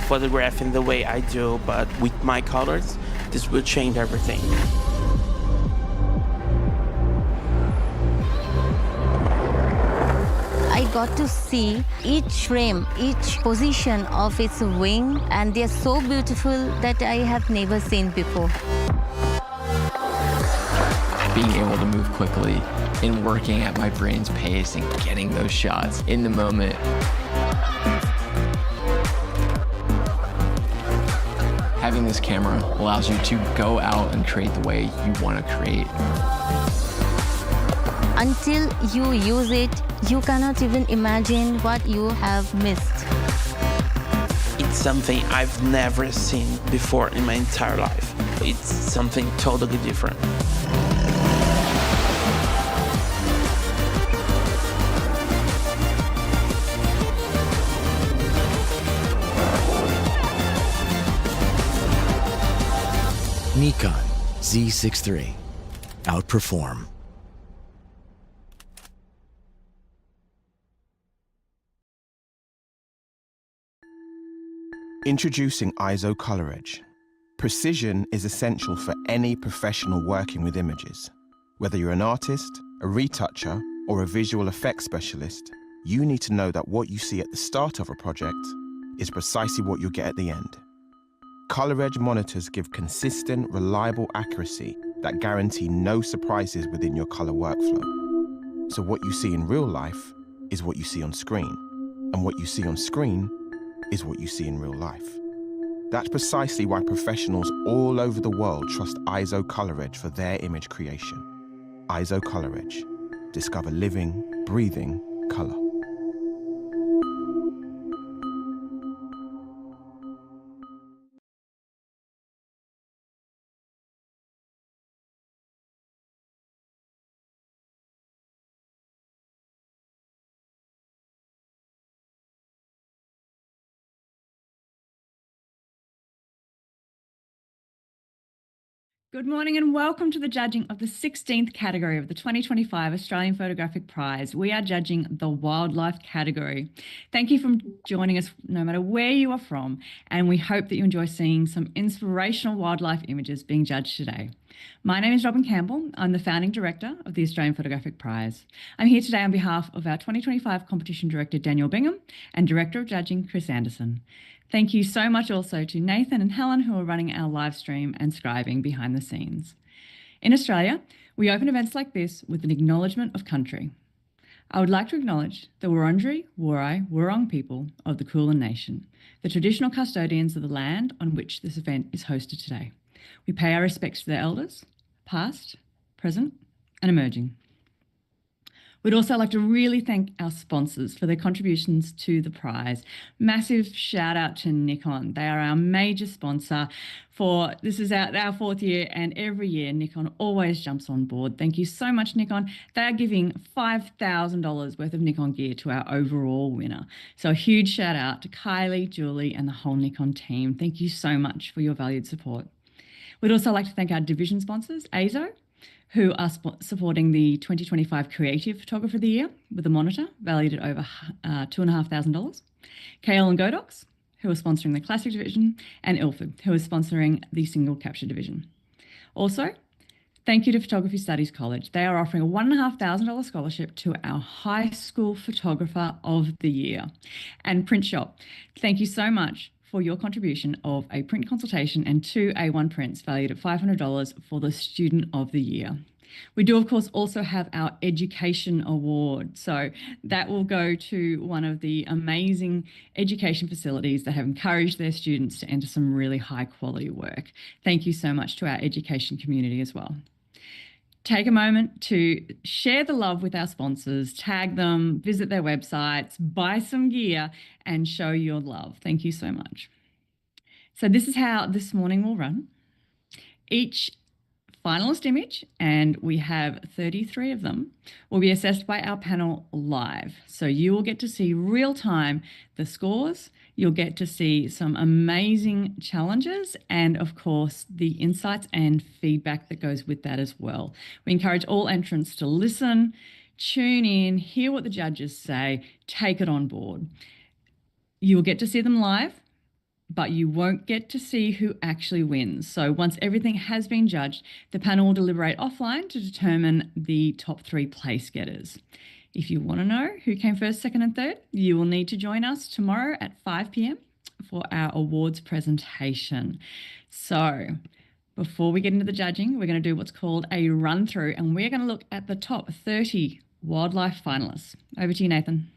photographing the way I do, but with my colors, this will change everything. I got to see each frame, each position of its wing, and they're so beautiful that I have never seen before. Being able to move quickly and working at my brain's pace and getting those shots in the moment. Having this camera allows you to go out and create the way you want to create. Until you use it, you cannot even imagine what you have missed. It's something I've never seen before in my entire life. It's something totally different. Nikon Z6 III. Outperform. Introducing ISO Color Edge. Precision is essential for any professional working with images. Whether you're an artist, a retoucher, or a visual effects specialist, you need to know that what you see at the start of a project is precisely what you'll get at the end. Color Edge monitors give consistent, reliable accuracy that guarantee no surprises within your color workflow. So what you see in real life is what you see on screen, and what you see on screen is what you see in real life. That's precisely why professionals all over the world trust ISO Color Edge for their image creation. ISO Color Edge. Discover living, breathing color. Good morning and welcome to the judging of the 16th category of the 2025 Australian Photographic Prize. We are judging the wildlife category. Thank you for joining us no matter where you are from, and we hope that you enjoy seeing some inspirational wildlife images being judged today. My name is Robin Campbell. I'm the founding director of the Australian Photographic Prize. I'm here today on behalf of our 2025 competition director, Daniel Bingham, and director of judging, Chris Anderson. Thank you so much also to Nathan and Helen, who are running our live stream and scribing behind the scenes. In Australia, we open events like this with an acknowledgement of country. I would like to acknowledge the Wurundjeri Woi Wurrung people of the Kulin Nation, the traditional custodians of the land on which this event is hosted today. We pay our respects to their elders, past, present, and emerging. We'd also like to really thank our sponsors for their contributions to the prize. Massive shout out to Nikon. They are our major sponsor this is our fourth year, and every year Nikon always jumps on board. Thank you so much, Nikon. They are giving $5,000 worth of Nikon gear to our overall winner. So a huge shout out to Kylie, Julie, and the whole Nikon team. Thank you so much for your valued support. We'd also like to thank our division sponsors, AZO, who are supporting the 2025 Creative Photographer of the Year with a monitor valued at over $2,500. KL and Godox, who are sponsoring the Classic Division, and Ilford, who is sponsoring the Single Capture Division. Also, thank you to Photography Studies College. They are offering a $1,500 scholarship to our High School Photographer of the Year. And Print Shop, thank you so much for your contribution of a print consultation and 2 A1 prints valued at $500 for the Student of the Year. We do, of course, also have our Education Award. So that will go to one of the amazing education facilities that have encouraged their students to enter some really high quality work. Thank you so much to our education community as well. Take a moment to share the love with our sponsors, tag them, visit their websites, buy some gear, and show your love. Thank you so much. So this is how this morning will run. Each finalist image, and we have 33 of them, will be assessed by our panel live. So you will get to see real time the scores. You'll get to see some amazing challenges and, of course, the insights and feedback that goes with that as well. We encourage all entrants to listen, tune in, hear what the judges say, take it on board. You will get to see them live. but you won't get to see who actually wins. So once everything has been judged, the panel will deliberate offline to determine the top 3 place getters. If you want to know who came first, second, and third, you will need to join us tomorrow at 5 p.m. for our awards presentation. So before we get into the judging, we're going to do what's called a run through, and we're going to look at the top 30 wildlife finalists. Over to you, Nathan.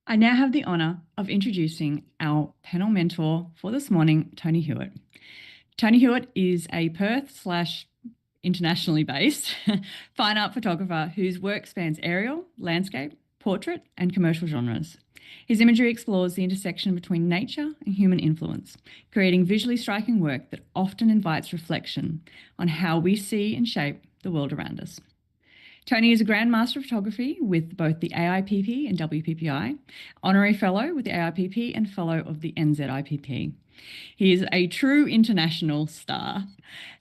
I now have the honour of introducing our panel mentor for this morning, Tony Hewitt. Tony Hewitt is a Perth slash internationally based fine art photographer whose work spans aerial, landscape, portrait, and commercial genres. His imagery explores the intersection between nature and human influence, creating visually striking work that often invites reflection on how we see and shape the world around us. Tony is a Grand Master of Photography with both the AIPP and WPPI, Honorary Fellow with the AIPP and Fellow of the NZIPP. He is a true international star.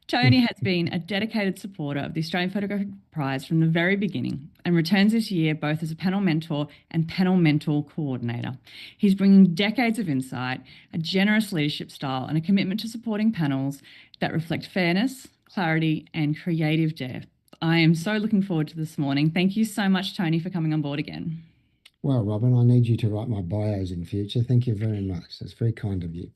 Tony has been a dedicated supporter of the Australian Photographic Prize from the very beginning and returns this year both as a panel mentor and panel mentor coordinator. He's bringing decades of insight, a generous leadership style, and a commitment to supporting panels that reflect fairness, clarity, and creative depth. I am so looking forward to this morning. Thank you so much, Tony, for coming on board again. Well, Robin, I need you to write my bios in future. Thank you very much. That's very kind of you.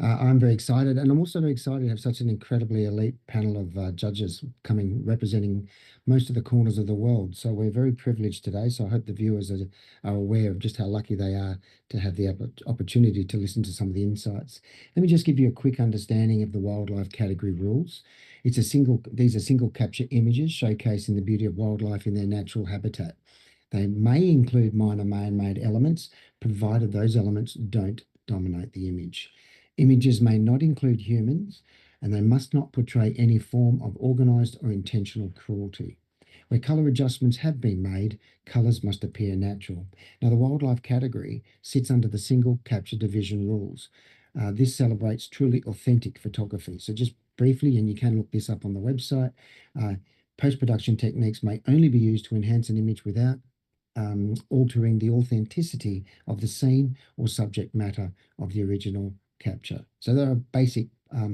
I'm very excited, and I'm also very excited to have such an incredibly elite panel of judges coming, representing most of the corners of the world. So we're very privileged today. So I hope the viewers are aware of just how lucky they are to have the opportunity to listen to some of the insights. Let me just give you a quick understanding of the wildlife category rules. These are single capture images showcasing the beauty of wildlife in their natural habitat. They may include minor man-made elements, provided those elements don't dominate the image. Images may not include humans, and they must not portray any form of organised or intentional cruelty. Where colour adjustments have been made, colours must appear natural. Now, the wildlife category sits under the single capture division rules. This celebrates truly authentic photography. So just briefly, and you can look this up on the website, post-production techniques may only be used to enhance an image without altering the authenticity of the scene or subject matter of the original capture. So there are basic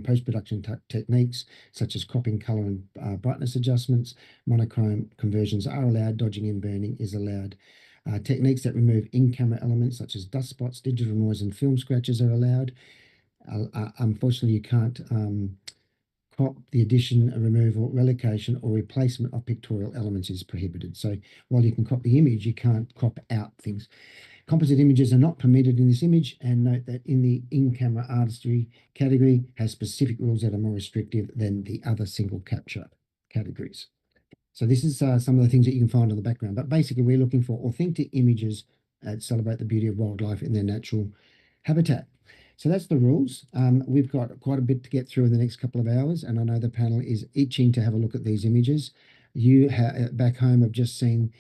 post-production techniques such as cropping, color, and brightness adjustments. Monochrome conversions are allowed. Dodging and burning is allowed. Techniques that remove in-camera elements such as dust spots, digital noise, and film scratches are allowed. Unfortunately, you can't crop. The addition, removal, relocation, or replacement of pictorial elements is prohibited. So while you can crop the image, you can't crop out things. Composite images are not permitted in this image, and note that in the in-camera artistry category has specific rules that are more restrictive than the other single capture categories. So this is some of the things that you can find on the background, but basically we're looking for authentic images that celebrate the beauty of wildlife in their natural habitat. So that's the rules. We've got quite a bit to get through in the next couple of hours, and I know the panel is itching to have a look at these images. You back home have just seen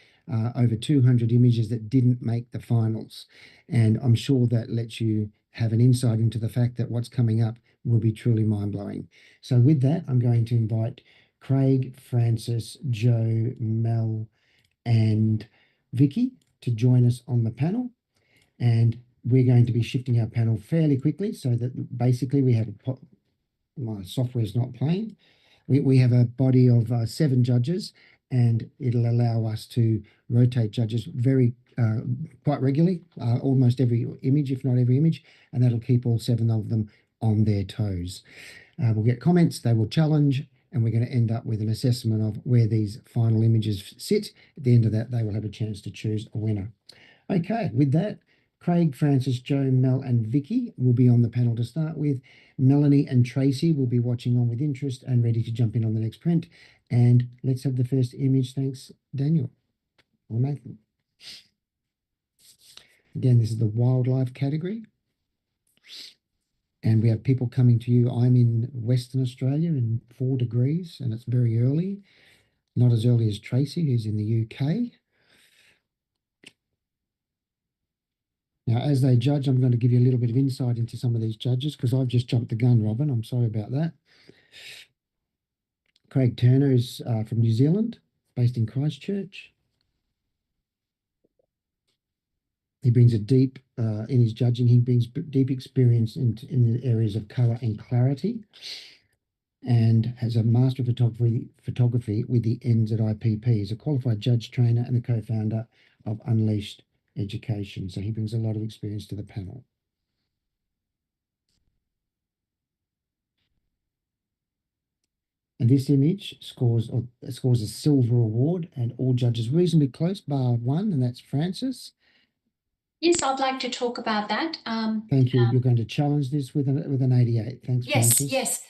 over 200 images that didn't make the finals, and I'm sure that lets you have an insight into the fact that what's coming up will be truly mind-blowing. So with that, I'm going to invite Craig, Francis, Joe, Mel, and Vicky to join us on the panel. And we're going to be shifting our panel fairly quickly so that basically we have my software is not playing. We have a body of 7 judges, and it'll allow us to rotate judges very quite regularly, almost every image, if not every image, and that'll keep all 7 of them on their toes. We'll get comments, they will challenge, and we're going to end up with an assessment of where these final images sit. At the end of that, they will have a chance to choose a winner. Okay, with that, Craig, Francis, Joe, Mel, and Vicky will be on the panel to start with. Melanie and Tracy will be watching on with interest and ready to jump in on the next print. And let's have the first image. Thanks, Daniel or Nathan. Again, this is the wildlife category. And we have people coming to you. I'm in Western Australia in 4 degrees, and it's very early. Not as early as Tracy, who's in the UK. Now, as they judge, I'm going to give you a little bit of insight into some of these judges because I've just jumped the gun, Robin. I'm sorry about that. Craig Turner is from New Zealand, based in Christchurch. He brings a deep, in his judging, he brings deep experience in the areas of colour and clarity, and has a Master of Photography with the ends at IPP. He's a qualified judge trainer and the co-founder of Unleashed Education. So he brings a lot of experience to the panel. And this image scores a silver award, and all judges reasonably close, bar 1, and that's Francis. Yes, I'd like to talk about that. Thank you. You're going to challenge this with an 88. Thanks, Francis. Yes.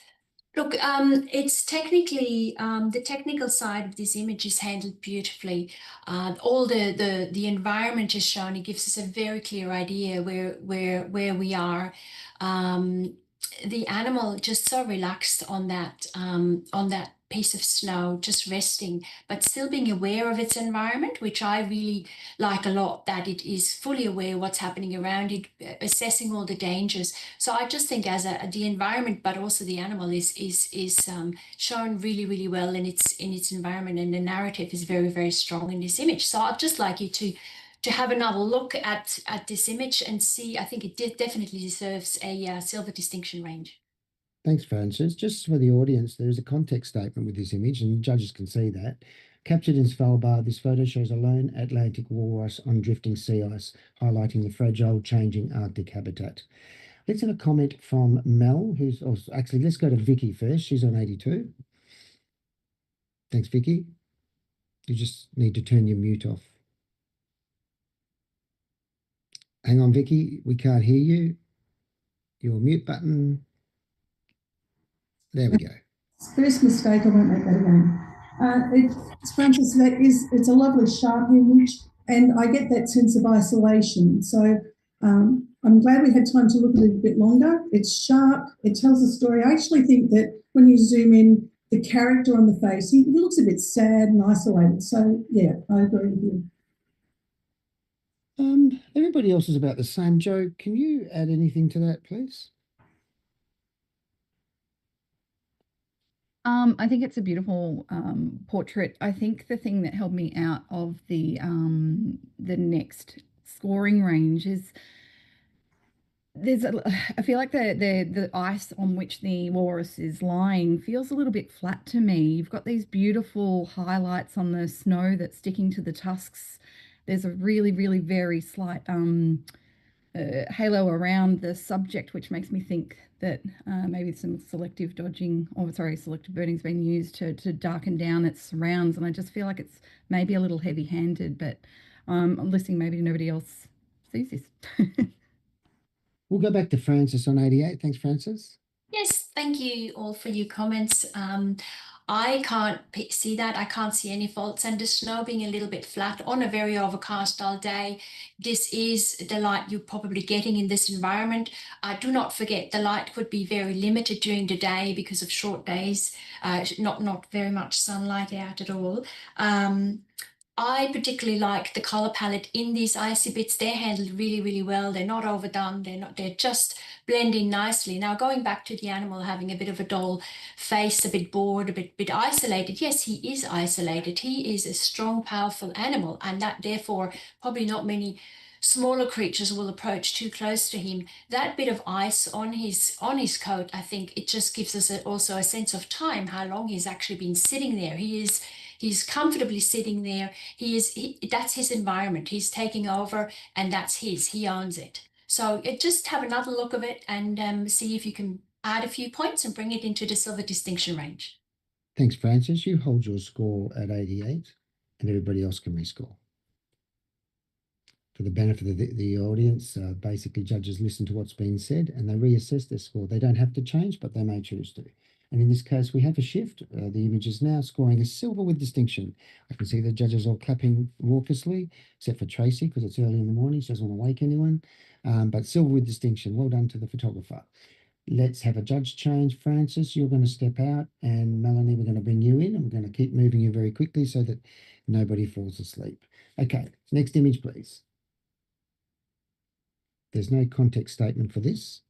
Look, it's technically the technical side of this image is handled beautifully. All the environment is shown. It gives us a very clear idea where we are. The animal just so relaxed on that piece of snow, just resting, but still being aware of its environment, which I really like a lot, that it is fully aware what's happening around it, assessing all the dangers. So I just think as the environment, but also the animal is shown really, really well in its environment, and the narrative is very, very strong in this image. So I'd just like you to have another look at this image and see. I think it definitely deserves a silver distinction range. Thanks, Francis. Just for the audience, there is a context statement with this image, and judges can see that. Captured in Svalbard, this photo shows a lone Atlantic walrus on drifting sea ice, highlighting the fragile, changing Arctic habitat. Let's have a comment from Mel, who's also, actually, let's go to Vicky first. She's on 82. Thanks, Vicky. You just need to turn your mute off. Hang on, Vicky, we can't hear you. Your mute button. There we go. First mistake, I won't make that again. Francis, it's a lovely sharp image, and I get that sense of isolation. So I'm glad we had time to look at it a bit longer. It's sharp, it tells a story. I actually think that when you zoom in, the character on the face, he looks a bit sad and isolated. So yeah, I agree with you. Everybody else is about the same. Joe, can you add anything to that, please? I think it's a beautiful portrait. I think the thing that held me out of the next scoring range is I feel like the ice on which the walrus is lying feels a little bit flat to me. You've got these beautiful highlights on the snow that's sticking to the tusks. There's a really, really very slight halo around the subject, which makes me think that maybe some selective burning's been used to darken down its surrounds. And I just feel like it's maybe a little heavy-handed, but I'm listening, maybe nobody else sees this. We'll go back to Francis on 88. Thanks, Francis. Yes, thank you all for your comments. I can't see that. I can't see any faults. And the snow being a little bit flat on a very overcast dull day, this is the light you're probably getting in this environment. Do not forget the light could be very limited during the day because of short days, not very much sunlight out at all. I particularly like the color palette in these icy bits. They're handled really, really well. They're not overdone. They're just blend in nicely. Now, going back to the animal having a bit of a dull face, a bit bored, a bit isolated. Yes, he is isolated. He is a strong, powerful animal, and that therefore probably not many smaller creatures will approach too close to him. That bit of ice on his coat, I think it just gives us also a sense of time, how long he's actually been sitting there. He's comfortably sitting there. That's his environment. He's taking over, and that's his. He owns it. So just have another look of it and see if you can add a few points and bring it into the silver distinction range. Thanks, Francis. You hold your score at 88, and everybody else can rescore. For the benefit of the audience, basically judges listen to what's been said and they reassess their score. They don't have to change, but they may choose to. And in this case, we have a shift. The image is now scoring a silver with distinction. I can see the judges all clapping raucously, except for Tracy, because it's early in the morning. She doesn't want to wake anyone. But silver with distinction. Well done to the photographer. Let's have a judge change. Francis, you're going to step out, and Melanie, we're going to bring you in, and we're going to keep moving you very quickly so that nobody falls asleep. Okay, next image, please. There's no context statement for this.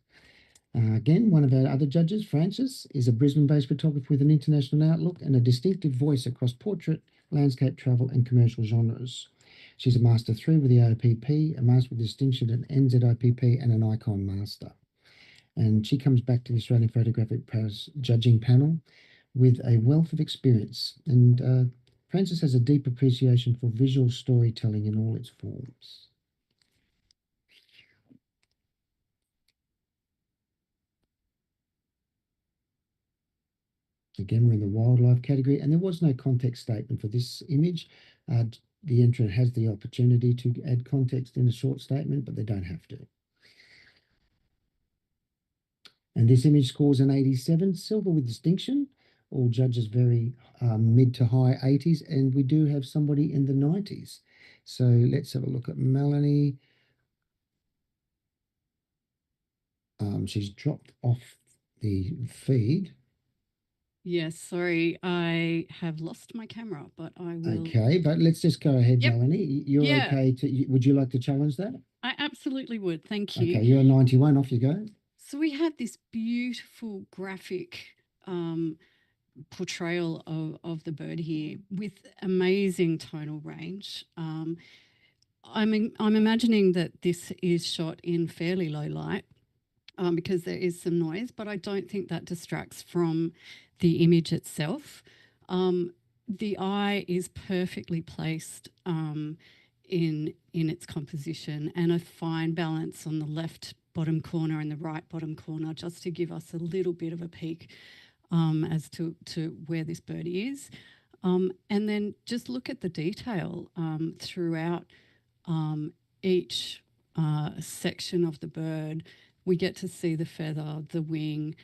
Again, one of our other judges, Francis, is a Brisbane-based photographer with an international outlook and a distinctive voice across portrait, landscape, travel and commercial genres. She's a Master 3 with the OPP, a Master with Distinction at NZIPP and an Icon Master. And she comes back to the Australian Photographic Prize judging panel with a wealth of experience. And Francis has a deep appreciation for visual storytelling in all its forms. Again, we're in the wildlife category, and there was no context statement for this image. The entrant has the opportunity to add context in a short statement, but they don't have to. And this image scores an 87, silver with distinction. All judges very mid to high 80s, and we do have somebody in the 90s. So let's have a look at Melanie. She's dropped off the feed. Yes, sorry, I have lost my camera, but I will. Okay, but let's just go ahead, Yep. Melanie. You're Yeah. okay to, would you like to challenge that? I absolutely would. Thank you. Okay, you're a 91, off you go. So we have this beautiful graphic portrayal of the bird here with amazing tonal range. I'm imagining that this is shot in fairly low light because there is some noise, but I don't think that distracts from the image itself. The eye is perfectly placed in its composition, and a fine balance on the left bottom corner and the right bottom corner, just to give us a little bit of a peek as to where this bird is. And then just look at the detail throughout each section of the bird. We get to see the feather, the wing.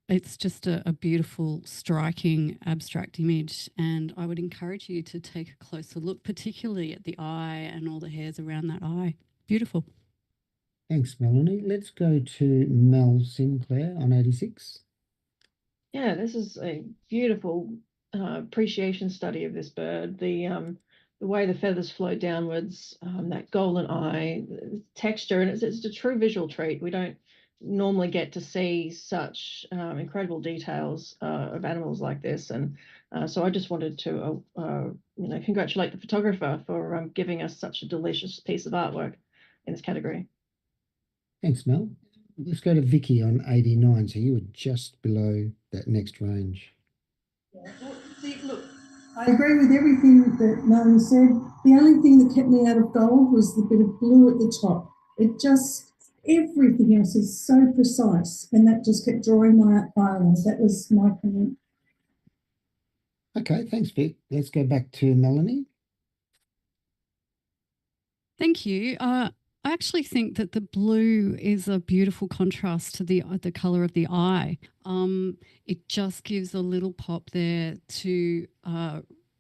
It's just a beautiful, striking, abstract image, and I would encourage you to take a closer look, particularly at the eye and all the hairs around that eye. Beautiful. Thanks, Melanie. Let's go to Mel Sinclair on 86. Yeah, this is a beautiful appreciation study of this bird. The way the feathers flow downwards, that golden eye, the texture, and it's a true visual treat. We don't normally get to see such incredible details of animals like this, and so I just wanted to congratulate the photographer for giving us such a delicious piece of artwork in this category. Thanks, Mel. Let's go to Vicky on 89. So you were just below that next range. Yeah. Well, see, look, I agree with everything that Melanie said. The only thing that kept me out of gold was the bit of blue at the top. It just, everything else is so precise, and that just kept drawing my eye on. That was my comment. Okay, thanks, Vic. Let's go back to Melanie. Thank you. I actually think that the blue is a beautiful contrast to the color of the eye. It just gives a little pop there to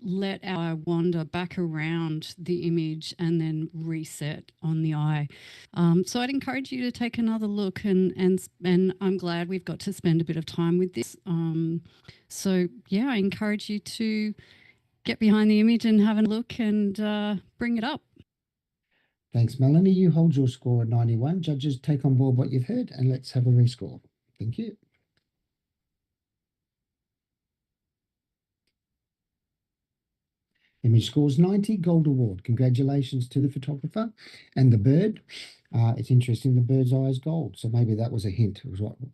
let our eye wander back around the image and then reset on the eye. So I'd encourage you to take another look, and I'm glad we've got to spend a bit of time with this. So yeah, I encourage you to get behind the image and have a look and bring it up. Thanks, Melanie. You hold your score at 91. Judges, take on board what you've heard and let's have a rescore. Thank you. Image scores 90, gold award. Congratulations to the photographer and the bird. It's interesting, the bird's eye is gold, so maybe that was a hint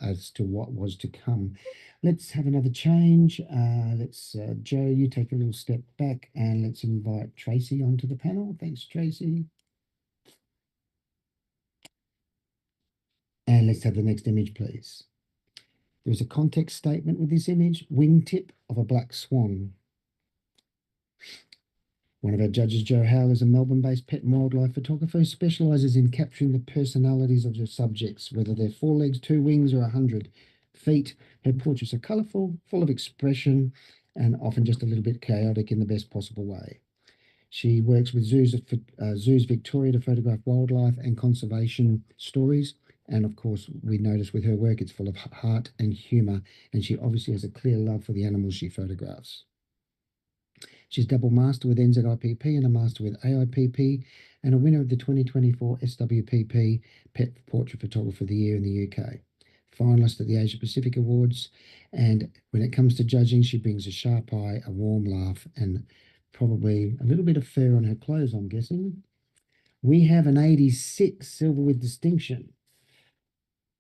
as to what was to come. Let's have another change. Joe, you take a little step back and let's invite Tracy onto the panel. Thanks, Tracy. And let's have the next image, please. There's a context statement with this image, wingtip of a black swan. One of our judges, Joe Howell, is a Melbourne-based pet and wildlife photographer who specialises in capturing the personalities of the subjects, whether they're 4 legs, 2 wings or 100 feet. Her portraits are colourful, full of expression, and often just a little bit chaotic in the best possible way. She works with Zoos Victoria to photograph wildlife and conservation stories. And of course, we notice with her work, it's full of heart and humour, and she obviously has a clear love for the animals she photographs. She's double master with NZIPP and a master with AIPP, and a winner of the 2024 SWPP Pet Portrait Photographer of the Year in the UK. Finalist at the Asia Pacific Awards, and when it comes to judging, she brings a sharp eye, a warm laugh, and probably a little bit of fur on her clothes, I'm guessing. We have an 86, silver with distinction.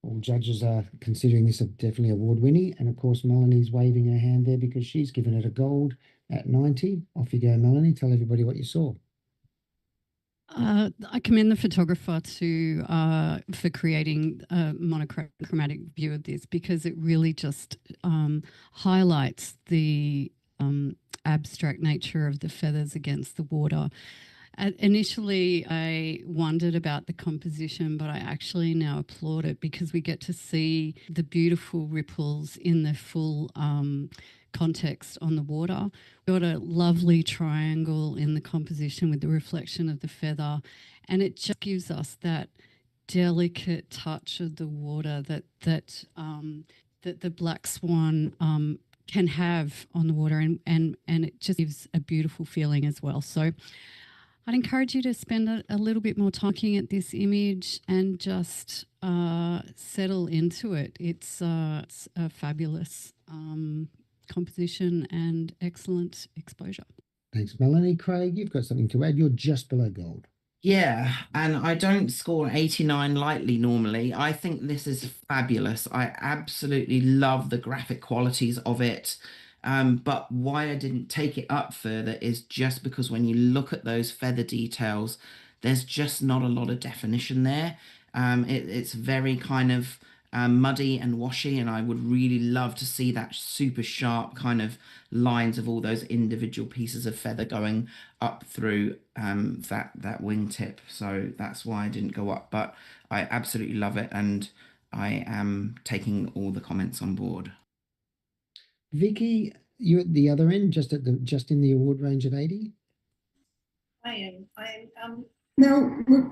All judges are considering this definitely award-winning, and of course Melanie's waving her hand there because she's given it a gold at 90. Off you go, Melanie. Tell everybody what you saw. I commend the photographer for creating a monochromatic view of this, because it really just highlights the abstract nature of the feathers against the water. Initially, I wondered about the composition, but I actually now applaud it because we get to see the beautiful ripples in the full context on the water. We've got a lovely triangle in the composition with the reflection of the feather, and it just gives us that delicate touch of the water that the black swan can have on the water, and it just gives a beautiful feeling as well. So I'd encourage you to spend a little bit more time looking at this image and just settle into it. It's a fabulous composition and excellent exposure. Thanks, Melanie. Craig, you've got something to add. You're just below gold. Yeah, and I don't score 89 lightly normally. I think this is fabulous. I absolutely love the graphic qualities of it. But why I didn't take it up further is just because when you look at those feather details, there's just not a lot of definition there. It's very kind of muddy and washy, and I would really love to see that super sharp kind of lines of all those individual pieces of feather going up through that wingtip. So that's why I didn't go up, but I absolutely love it, and I am taking all the comments on board. Vicky, you at the other end, just in the award range at 80. I am. Now, look,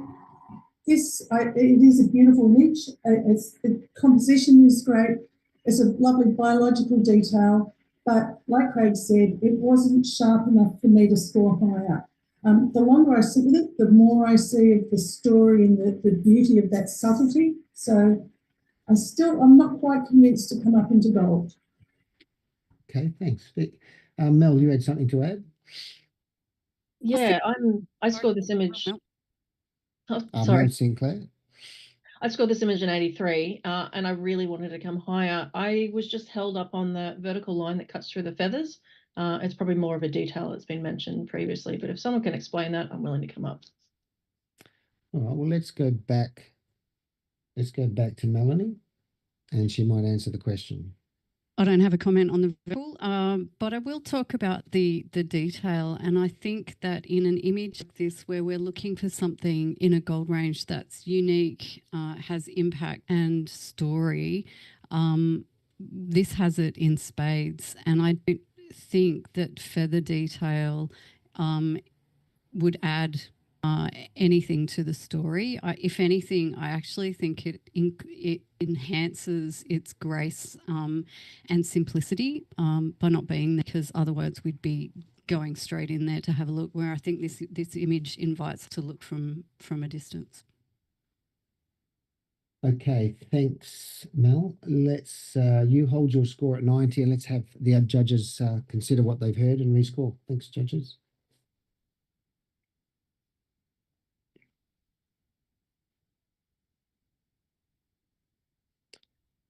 it is a beautiful image. The composition is great. It's a lovely biological detail, but like Craig said, it wasn't sharp enough for me to score higher. The longer I sit with it, the more I see of the story and the beauty of that subtlety. So I'm not quite convinced to come up into gold. Okay, thanks, Vic. Mel, you had something to add? Yeah, I scored this image. Oh, sorry. Mel Sinclair. I scored this image in 83, and I really wanted to come higher. I was just held up on the vertical line that cuts through the feathers. It's probably more of a detail that's been mentioned previously, but if someone can explain that, I'm willing to come up. All right, well, let's go back to Melanie, and she might answer the question. I don't have a comment on the visual, but I will talk about the detail. And I think that in an image like this, where we're looking for something in a gold range that's unique, has impact and story, this has it in spades. And I don't think that feather detail would add anything to the story. If anything, I actually think it enhances its grace and simplicity by not being there, because otherwise we'd be going straight in there to have a look, where I think this image invites to look from a distance. Okay, thanks, Mel. Let's you hold your score at 90, and let's have the judges consider what they've heard and rescore. Thanks, judges.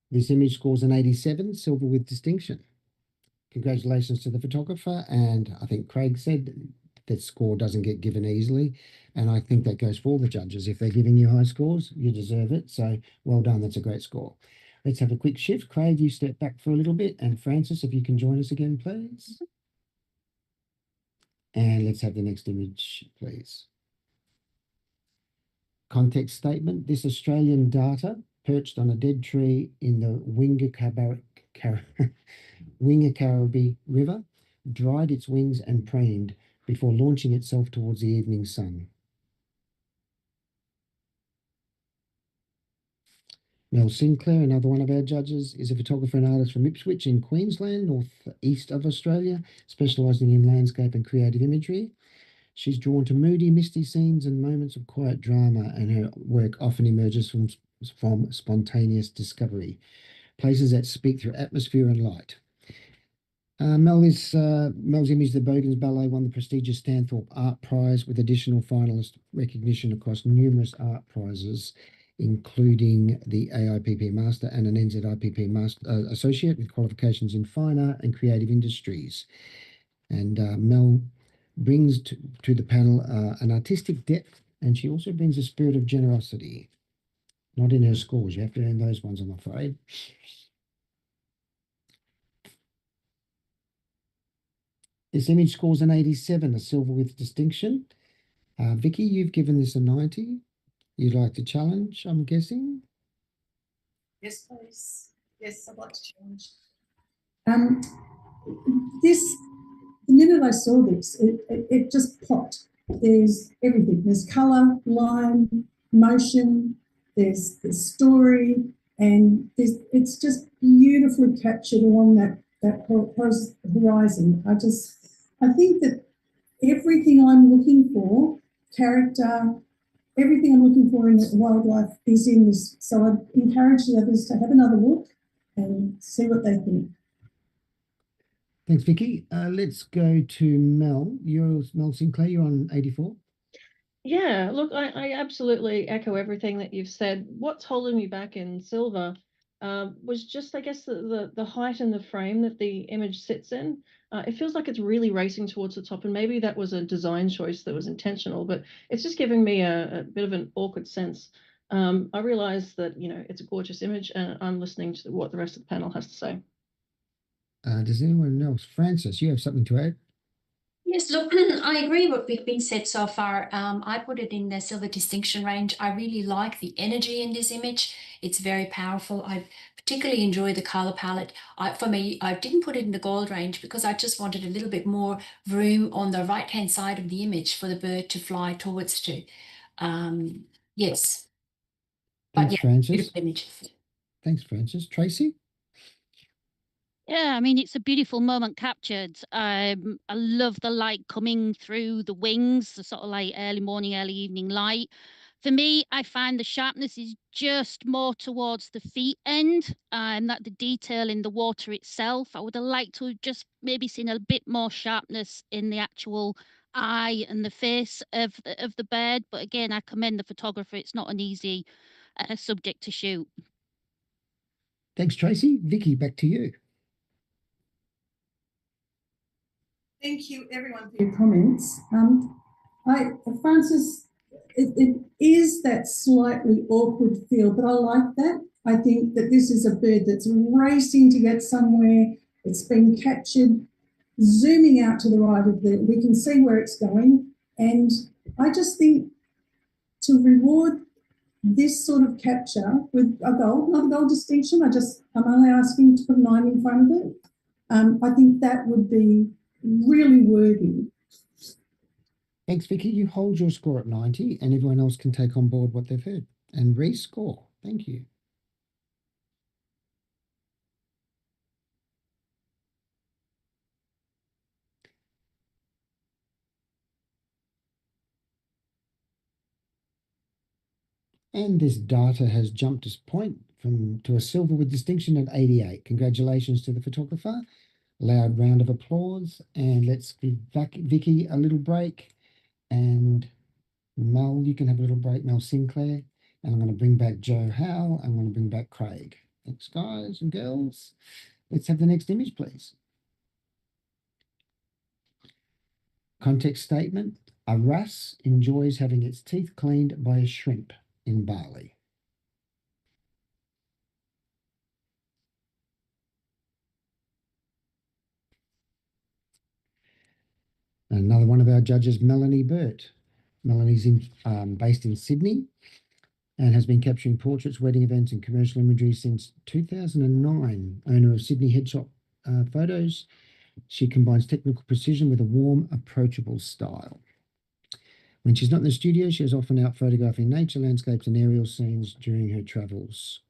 This image scores an 87, silver with distinction. Congratulations to the photographer, and I think Craig said that score doesn't get given easily, and I think that goes for all the judges. If they're giving you high scores, you deserve it, so well done, that's a great score. Let's have a quick shift. Craig, you step back for a little bit, and Francis, if you can join us again, please. And let's have the next image, please. Context statement: this Australian darter perched on a dead tree in the Wingacarribee River dried its wings and preened before launching itself towards the evening sun. Mel Sinclair, another one of our judges, is a photographer and artist from Ipswich in Queensland, north east of Australia, specialising in landscape and creative imagery. She's drawn to moody, misty scenes and moments of quiet drama, and her work often emerges from spontaneous discovery, places that speak through atmosphere and light. Mel's image, The Bogans Ballet, won the prestigious Stanthorpe Art Prize with additional finalist recognition across numerous art prizes, including the AIPP Master and an NZIPP Master Associate with qualifications in fine art and creative industries. And Mel brings to the panel an artistic depth, and she also brings a spirit of generosity. Not in her scores, you have to earn those ones, I'm afraid. This image scores an 87, a silver with distinction. Vicky, you've given this a 90. You'd like to challenge, I'm guessing? Yes, please. Yes, I'd like to challenge. The minute I saw this, it just popped. There's everything. There's colour, line, motion, there's the story, and it's just beautifully captured along that horizon. I think that everything I'm looking for, character, everything I'm looking for in wildlife is in this. So I'd encourage the others to have another look and see what they think. Thanks, Vicky. Let's go to Mel. Mel Sinclair, you're on 84. Yeah, look, I absolutely echo everything that you've said. What's holding me back in silver was just, I guess, the height and the frame that the image sits in. It feels like it's really racing towards the top, and maybe that was a design choice that was intentional, but it's just giving me a bit of an awkward sense. I realize that, it's a gorgeous image, and I'm listening to what the rest of the panel has to say. Does anyone else? Francis, you have something to add? Yes, look, I agree with what's been said so far. I put it in the silver distinction range. I really like the energy in this image. It's very powerful. I particularly enjoy the color palette. For me, I didn't put it in the gold range because I just wanted a little bit more room on the right-hand side of the image for the bird to fly towards to. Yes. Thanks, yeah, Francis. beautiful image. Thanks, Francis. Tracy? Yeah, I mean, it's a beautiful moment captured. I love the light coming through the wings, the sort of like early morning, early evening light. For me, I find the sharpness is just more towards the feet end, and that the detail in the water itself. I would have liked to have just maybe seen a bit more sharpness in the actual eye and the face of the bird. But again, I commend the photographer. It's not an easy subject to shoot. Thanks, Tracy. Vicky, back to you. Thank you, everyone, for your comments. Francis, it is that slightly awkward feel, but I like that. I think that this is a bird that's racing to get somewhere. It's been captured, zooming out to the right of we can see where it's going. And I just think to reward this sort of capture with a gold, not a gold distinction, I'm only asking to put a 9 in front of it. I think that would be really worthy. Thanks, Vicky. You hold your score at 90 and everyone else can take on board what they've heard and rescore. Thank you. And this data has jumped its point to a silver with distinction at 88. Congratulations to the photographer. Loud round of applause. And let's give Vicky a little break. And Mel, you can have a little break, Mel Sinclair. And I'm going to bring back Joe Howe. I'm going to bring back Craig. Thanks, guys and girls. Let's have the next image, please. Context statement. A wrasse enjoys having its teeth cleaned by a shrimp in Bali. Another one of our judges, Melanie Burt. Melanie's based in Sydney and has been capturing portraits, wedding events and commercial imagery since 2009. Owner of Sydney Headshot Photos. She combines technical precision with a warm, approachable style. When she's not in the studio, she is often out photographing nature, landscapes and aerial scenes during her travels.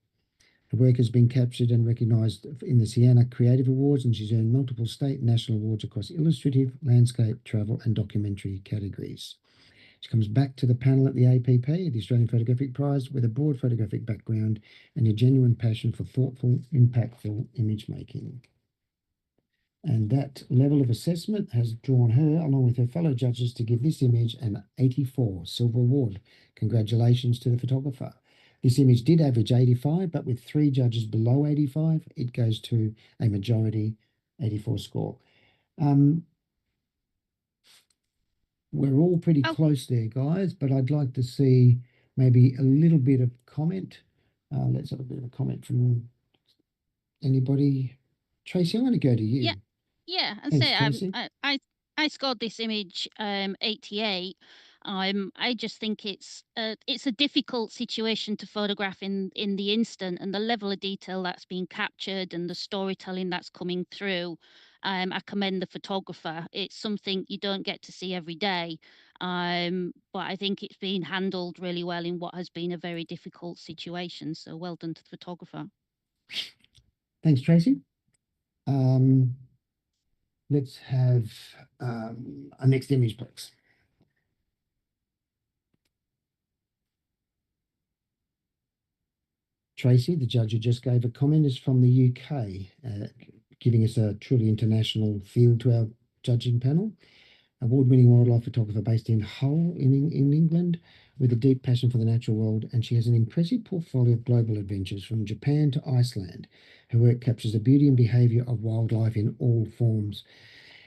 Her work has been captured and recognised in the Siena Creative Awards, and she's earned multiple state and national awards across illustrative, landscape, travel and documentary categories. She comes back to the panel at the APP, the Australian Photographic Prize, with a broad photographic background and a genuine passion for thoughtful, impactful image making. And that level of assessment has drawn her, along with her fellow judges, to give this image an 84 Silver Award. Congratulations to the photographer. This image did average 85, but with 3 judges below 85, it goes to a majority 84 score. We're all pretty close there, guys, but I'd like to see maybe a little bit of comment. Let's have a bit of a comment from anybody. Tracy, I'm going to go to you. Yeah, and Thanks, say Tracy. I scored this image 88. I just think it's a difficult situation to photograph in the instant, and the level of detail that's being captured and the storytelling that's coming through. I commend the photographer. It's something you don't get to see every day, but I think it's been handled really well in what has been a very difficult situation. So well done to the photographer. Thanks, Tracy. Let's have a next image, please. Tracy, the judge who just gave a comment, is from the UK, giving us a truly international feel to our judging panel. Award-winning wildlife photographer based in Hull in England, with a deep passion for the natural world, and she has an impressive portfolio of global adventures from Japan to Iceland. Her work captures the beauty and behaviour of wildlife in all forms.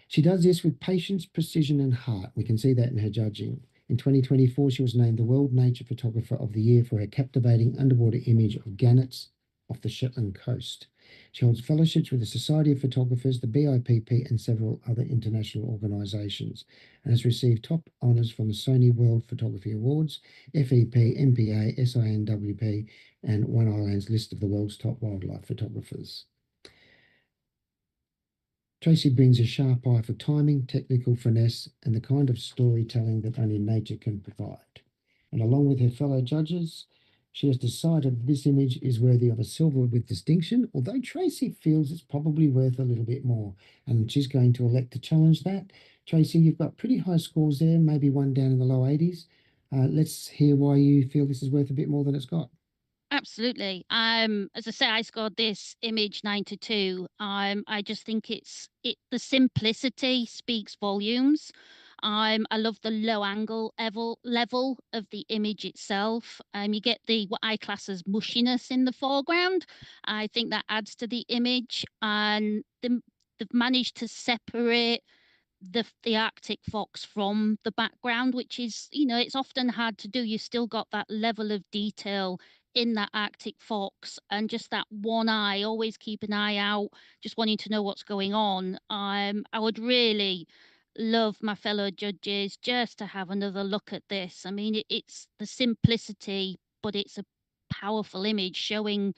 She does this with patience, precision and heart. We can see that in her judging. In 2024, she was named the World Nature Photographer of the Year for her captivating underwater image of gannets off the Shetland coast. She holds fellowships with the Society of Photographers, the BIPP and several other international organisations, and has received top honours from the Sony World Photography Awards, FEP, MPA, SINWP and One Island's list of the world's top wildlife photographers. Tracy brings a sharp eye for timing, technical finesse, and the kind of storytelling that only nature can provide. And along with her fellow judges, she has decided this image is worthy of a silver with distinction, although Tracy feels it's probably worth a little bit more, and she's going to elect to challenge that. Tracy, you've got pretty high scores there, maybe one down in the low 80s. Let's hear why you feel this is worth a bit more than it's got. Absolutely. As I say, I scored this image 92. I just think the simplicity speaks volumes. I love the low angle level of the image itself. You get what I class as mushiness in the foreground. I think that adds to the image, and they've managed to separate the Arctic fox from the background, which is, it's often hard to do. You've still got that level of detail in that Arctic fox, and just that one eye, always keep an eye out, just wanting to know what's going on. I would really love my fellow judges just to have another look at this. I mean, it's the simplicity, but it's a powerful image showing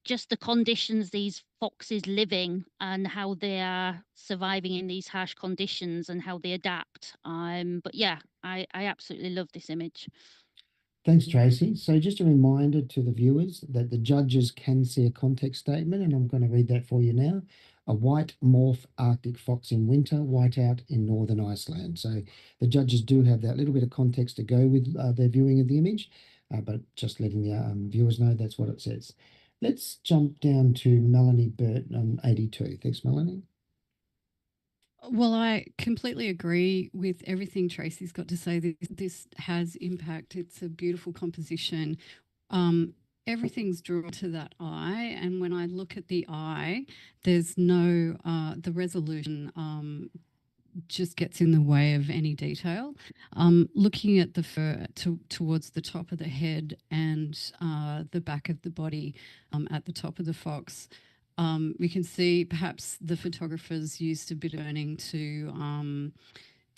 just the conditions these foxes living and how they are surviving in these harsh conditions and how they adapt. But yeah, I absolutely love this image. Thanks, Tracy. So just a reminder to the viewers that the judges can see a context statement, and I'm going to read that for you now. A white morph Arctic fox in winter, whiteout in northern Iceland. So the judges do have that little bit of context to go with their viewing of the image, but just letting the viewers know that's what it says. Let's jump down to Melanie Burt on 82. Thanks, Melanie. Well, I completely agree with everything Tracy's got to say. This has impact. It's a beautiful composition. Everything's drawn to that eye, and when I look at the eye, there's no the resolution just gets in the way of any detail. Looking at the fur towards the top of the head and the back of the body at the top of the fox, we can see perhaps the photographers used a bit of burning to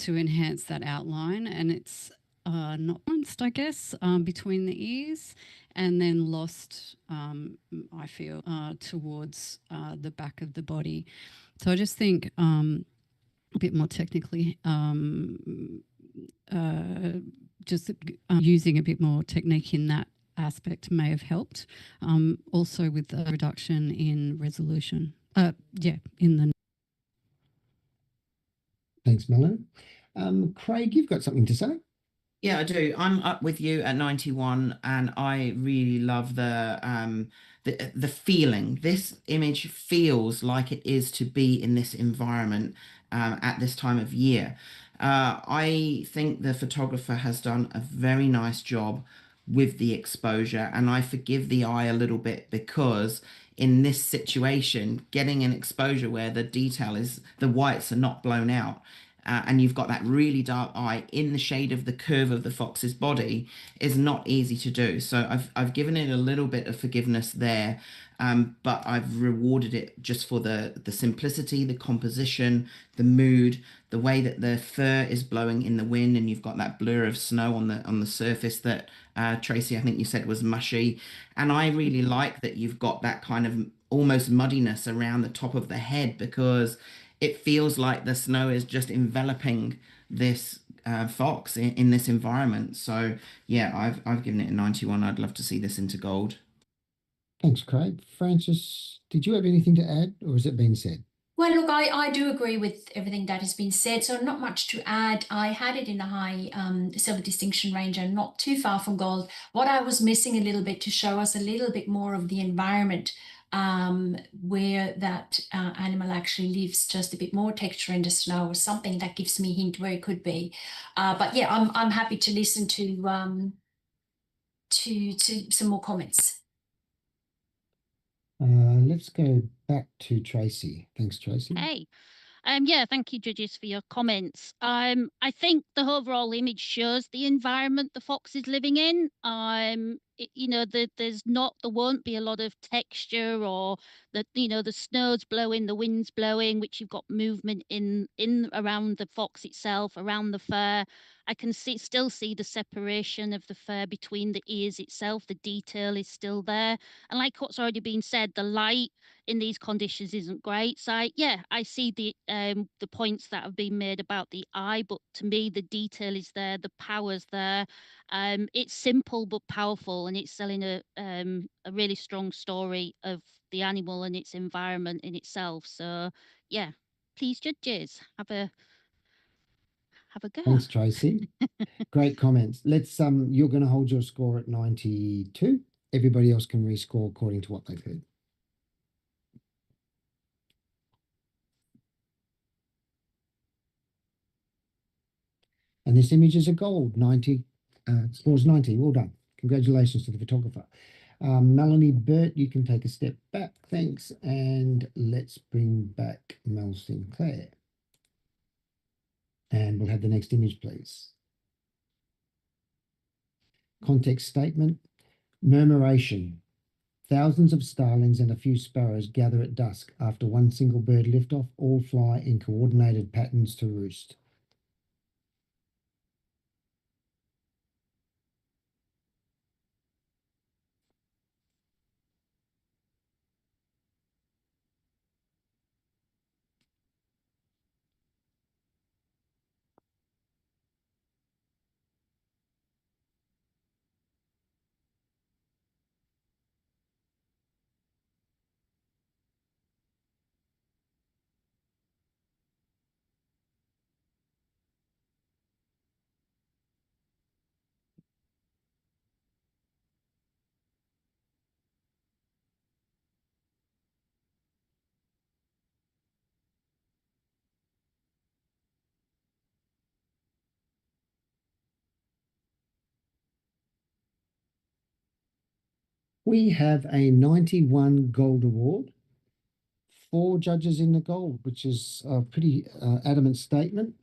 enhance that outline, and it's not balanced, I guess, between the ears, and then lost, I feel, towards the back of the body. So I just think a bit more technically, just using a bit more technique in that aspect may have helped. Also with the reduction in resolution. In the. Thanks, Melanie. Craig, you've got something to say? Yeah, I do. I'm up with you at 91, and I really love the feeling. This image feels like it is to be in this environment at this time of year. I think the photographer has done a very nice job with the exposure, and I forgive the eye a little bit because in this situation, getting an exposure where the detail is the whites are not blown out, and you've got that really dark eye in the shade of the curve of the fox's body is not easy to do. So I've given it a little bit of forgiveness there, but I've rewarded it just for the simplicity, the composition, the mood, the way that the fur is blowing in the wind, and you've got that blur of snow on the surface that Tracy, I think you said was mushy. And I really like that you've got that kind of almost muddiness around the top of the head, because it feels like the snow is just enveloping this fox in this environment. So yeah, I've given it a 91. I'd love to see this into gold. Thanks, Craig. Francis, did you have anything to add, or has it been said? Well, look, I do agree with everything that has been said, so not much to add. I had it in the high silver distinction range and not too far from gold. What I was missing a little bit to show us a little bit more of the environment where that animal actually lives, just a bit more texture in the snow or something that gives me a hint where it could be. But yeah, I'm happy to listen to some more comments. Let's go back to Tracy. Thanks, Tracy. Hey. Yeah, thank you, judges, for your comments. I think the overall image shows the environment the fox is living in. There won't be a lot of texture, or the snow's blowing, the wind's blowing, which you've got movement in around the fox itself, around the fur. I can still see the separation of the fur between the ears itself. The detail is still there, and like what's already been said, the light in these conditions isn't great. So I see the points that have been made about the eye, but to me the detail is there, the power's there. It's simple but powerful, and it's selling a really strong story of the animal and its environment in itself. So yeah, please judges, have a go. Thanks, Tracy. Great comments. Let's you're going to hold your score at 92. Everybody else can rescore according to what they've heard. And this image is a gold, 90, scores 90. Well done. Congratulations to the photographer. Melanie Burt, you can take a step back. Thanks. And let's bring back Mel Sinclair. And we'll have the next image, please. Context statement. Murmuration. Thousands of starlings and a few sparrows gather at dusk after one single bird liftoff, all fly in coordinated patterns to roost. We have a 91 gold award, 4 judges in the gold, which is a pretty adamant statement.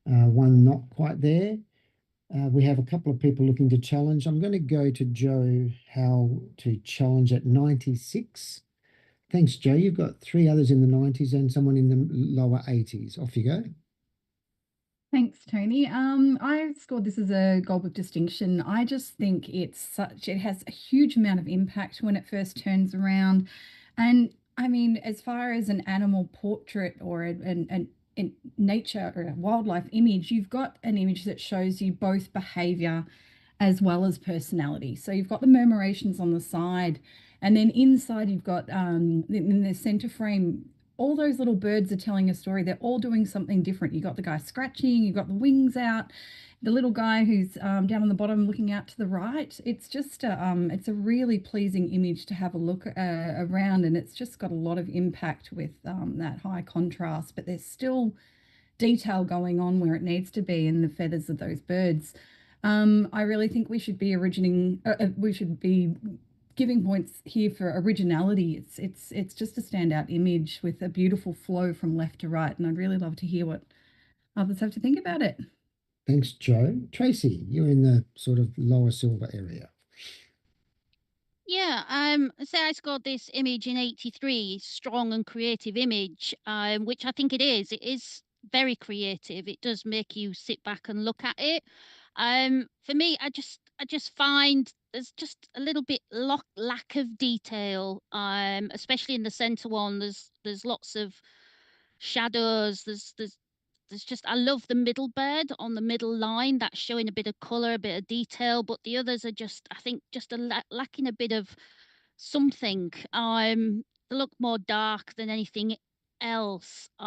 One not quite there. We have a couple of people looking to challenge. I'm going to go to Joe how to challenge at 96. Thanks, Joe. You've got 3 others in the 90s and someone in the lower 80s. Off you go. Thanks, Tony. I scored this as a gold with distinction. I just think it has a huge amount of impact when it first turns around. And I mean, as far as an animal portrait or an nature or a wildlife image, you've got an image that shows you both behavior as well as personality. So you've got the murmurations on the side, and then inside you've got in the center frame, all those little birds are telling a story. They're all doing something different. You got the guy scratching, you got the wings out, the little guy who's down on the bottom looking out to the right. It's just it's a really pleasing image to have a look around, and it's just got a lot of impact with that high contrast, but there's still detail going on where it needs to be in the feathers of those birds. I really think we should be giving points here for originality. It's just a standout image with a beautiful flow from left to right, and I'd really love to hear what others have to think about it. Thanks, Joe. Tracy, you're in the sort of lower silver area. Yeah, say I scored this image in 83, strong and creative image, which I think it is. It is very creative. It does make you sit back and look at it. For me, I just find there's just a little bit lack of detail, especially in the center one. There's lots of shadows. There's just I love the middle bird on the middle line that's showing a bit of color, a bit of detail, but the others are just I think just lacking a bit of something. They look more dark than anything else. But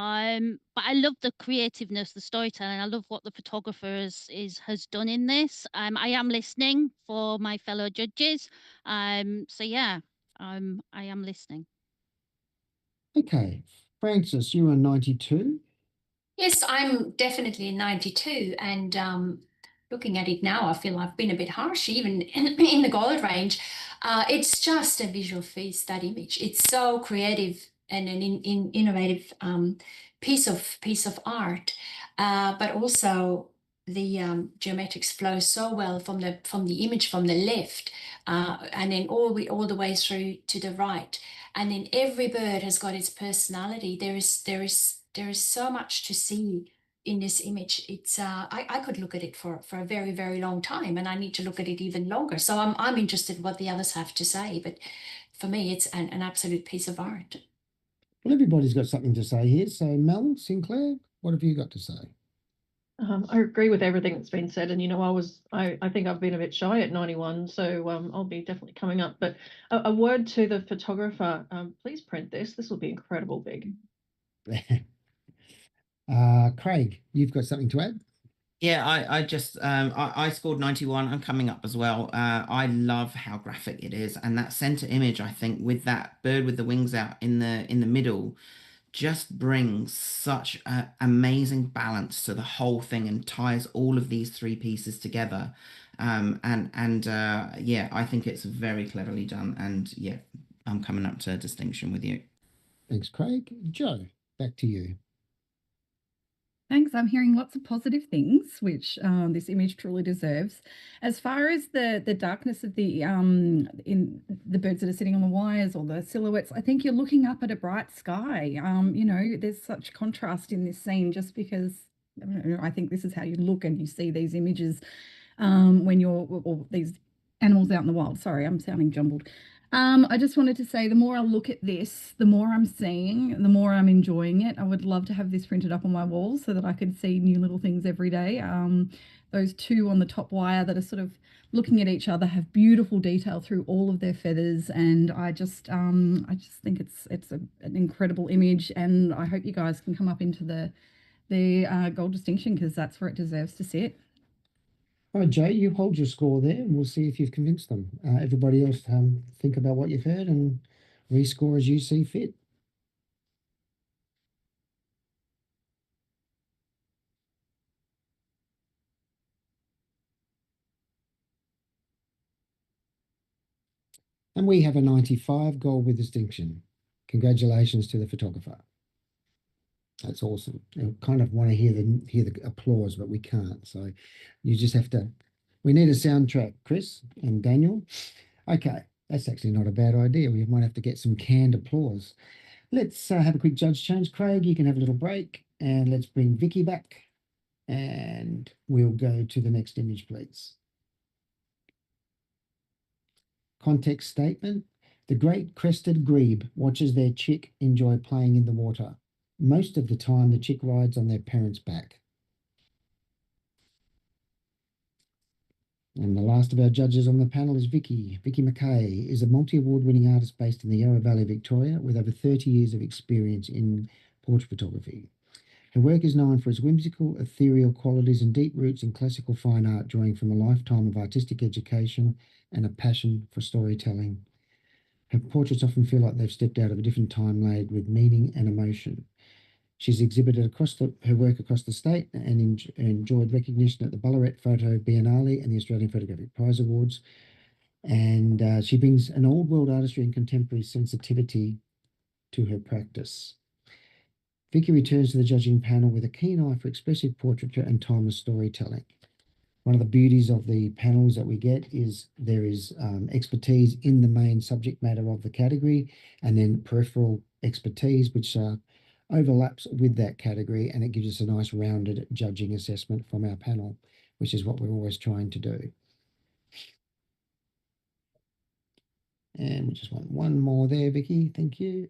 I love the creativeness, the storytelling. I love what the photographer has done in this. I am listening for my fellow judges. So yeah, I am listening. Okay, Francis, you are 92. Yes, I'm definitely 92, and looking at it now, I feel I've been a bit harsh, even in the gold range. It's just a visual feast, that image. It's so creative and an innovative piece of art, but also the geometrics flow so well from the image from the left, and then all the way through to the right, and then every bird has got its personality. There is so much to see in this image. It's I could look at it for a very, very long time, and I need to look at it even longer. So I'm interested in what the others have to say, but for me, it's an absolute piece of art. Well, everybody's got something to say here. So, Mel Sinclair, what have you got to say? I agree with everything that's been said, and I think I've been a bit shy at 91, so I'll be definitely coming up. But a word to the photographer: please print this. This will be incredible big. Craig, you've got something to add? Yeah, I scored 91. I'm coming up as well. I love how graphic it is, and that center image, I think, with that bird with the wings out in the middle, just brings such an amazing balance to the whole thing and ties all of these 3 pieces together. Yeah, I think it's very cleverly done, and yeah, I'm coming up to distinction with you. Thanks, Craig. Joe, back to you. Thanks. I'm hearing lots of positive things, which this image truly deserves. As far as the darkness of the in the birds that are sitting on the wires or the silhouettes, I think you're looking up at a bright sky. You know, there's such contrast in this scene just because I don't know, I think this is how you look and you see these images when you're or these animals out in the wild. Sorry, I'm sounding jumbled. I just wanted to say the more I look at this, the more I'm seeing, the more I'm enjoying it. I would love to have this printed up on my walls so that I could see new little things every day. Those two on the top wire that are sort of looking at each other have beautiful detail through all of their feathers, and I just think it's an incredible image, and I hope you guys can come up into the gold distinction because that's where it deserves to sit. All right, Jay, you hold your score there, and we'll see if you've convinced them. Everybody else, think about what you've heard and rescore as you see fit. And we have a 95 gold with distinction. Congratulations to the photographer. That's awesome. I kind of want to hear the applause, but we can't. So you just have to. We need a soundtrack, Chris and Daniel. Okay, that's actually not a bad idea. We might have to get some canned applause. Let's have a quick judge change. Craig, you can have a little break, and let's bring Vicky back, and we'll go to the next image, please. Context statement. The great crested grebe watches their chick enjoy playing in the water. Most of the time, the chick rides on their parents' back. And the last of our judges on the panel is Vicky. Vicky Mackay is a multi-award winning artist based in the Yarra Valley, Victoria, with over 30 years of experience in portrait photography. Her work is known for its whimsical, ethereal qualities and deep roots in classical fine art, drawing from a lifetime of artistic education and a passion for storytelling. Her portraits often feel like they've stepped out of a different time laid with meaning and emotion. She's exhibited her work across the state and enjoyed recognition at the Ballarat Photo Biennale and the Australian Photographic Prize Awards. And she brings an old world artistry and contemporary sensitivity to her practice. Vicky returns to the judging panel with a keen eye for expressive portraiture and timeless storytelling. One of the beauties of the panels that we get is there is expertise in the main subject matter of the category, and then peripheral expertise, which overlaps with that category, and it gives us a nice rounded judging assessment from our panel, which is what we're always trying to do. And we just want one more there, Vicky. Thank you.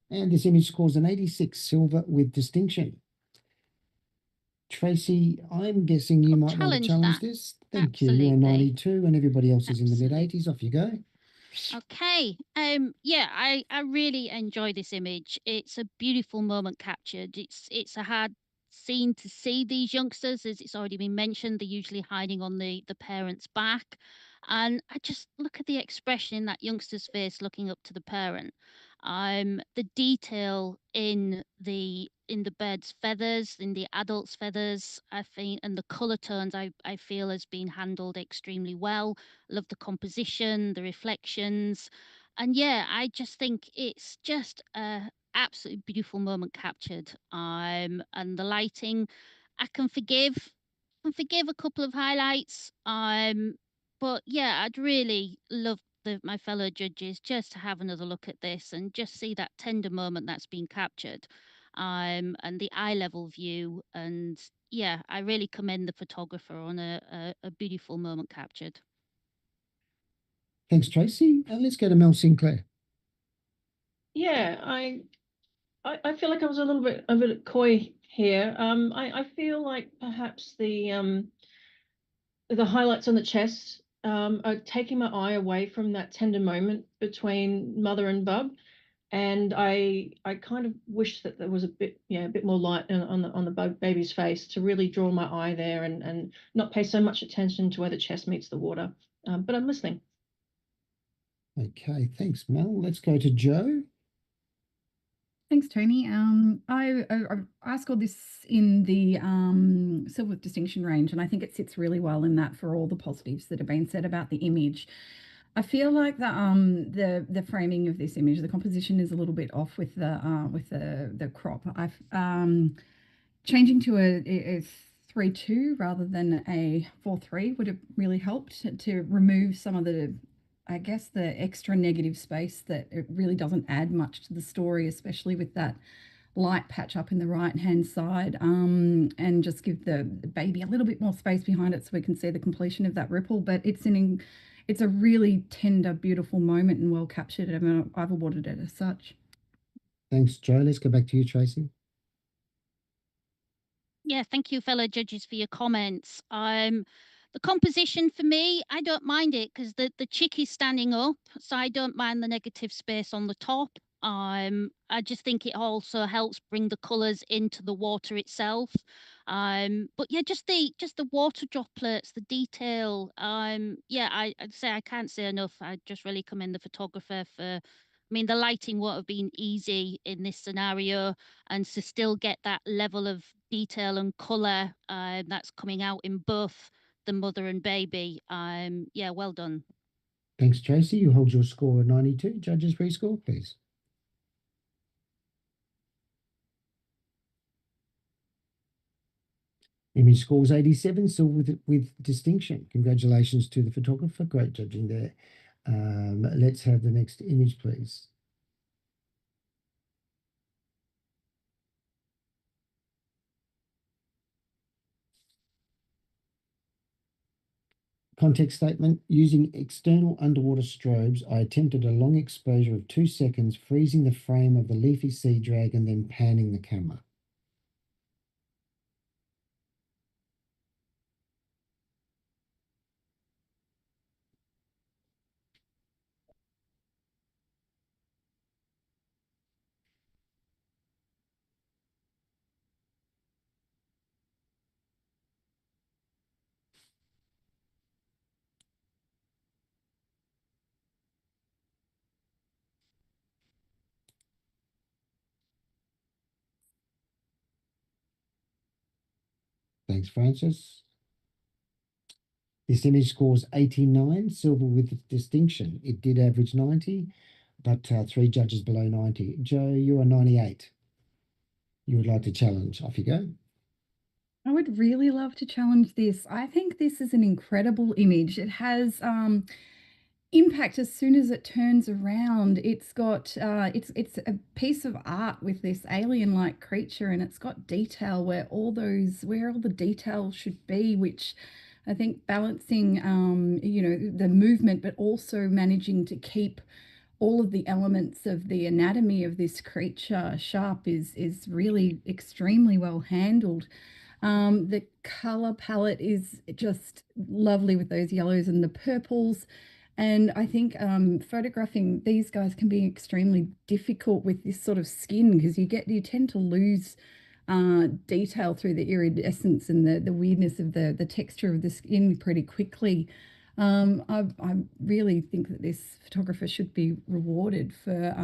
And this image scores an 86 silver with distinction. Tracy, I'm guessing you might want to challenge this. Thank you. You're a 92 and everybody else is in the mid-80s. Off you go. Okay. Yeah, I really enjoy this image. It's a beautiful moment captured. It's a hard scene to see these youngsters, as it's already been mentioned. They're usually hiding on the parent's back. And I just look at the expression in that youngster's face looking up to the parent. The detail in the bird's feathers, in the adult's feathers, I think, and the color tones I feel has been handled extremely well. Love the composition, the reflections. And yeah, I just think it's just a absolutely beautiful moment captured. And the lighting, I can forgive a couple of highlights. But yeah, I'd really love my fellow judges just to have another look at this and just see that tender moment that's been captured. And the eye level view. And yeah, I really commend the photographer on a beautiful moment captured. Thanks, Tracy. Let's go to Mel Sinclair. Yeah, I feel like I was a bit coy here. I feel like perhaps the highlights on the chest are taking my eye away from that tender moment between mother and bub, and I kind of wish that there was a bit more light on the baby's face to really draw my eye there and not pay so much attention to where the chest meets the water. But I'm listening. Okay, thanks, Mel. Let's go to Joe. Thanks, Tony. I scored this in the silver with distinction range, and I think it sits really well in that for all the positives that have been said about the image. I feel like the framing of this image, the composition is a little bit off with the crop. I've changing to a 3-2 rather than a 4-3 would have really helped to remove some of the, I guess, the extra negative space that it really doesn't add much to the story, especially with that light patch up in the right hand side, and just give the baby a little bit more space behind it so we can see the completion of that ripple. But it's a really tender, beautiful moment and well captured, and I've awarded it as such. Thanks, Joe. Let's go back to you, Tracy. Yeah, thank you, fellow judges, for your comments. The composition for me, I don't mind it because the chick is standing up, so I don't mind the negative space on the top. I just think it also helps bring the colours into the water itself. But yeah, just the water droplets, the detail. Yeah, I'd say I can't say enough. I just really commend the photographer for. I mean, the lighting won't have been easy in this scenario, and to still get that level of detail and colour that's coming out in both the mother and baby. Yeah, well done. Thanks, Tracy. You hold your score at 92. Judges rescore, please. Image scores 87, still with distinction. Congratulations to the photographer. Great judging there. Let's have the next image, please. Context statement: using external underwater strobes, I attempted a long exposure of 2 seconds, freezing the frame of the leafy sea dragon, then panning the camera. Thanks, Francis. This image scores 89, silver with distinction. It did average 90, but 3 judges below 90. Joe, you are 98. You would like to challenge. Off you go. I would really love to challenge this. I think this is an incredible image. It has impact as soon as it turns around. It's got it's a piece of art with this alien-like creature, and it's got detail where all the detail should be, which I think balancing the movement, but also managing to keep all of the elements of the anatomy of this creature sharp is really extremely well handled. The color palette is just lovely with those yellows and the purples. And I think photographing these guys can be extremely difficult with this sort of skin, because you tend to lose detail through the iridescence and the weirdness of the texture of the skin pretty quickly. I really think that this photographer should be rewarded for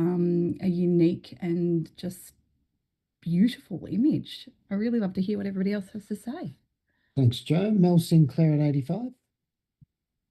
a unique and just beautiful image. I really love to hear what everybody else has to say. Thanks, Joe. Mel Sinclair at 85.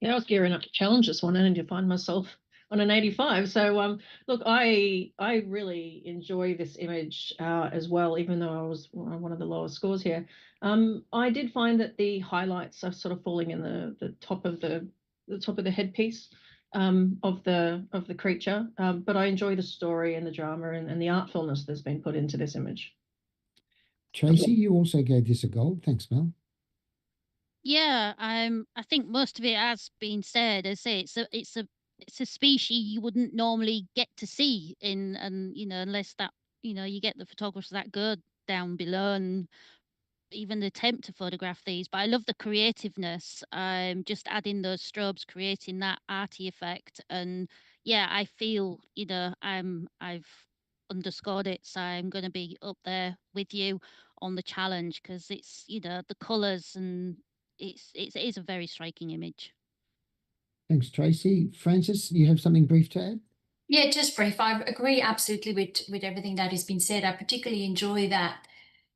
Yeah, I was gearing up to challenge this one and to find myself on an 85. So look, I really enjoy this image as well, even though I was one of the lowest scores here. I did find that the highlights are sort of falling in the top of the headpiece of the creature, but I enjoy the story and the drama and the artfulness that's been put into this image. Tracy, you also gave this a gold. Thanks, Mel. Yeah, I think most of it has been said. I say it's a species you wouldn't normally get to see in, and unless that you get the photographers that go down below and even attempt to photograph these. But I love the creativeness, just adding those strobes, creating that arty effect. And yeah, I feel I've underscored it, so I'm going to be up there with you on the challenge, because it's the colors, and it is a very striking image. Thanks, Tracy. Francis, you have something brief to add? Yeah, just brief. I agree absolutely with everything that has been said. I particularly enjoy that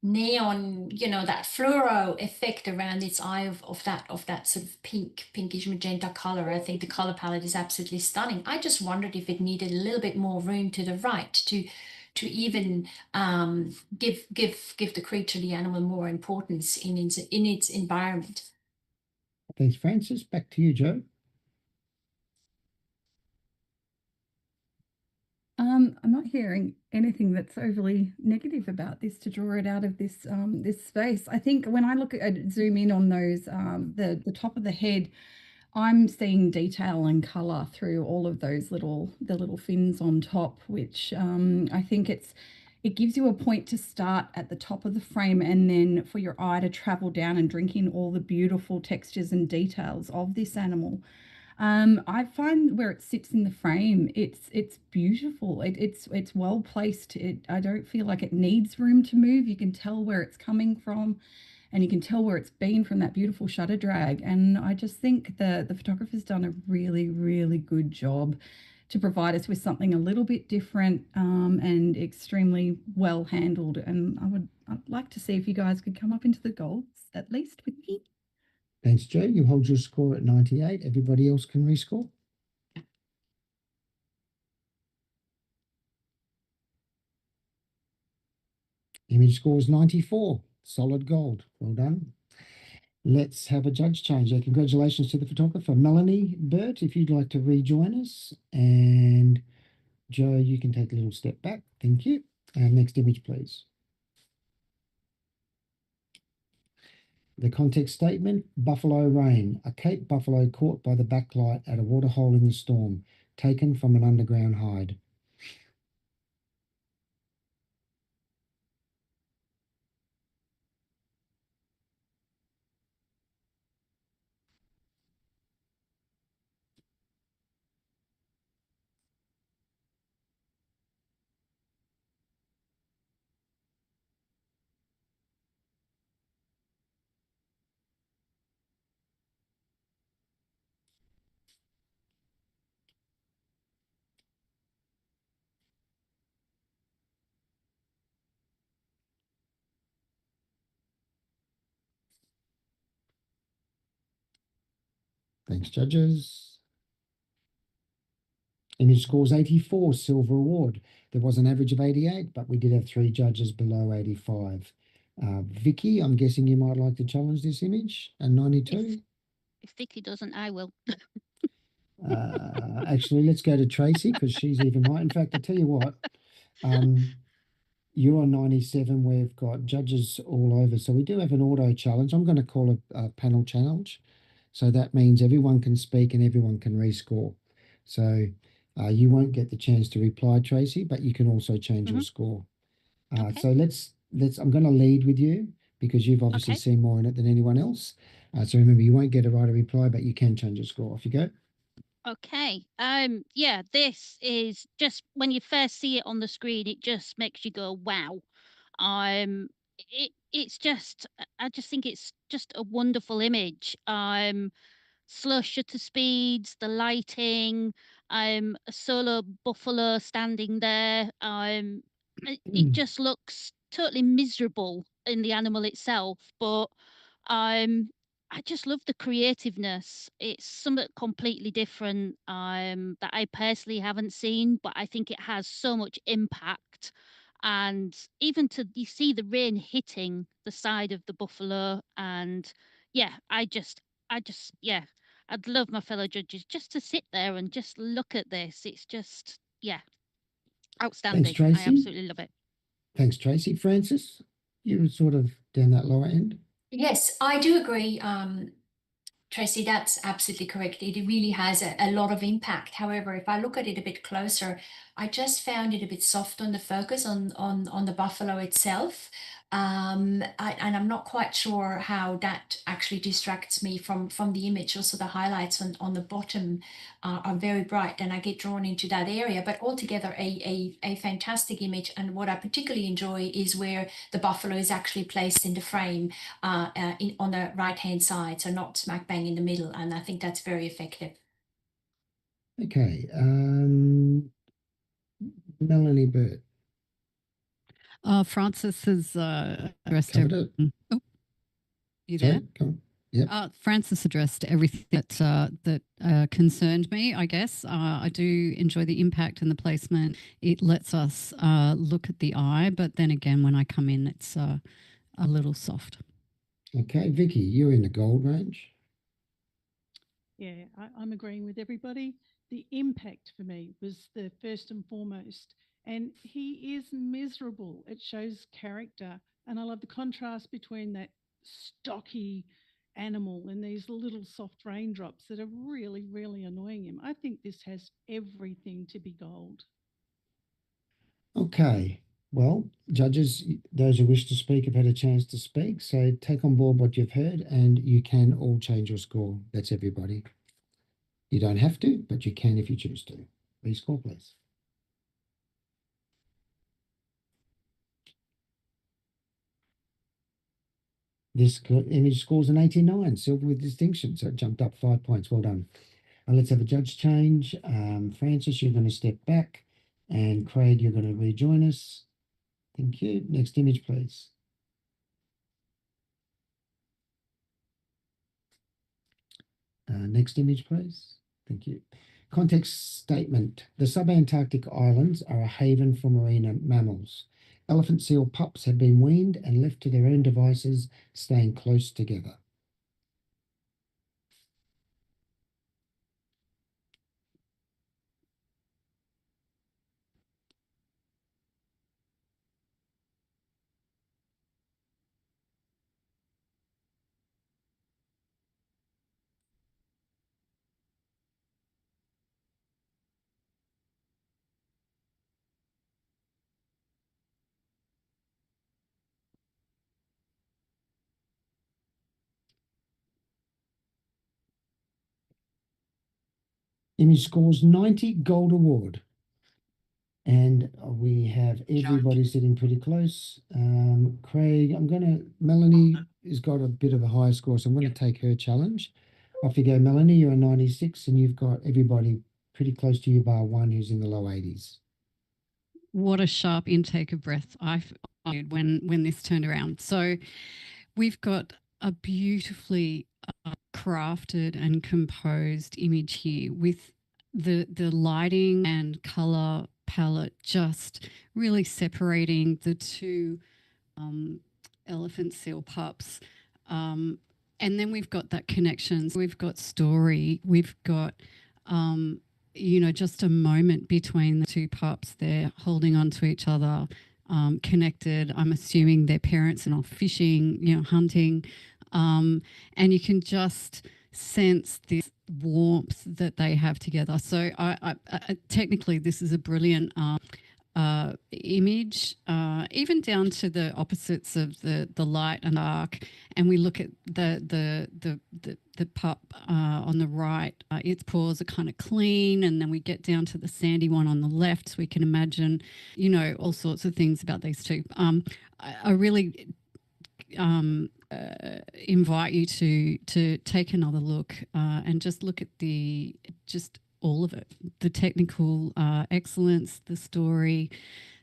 neon, that fluoro effect around its eye of that sort of pinkish magenta color. I think the color palette is absolutely stunning. I just wondered if it needed a little bit more room to the right to even give the creature, the animal, more importance in its environment. Thanks, Francis. Back to you, Joe. I'm not hearing anything that's overly negative about this to draw it out of this this space. I think when I look at zoom in on those the top of the head, I'm seeing detail and color through all of those the little fins on top, which I think it gives you a point to start at the top of the frame and then for your eye to travel down and drink in all the beautiful textures and details of this animal. I find where it sits in the frame, it's beautiful. It's well placed. I don't feel like it needs room to move. You can tell where it's coming from, and you can tell where it's been from that beautiful shutter drag. And I just think the photographer's done a really, really good job to provide us with something a little bit different and extremely well handled. And I'd like to see if you guys could come up into the golds at least with me. Thanks, Joe. You hold your score at 98. Everybody else can rescore. Image score is 94. Solid gold. Well done. Let's have a judge change. Congratulations to the photographer. Melanie Burt, if you'd like to rejoin us. And Joe, you can take a little step back. Thank you. And next image, please. The context statement, buffalo rain, a Cape buffalo caught by the backlight at a waterhole in the storm, taken from an underground hide. Thanks, judges. Image scores 84, silver award. There was an average of 88, but we did have 3 judges below 85. Vicky, I'm guessing you might like to challenge this image at 92. If Vicky doesn't, I will. Actually, let's go to Tracy because she's even higher. In fact, I tell you what, you're on 97. We've got judges all over. So we do have an auto challenge. I'm going to call it a panel challenge. So that means everyone can speak and everyone can rescore. So you won't get the chance to reply, Tracy, but you can also change your score. Okay. So let's. I'm going to lead with you because you've obviously seen more in it than anyone else. So remember, you won't get a right of reply, but you can change your score. Off you go. Okay. Yeah, this is just when you first see it on the screen, it just makes you go, wow. It's just I just think it's just a wonderful image. Slow shutter speeds, the lighting, a solo buffalo standing there. It just looks totally miserable in the animal itself, but I just love the creativeness. It's something completely different that I personally haven't seen, but I think it has so much impact. And even to you see the rain hitting the side of the buffalo, and yeah, yeah, I'd love my fellow judges just to sit there and just look at this. It's just yeah, outstanding. Thanks, Tracy. I absolutely love it. Thanks, Tracy. Francis, you were sort of down that lower end. Yes, I do agree, Tracy, that's absolutely correct. It really has a lot of impact. However, if I look at it a bit closer, I just found it a bit soft on the focus on the buffalo itself. And I'm not quite sure how that actually distracts me from the image. Also, the highlights on the bottom are very bright, and I get drawn into that area. But altogether, a fantastic image. And what I particularly enjoy is where the buffalo is actually placed in the frame on the right-hand side, so not smack bang in the middle. And I think that's very effective. Okay. Melanie Burt. Francis has addressed Covered it. Oh, you there? Sorry, go on. Yep. Francis addressed everything that concerned me, I guess. I do enjoy the impact and the placement. It lets us look at the eye, but then again, when I come in, it's a little soft. Okay, Vicky, you're in the gold range. Yeah, I'm agreeing with everybody. The impact for me was the first and foremost. And he is miserable. It shows character. And I love the contrast between that stocky animal and these little soft raindrops that are really, really annoying him. I think this has everything to be gold. Okay, well, judges, those who wish to speak have had a chance to speak. So take on board what you've heard and you can all change your score. That's everybody. You don't have to, but you can if you choose to. Rescore, please. This image scores an 89, silver with distinction. So it jumped up 5 points. Well done. Let's have a judge change. Francis, you're going to step back. And Craig, you're going to rejoin us. Thank you. Next image, please. Next image, please. Thank you. Context statement. The subantarctic islands are a haven for marine mammals. Elephant seal pups have been weaned and left to their own devices, staying close together. Image scores 90, gold award. And we have everybody sitting pretty close. Craig, Melanie has got a bit of a higher score, so I'm going to take her challenge. Off you go, Melanie. You're a 96, and you've got everybody pretty close to you, bar one who's in the low 80s. What a sharp intake of breath I had when this turned around. So we've got a beautifully crafted and composed image here with the lighting and color palette just really separating the two elephant seal pups. And then we've got that connection. So we've got story. We've got, just a moment between the two pups. They're holding on to each other, connected. I'm assuming their parents are off fishing, hunting. And you can just sense this warmth that they have together. So I technically, this is a brilliant image, even down to the opposites of the light and dark. And we look at the pup on the right. Its paws are kind of clean, and then we get down to the sandy one on the left. So we can imagine, all sorts of things about these two. I really invite you to take another look and just look at all of it, the technical excellence, the story,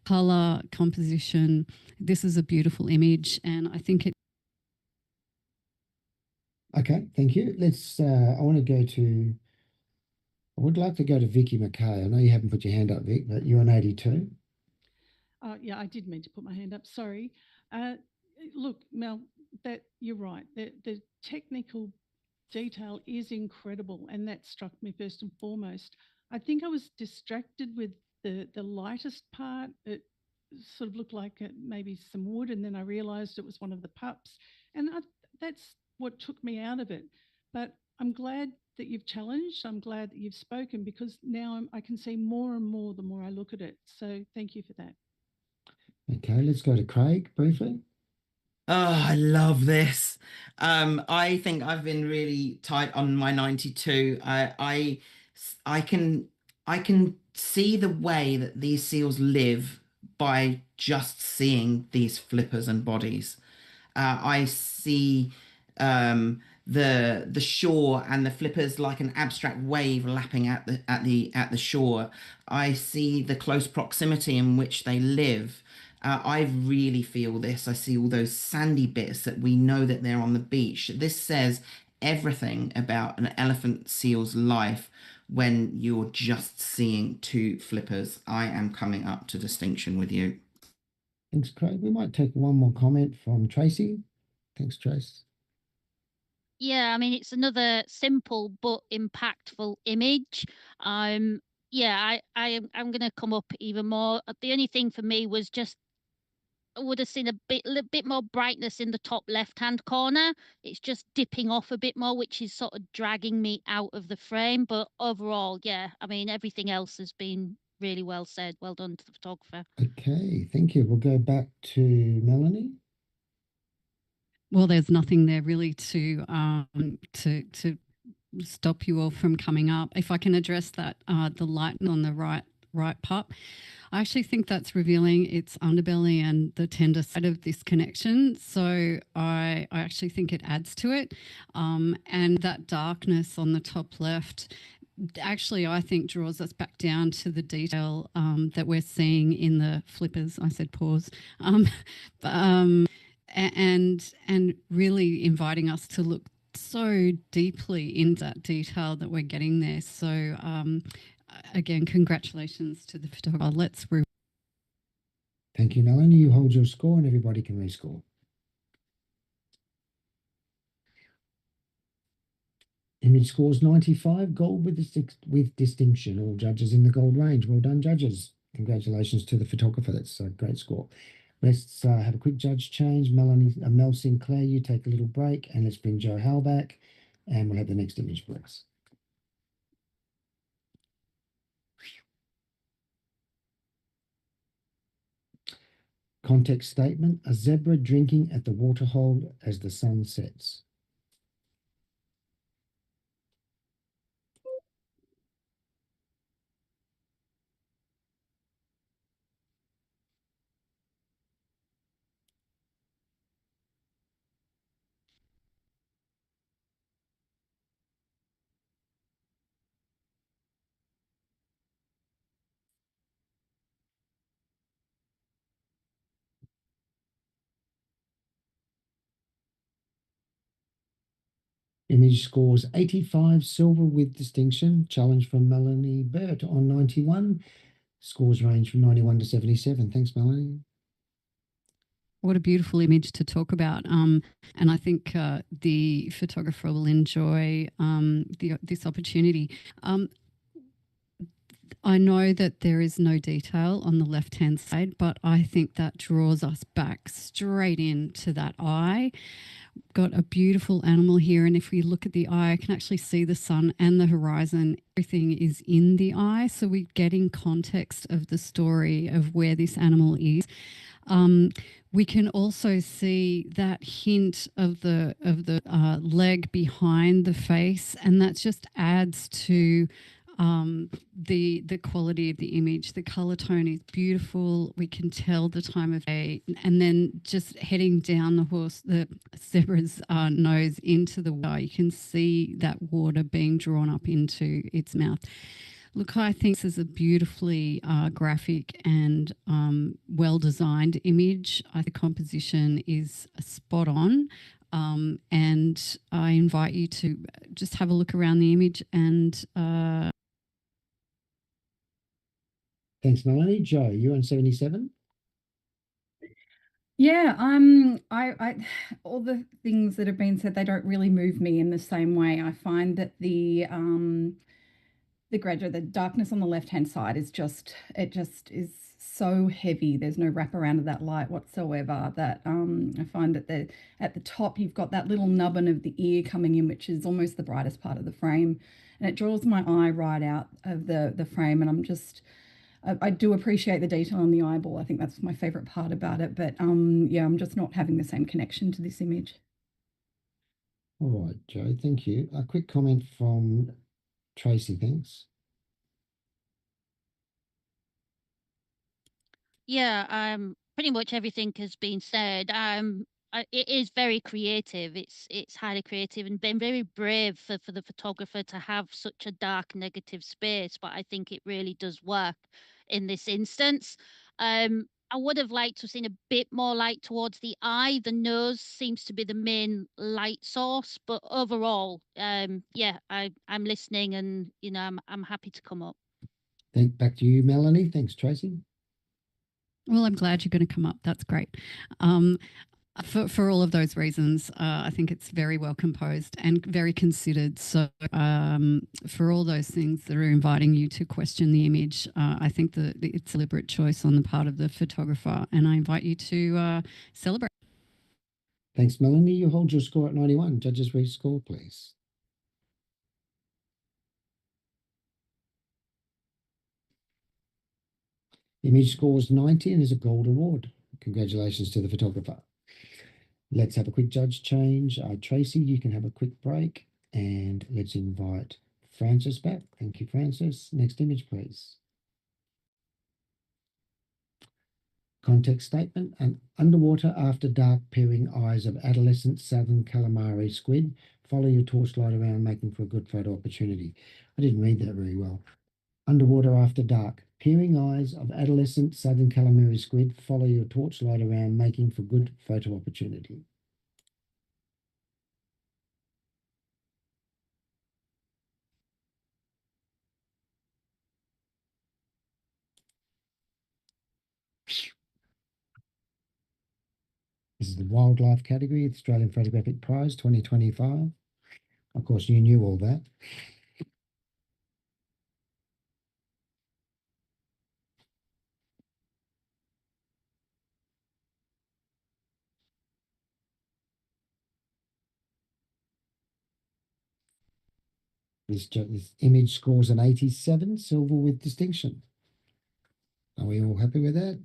color, composition. This is a beautiful image, and I think it. Okay, thank you. I would like to go to Vicky McKay. I know you haven't put your hand up, Vic, but you're an 82. Yeah, I did mean to put my hand up. Sorry. Look, Mel, that you're right. The technical detail is incredible, and that struck me first and foremost. I think I was distracted with the lightest part. It sort of looked like maybe some wood, and then I realized it was one of the pups, and that's what took me out of it. But I'm glad that you've challenged. I'm glad that you've spoken, because now I can see more and more the more I look at it. So thank you for that. Okay, let's go to Craig briefly. Oh, I love this. I think I've been really tight on my 92. I can see the way that these seals live by just seeing these flippers and bodies. I see the shore and the flippers like an abstract wave lapping at the shore. I see the close proximity in which they live. I really feel this. I see all those sandy bits that we know that they're on the beach. This says everything about an elephant seal's life when you're just seeing two flippers. I am coming up to distinction with you. Thanks, Craig. We might take one more comment from Tracy. Thanks, Trace. Yeah, I mean, it's another simple but impactful image. Yeah, I'm gonna come up even more. The only thing for me was just I would have seen a little bit more brightness in the top left-hand corner. It's just dipping off a bit more, which is sort of dragging me out of the frame. But overall, yeah, I mean, everything else has been really well said. Well done to the photographer. Okay, thank you. We'll go back to Melanie. Well, there's nothing there really to stop you all from coming up. If I can address that, the light on the right part, I actually think that's revealing its underbelly and the tender side of this connection. So I actually think it adds to it. And that darkness on the top left actually, I think, draws us back down to the detail that we're seeing in the flippers. I said pause. And really inviting us to look so deeply in that detail that we're getting there. So again, congratulations to the photographer. Thank you, Melanie. You hold your score and everybody can rescore. Image scores 95, gold with distinction. All judges in the gold range. Well done, judges. Congratulations to the photographer. That's a great score. Let's have a quick judge change. Mel Sinclair, you take a little break, and let's bring Joe Howell back, and we'll have the next image, please. Context statement: a zebra drinking at the waterhole as the sun sets. Image scores 85, silver with distinction. Challenge from Melanie Burt on 91. Scores range from 91 to 77. Thanks, Melanie. What a beautiful image to talk about. And I think the photographer will enjoy this opportunity. I know that there is no detail on the left-hand side, but I think that draws us back straight into that eye. Got a beautiful animal here, and if we look at the eye, I can actually see the sun and the horizon. Everything is in the eye, so we're getting context of the story of where this animal is. We can also see that hint of the leg behind the face, and that just adds to the quality of the image. The color tone is beautiful. We can tell the time of day, and then just heading down the zebra's nose into the water, you can see that water being drawn up into its mouth. Look, I think this is a beautifully graphic and well-designed image. I think the composition is spot on. And I invite you to just have a look around the image and Thanks, Melanie. Joe, you're on 77. Yeah, I all the things that have been said, they don't really move me in the same way. I find that the graduate, the darkness on the left-hand side is just is so heavy. There's no wraparound of that light whatsoever. That I find that at the top you've got that little nubbin of the ear coming in, which is almost the brightest part of the frame, and it draws my eye right out of the frame. And I do appreciate the detail on the eyeball. I think that's my favorite part about it. But yeah, I'm just not having the same connection to this image. All right, Joe, thank you. A quick comment from Tracy, thanks. Yeah, pretty much everything has been said. It is very creative. It's highly creative and been very brave for the photographer to have such a dark negative space, but I think it really does work in this instance. I would have liked to have seen a bit more light towards the eye. The nose seems to be the main light source, but overall, yeah, I'm listening, and I'm happy to come up. Back to you, Melanie. Thanks, Tracy. Well, I'm glad you're going to come up. That's great. For all of those reasons, I think it's very well composed and very considered. So, for all those things that are inviting you to question the image, I think that it's a deliberate choice on the part of the photographer, and I invite you to celebrate. Thanks, Melanie. You hold your score at 91. Judges rescore, please. Image scores 90 and is a gold award. Congratulations to the photographer. Let's have a quick judge change. Tracy, you can have a quick break, and let's invite Francis back. Thank you, Francis. Next image, please. Context statement: an underwater after dark peering eyes of adolescent southern calamari squid. Follow your torchlight around, making for a good photo opportunity. I didn't read that very well. Underwater after dark peering eyes of adolescent southern calamari squid. Follow your torchlight around, making for good photo opportunity. This is the wildlife category, the Australian Photographic Prize 2025. Of course, you knew all that. This image scores an 87, silver with distinction. Are we all happy with that?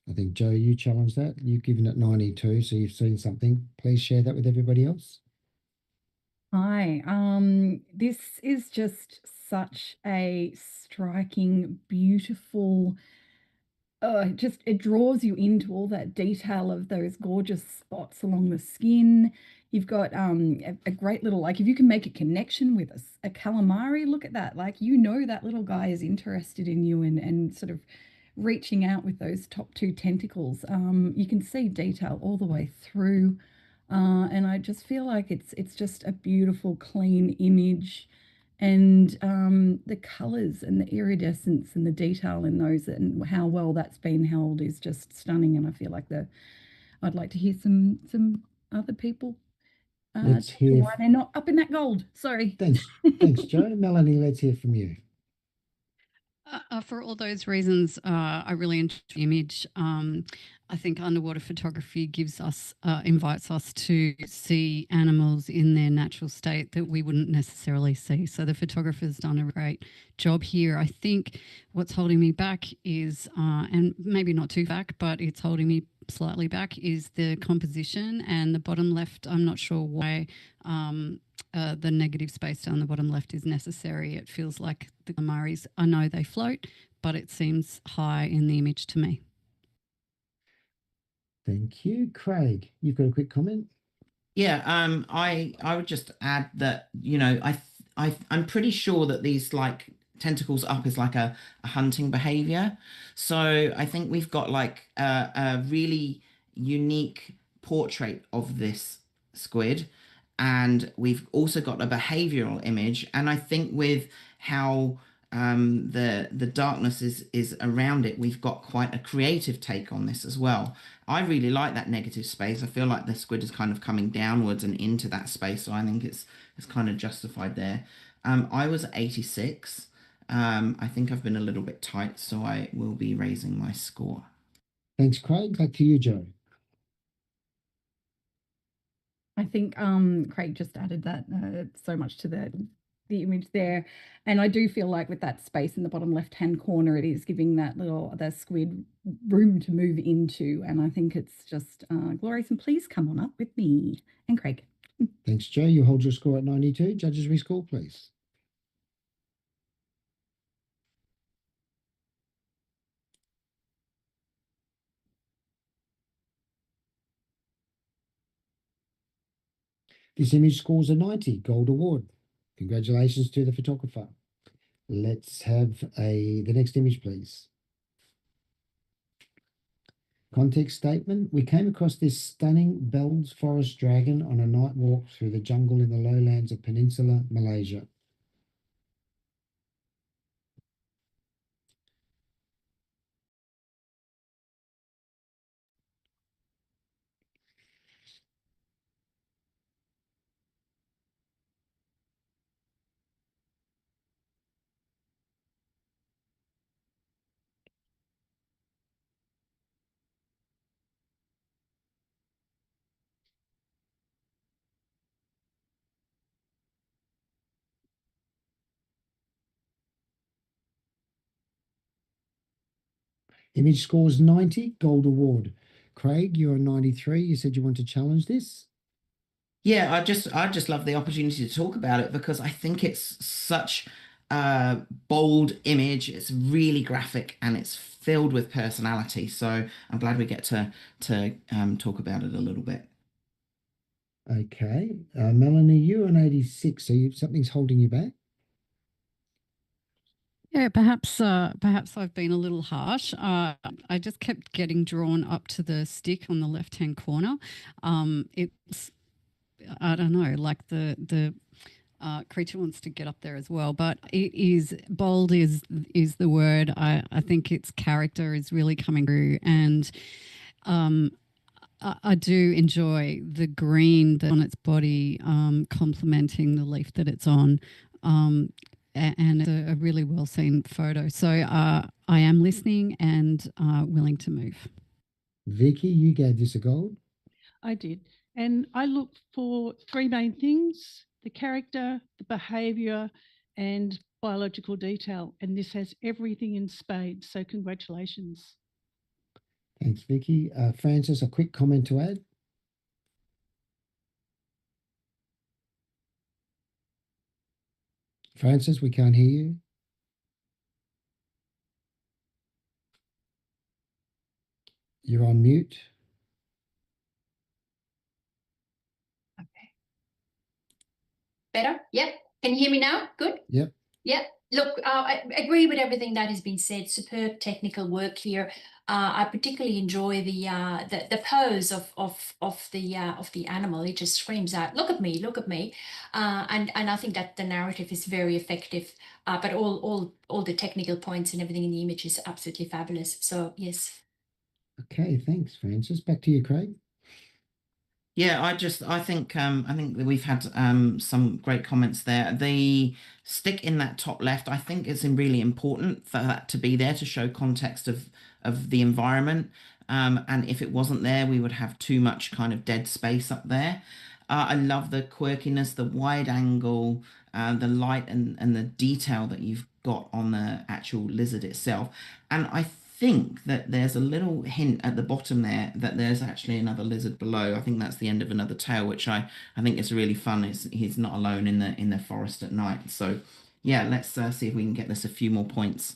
I think, Joe, you challenged that. You've given it 92, so you've seen something. Please share that with everybody else. Hi, this is just such a striking, beautiful, it draws you into all that detail of those gorgeous spots along the skin. You've got a great little, like, if you can make a connection with a calamari, look at that. Like, that little guy is interested in you and sort of reaching out with those top two tentacles. You can see detail all the way through. And I just feel like it's just a beautiful, clean image. And the colours and the iridescence and the detail in those and how well that's been held is just stunning. And I feel like I'd like to hear some other people Let's hear why they're not up in that gold. Sorry. Thanks, Joe. Melanie, let's hear from you. For all those reasons, I really enjoy the image. I think underwater photography invites us to see animals in their natural state that we wouldn't necessarily see. So the photographer's done a great job here. I think what's holding me back is, and maybe not too back, but it's holding me slightly back, is the composition and the bottom left. I'm not sure why the negative space down the bottom left is necessary. It feels like the calamaris, I know they float, but it seems high in the image to me. Thank you. Craig, you've got a quick comment? Yeah, I would just add that, I'm pretty sure that these like tentacles up is like a hunting behavior. So I think we've got like a really unique portrait of this squid, and we've also got a behavioral image. And I think with how the darkness is around it, we've got quite a creative take on this as well. I really like that negative space. I feel like the squid is kind of coming downwards and into that space, so I think it's kind of justified there. I was 86. I think I've been a little bit tight, so I will be raising my score. Thanks, Craig. Back to you, Joe. I think Craig just added that so much to the image there. And I do feel like with that space in the bottom left-hand corner, it is giving the squid room to move into. And I think it's just glorious. And please come on up with me and Craig. Thanks, Joe. You hold your score at 92. Judges rescore, please. This image scores a 90, gold award. Congratulations to the photographer. Let's have the next image, please. Context statement. We came across this stunning Bell's forest dragon on a night walk through the jungle in the lowlands of Peninsular Malaysia. Image scores 90, gold award. Craig, you're 93. You said you want to challenge this. Yeah, I just love the opportunity to talk about it because I think it's such a bold image. It's really graphic and it's filled with personality. So I'm glad we get to talk about it a little bit. Okay. Melanie, you're an 86, so something's holding you back? Yeah, perhaps I've been a little harsh. I just kept getting drawn up to the stick on the left-hand corner. It's I don't know, like the creature wants to get up there as well, but it is bold is the word. I think its character is really coming through, and I do enjoy the green that on its body, complementing the leaf that it's on. And it's a really well seen photo. So I am listening and willing to move. Vicky, you gave this a gold. I did. And I look for three main things: the character, the behaviour, and biological detail. And this has everything in spades. So congratulations. Thanks, Vicky. Francis, a quick comment to add? Francis, we can't hear you. You're on mute. Better? Yep. Can you hear me now? Good? Yep. Yep. Look, I agree with everything that has been said. Superb technical work here. I particularly enjoy the pose of the animal. It just screams out, "Look at me! Look at me!" And I think that the narrative is very effective. But all the technical points and everything in the image is absolutely fabulous. So yes. Okay, thanks, Francis. Back to you, Craig. Yeah, I think that we've had some great comments there. The stick in that top left, I think it's really important for that to be there to show context of the environment. And if it wasn't there, we would have too much kind of dead space up there. I love the quirkiness, the wide angle, the light and the detail that you've got on the actual lizard itself. And I think that there's a little hint at the bottom there that there's actually another lizard below. I think that's the end of another tail, which I think is really fun. He's not alone in the forest at night. So yeah, let's see if we can get this a few more points.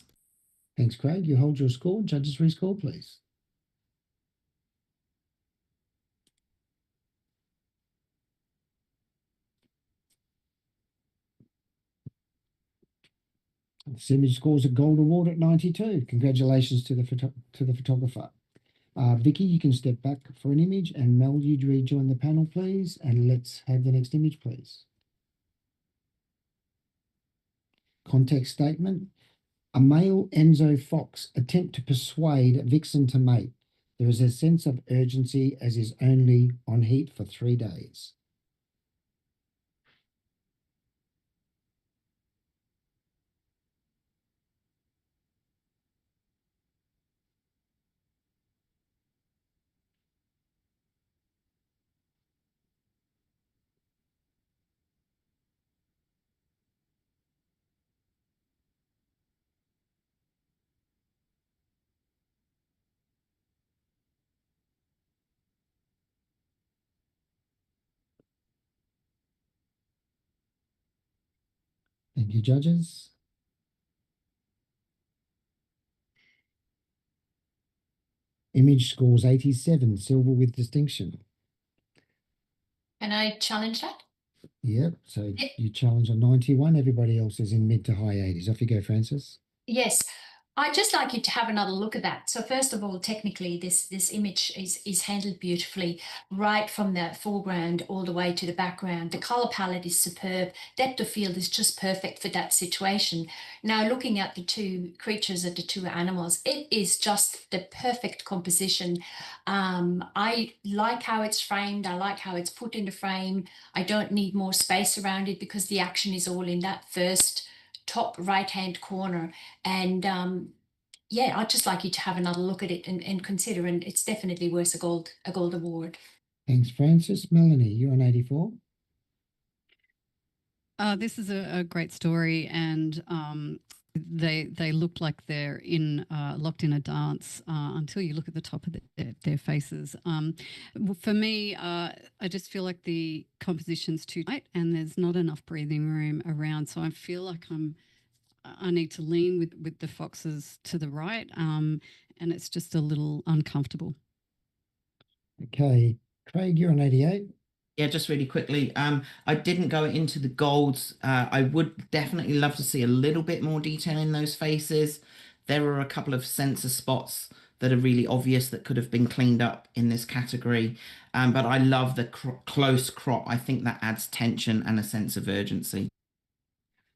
Thanks, Craig. You hold your score. Judges rescore, please. This image scores a gold award at 92. Congratulations to the photographer. Vicky, you can step back for an image, and Mel, you rejoin the panel, please. And let's have the next image, please. Context statement. A male Enzo fox attempt to persuade vixen to mate. There is a sense of urgency as is only on heat for 3 days. Thank you, judges. Image scores 87, silver with distinction. Can I challenge that? Yep. So you challenge on 91. Everybody else is in mid to high 80s. Off you go, Francis. Yes, I'd just like you to have another look at that. So first of all, technically, this image is handled beautifully, right from the foreground all the way to the background. The color palette is superb. Depth of field is just perfect for that situation. Now, looking at the two creatures, at the two animals, it is just the perfect composition. I like how it's framed. I like how it's put in the frame. I don't need more space around it because the action is all in that first top right hand corner. And yeah, I'd just like you to have another look at it and consider, and it's definitely worth a gold award. Thanks, Francis. Melanie, you're on 84. This is a great story, and they look like they're locked in a dance until you look at the top of their faces. For me, I just feel like the composition's too tight, and there's not enough breathing room around. So I feel like I need to lean with the foxes to the right, and it's just a little uncomfortable. Okay. Craig, you're on 88. Yeah, just really quickly. I didn't go into the golds. I would definitely love to see a little bit more detail in those faces. There are a couple of sensor spots that are really obvious that could have been cleaned up in this category. But I love the close crop. I think that adds tension and a sense of urgency.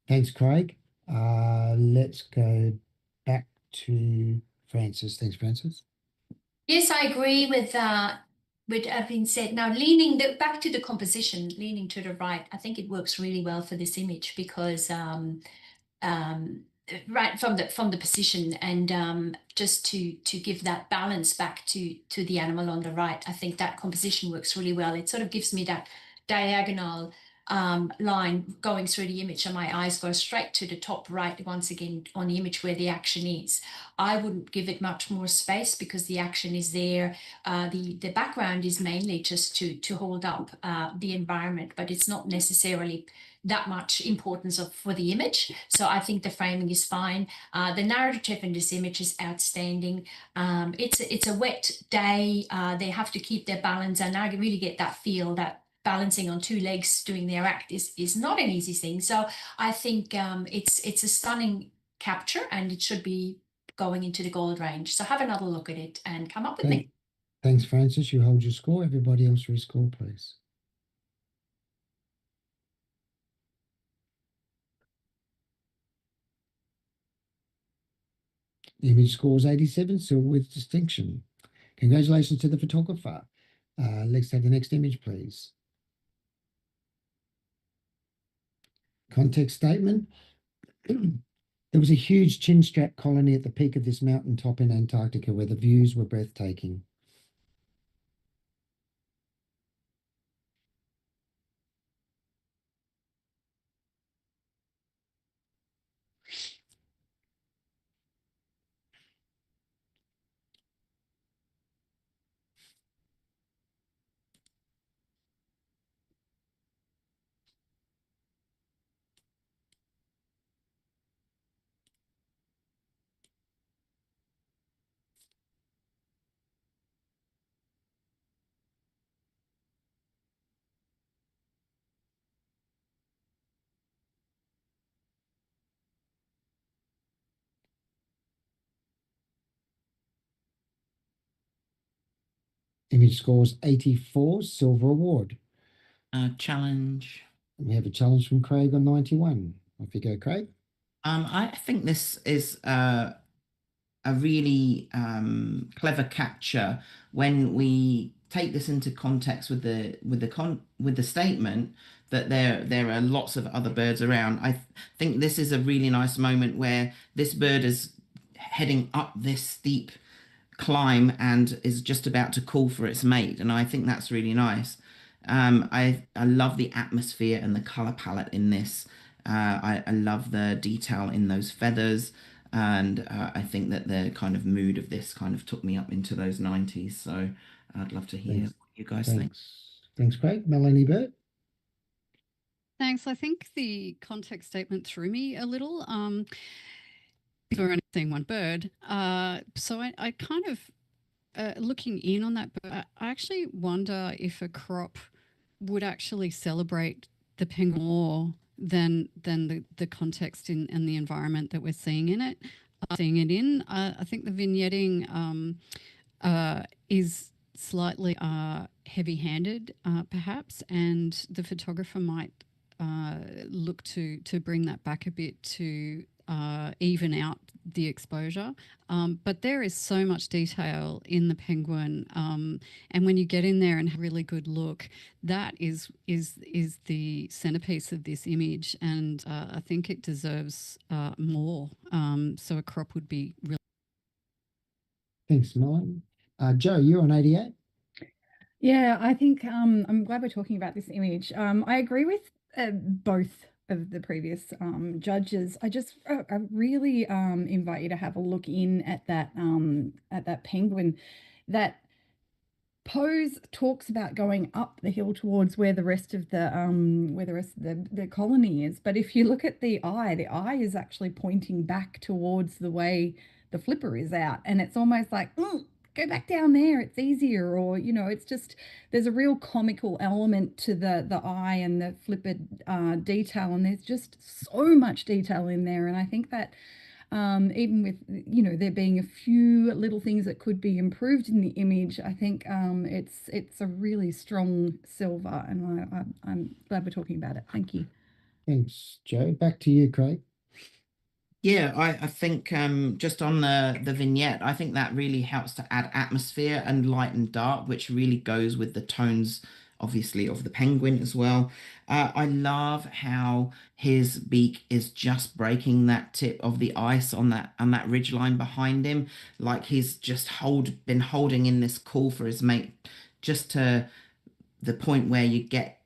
Thanks, Craig. Let's go back to Francis. Thanks, Francis. Yes, I agree with having said. Now, back to the composition, leaning to the right, I think it works really well for this image because right from the position, and just to give that balance back to the animal on the right, I think that composition works really well. It sort of gives me that diagonal line going through the image, and my eyes go straight to the top right once again on the image where the action is. I wouldn't give it much more space because the action is there. The background is mainly just to hold up the environment, but it's not necessarily that much importance for the image. So I think the framing is fine. The narrative in this image is outstanding. It's a wet day. They have to keep their balance, and I really get that feel that balancing on two legs doing their act is not an easy thing. So I think it's a stunning capture, and it should be going into the gold range. So have another look at it and come up with me. Thanks, Francis. You hold your score. Everybody else for a score, please. The image scores 87, still with distinction. Congratulations to the photographer. Let's have the next image, please. Context statement. There was a huge chin strap colony at the peak of this mountaintop in Antarctica where the views were breathtaking. Image scores 84, silver award. Challenge. We have a challenge from Craig on 91. Off you go, Craig. I think this is a really clever capture when we take this into context with the statement that there are lots of other birds around. I think this is a really nice moment where this bird is heading up this steep climb and is just about to call for its mate, and I think that's really nice. I love the atmosphere and the color palette in this. I love the detail in those feathers, and I think that the kind of mood of this kind of took me up into those 90s. So I'd love to hear what you guys think. Thanks, Craig. Melanie Burt. Thanks. I think the context statement threw me a little. We're only seeing one bird. So I kind of, looking in on that bird, I actually wonder if a crop would actually celebrate the penguin more than the context and the environment that we're seeing in it, seeing it in. I think the vignetting is slightly heavy-handed, perhaps, and the photographer might look to bring that back a bit to even out the exposure. But there is so much detail in the penguin, and when you get in there and have a really good look, that is the centerpiece of this image, and I think it deserves more. So a crop would be really. Thanks, Melanie. Joe, you're on 88. Yeah, I think I'm glad we're talking about this image. I agree with both of the previous judges. I really invite you to have a look in at that penguin. That pose talks about going up the hill towards where the rest of the colony is. But if you look at the eye is actually pointing back towards the way the flipper is out, and it's almost like, "Mm, go back down there, it's easier," or it's just, there's a real comical element to the eye and the flipper detail, and there's just so much detail in there. And I think that even with there being a few little things that could be improved in the image, I think it's a really strong silver, and I'm glad we're talking about it. Thank you. Thanks, Joe. Back to you, Craig. Yeah, I think just on the vignette, I think that really helps to add atmosphere and light and dark, which really goes with the tones, obviously, of the penguin as well. I love how his beak is just breaking that tip of the ice on that ridge line behind him, like he's just been holding in this call for his mate, just to the point where you get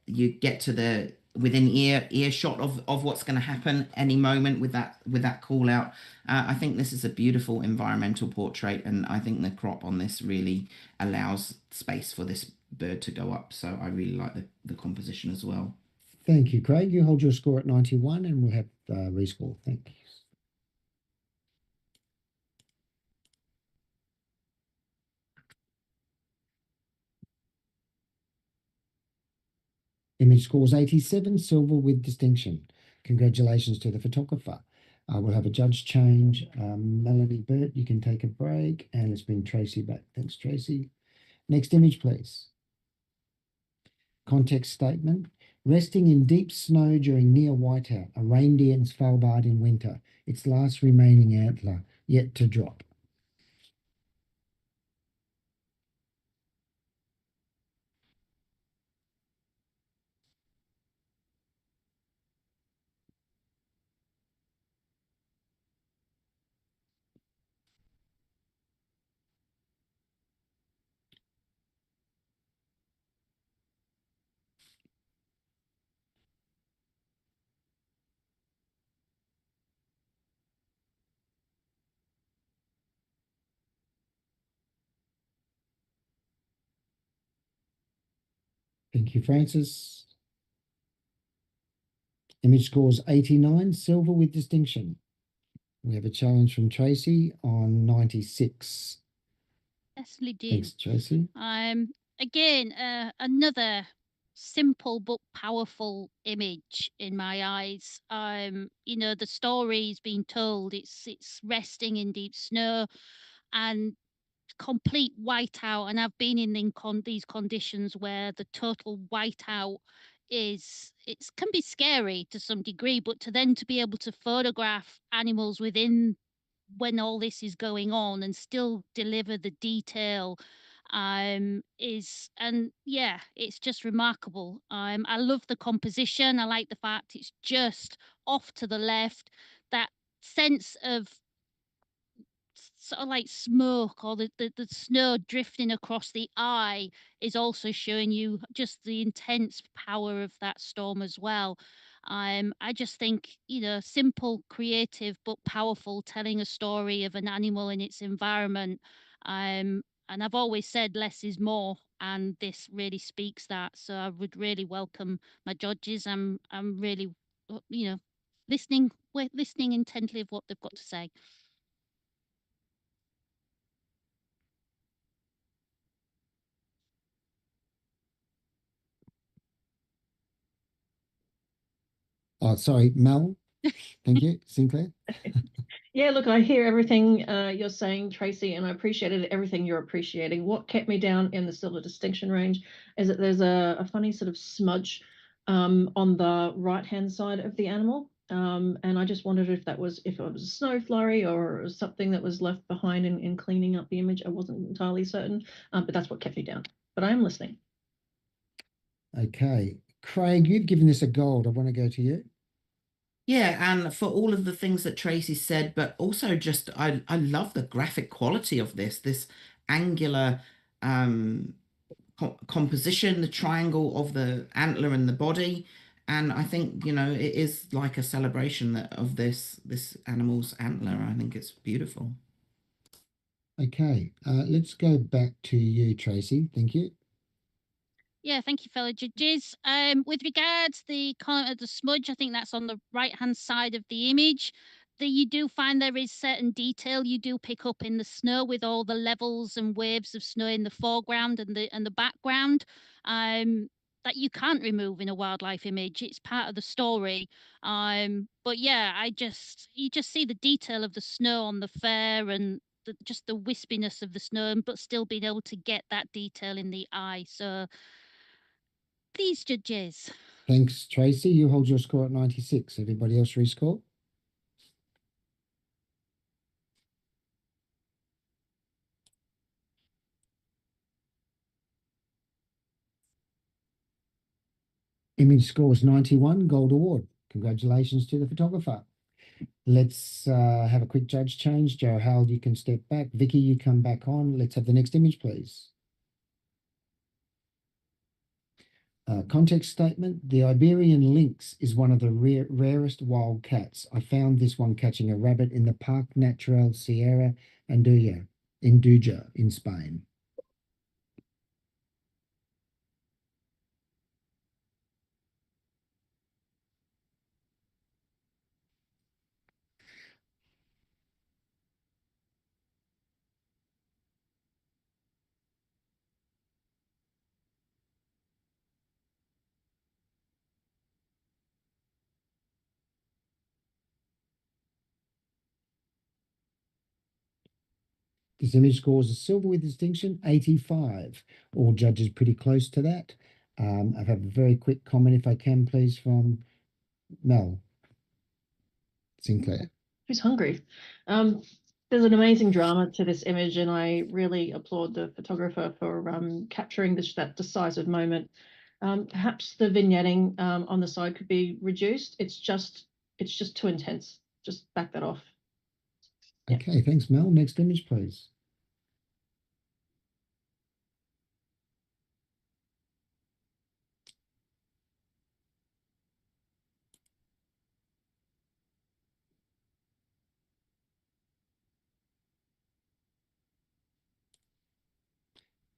to the within earshot of what's going to happen any moment with that call out. I think this is a beautiful environmental portrait, and I think the crop on this really allows space for this bird to go up. So I really like the composition as well. Thank you, Craig. You hold your score at 91, and we'll have rescore. Thanks. Image scores 87, silver with distinction. Congratulations to the photographer. We'll have a judge change. Melanie Burt, you can take a break, and let's bring Tracy back. Thanks, Tracy. Next image, please. Context statement. Resting in deep snow during near whiteout, a reindeer in Svalbard in winter, its last remaining antler yet to drop. Thank you, Francis. Image scores 89, silver with distinction. We have a challenge from Tracy on 96. Definitely do. Thanks, Tracy. Again, another simple but powerful image in my eyes. The story's being told. It's resting in deep snow and complete whiteout. And I've been in these conditions where the total whiteout can be scary to some degree, but to be able to photograph animals within when all this is going on and still deliver the detail it's just remarkable. I love the composition. I like the fact it's just off to the left. That sense of sort of like smoke or the snow drifting across the eye is also showing you just the intense power of that storm as well. I just think, simple, creative, but powerful, telling a story of an animal in its environment. And I've always said less is more, and this really speaks that. So I would really welcome my judges. I'm really, listening intently of what they've got to say. Oh, sorry, Mel. Thank you, Sinclair. Yeah, look, I hear everything you're saying, Tracy, and I appreciated everything you're appreciating. What kept me down in the silver distinction range is that there's a funny sort of smudge on the right-hand side of the animal. And I just wondered if it was a snow flurry or something that was left behind in cleaning up the image. I wasn't entirely certain, but that's what kept me down. But I am listening. Okay. Craig, you've given this a gold. I want to go to you. Yeah, and for all of the things that Tracy said, but also just I love the graphic quality of this angular composition, the triangle of the antler and the body. And I think, it is like a celebration of this animal's antler. I think it's beautiful. Okay. Let's go back to you, Tracy. Thank you. Yeah, thank you, fellow judges. With regards the comment of the smudge, I think that's on the right-hand side of the image. That you do find there is certain detail you do pick up in the snow with all the levels and waves of snow in the foreground and the background. That you can't remove in a wildlife image. It's part of the story. But yeah, you just see the detail of the snow on the fur and just the wispiness of the snow, but still being able to get that detail in the eye. So please, judges. Thanks, Tracy. You hold your score at 96. Everybody else rescore? Image scores 91, gold award. Congratulations to the photographer. Let's have a quick judge change. Joe Howell, you can step back. Vicky, you come back on. Let's have the next image, please. Context statement. The Iberian lynx is one of the rarest wild cats. I found this one catching a rabbit in the Parque Natural Sierra Andújar in Spain. This image scores a silver with distinction, 85. All judges pretty close to that. I have a very quick comment, if I can, please, from Mel Sinclair. Who's hungry? There's an amazing drama to this image, and I really applaud the photographer for capturing that decisive moment. Perhaps the vignetting on the side could be reduced. It's just too intense. Just back that off. Yeah. Okay, thanks, Mel. Next image, please.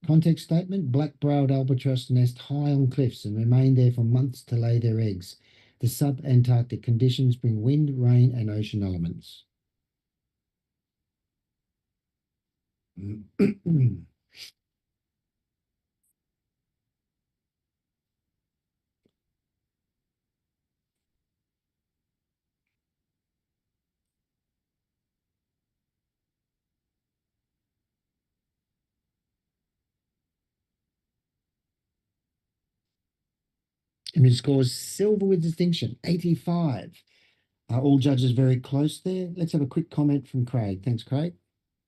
Context statement, black-browed albatross nest high on cliffs and remain there for months to lay their eggs. The sub-Antarctic conditions bring wind, rain, and ocean elements. Image scores silver with distinction, 85. All judges very close there. Let's have a quick comment from Craig. Thanks, Craig.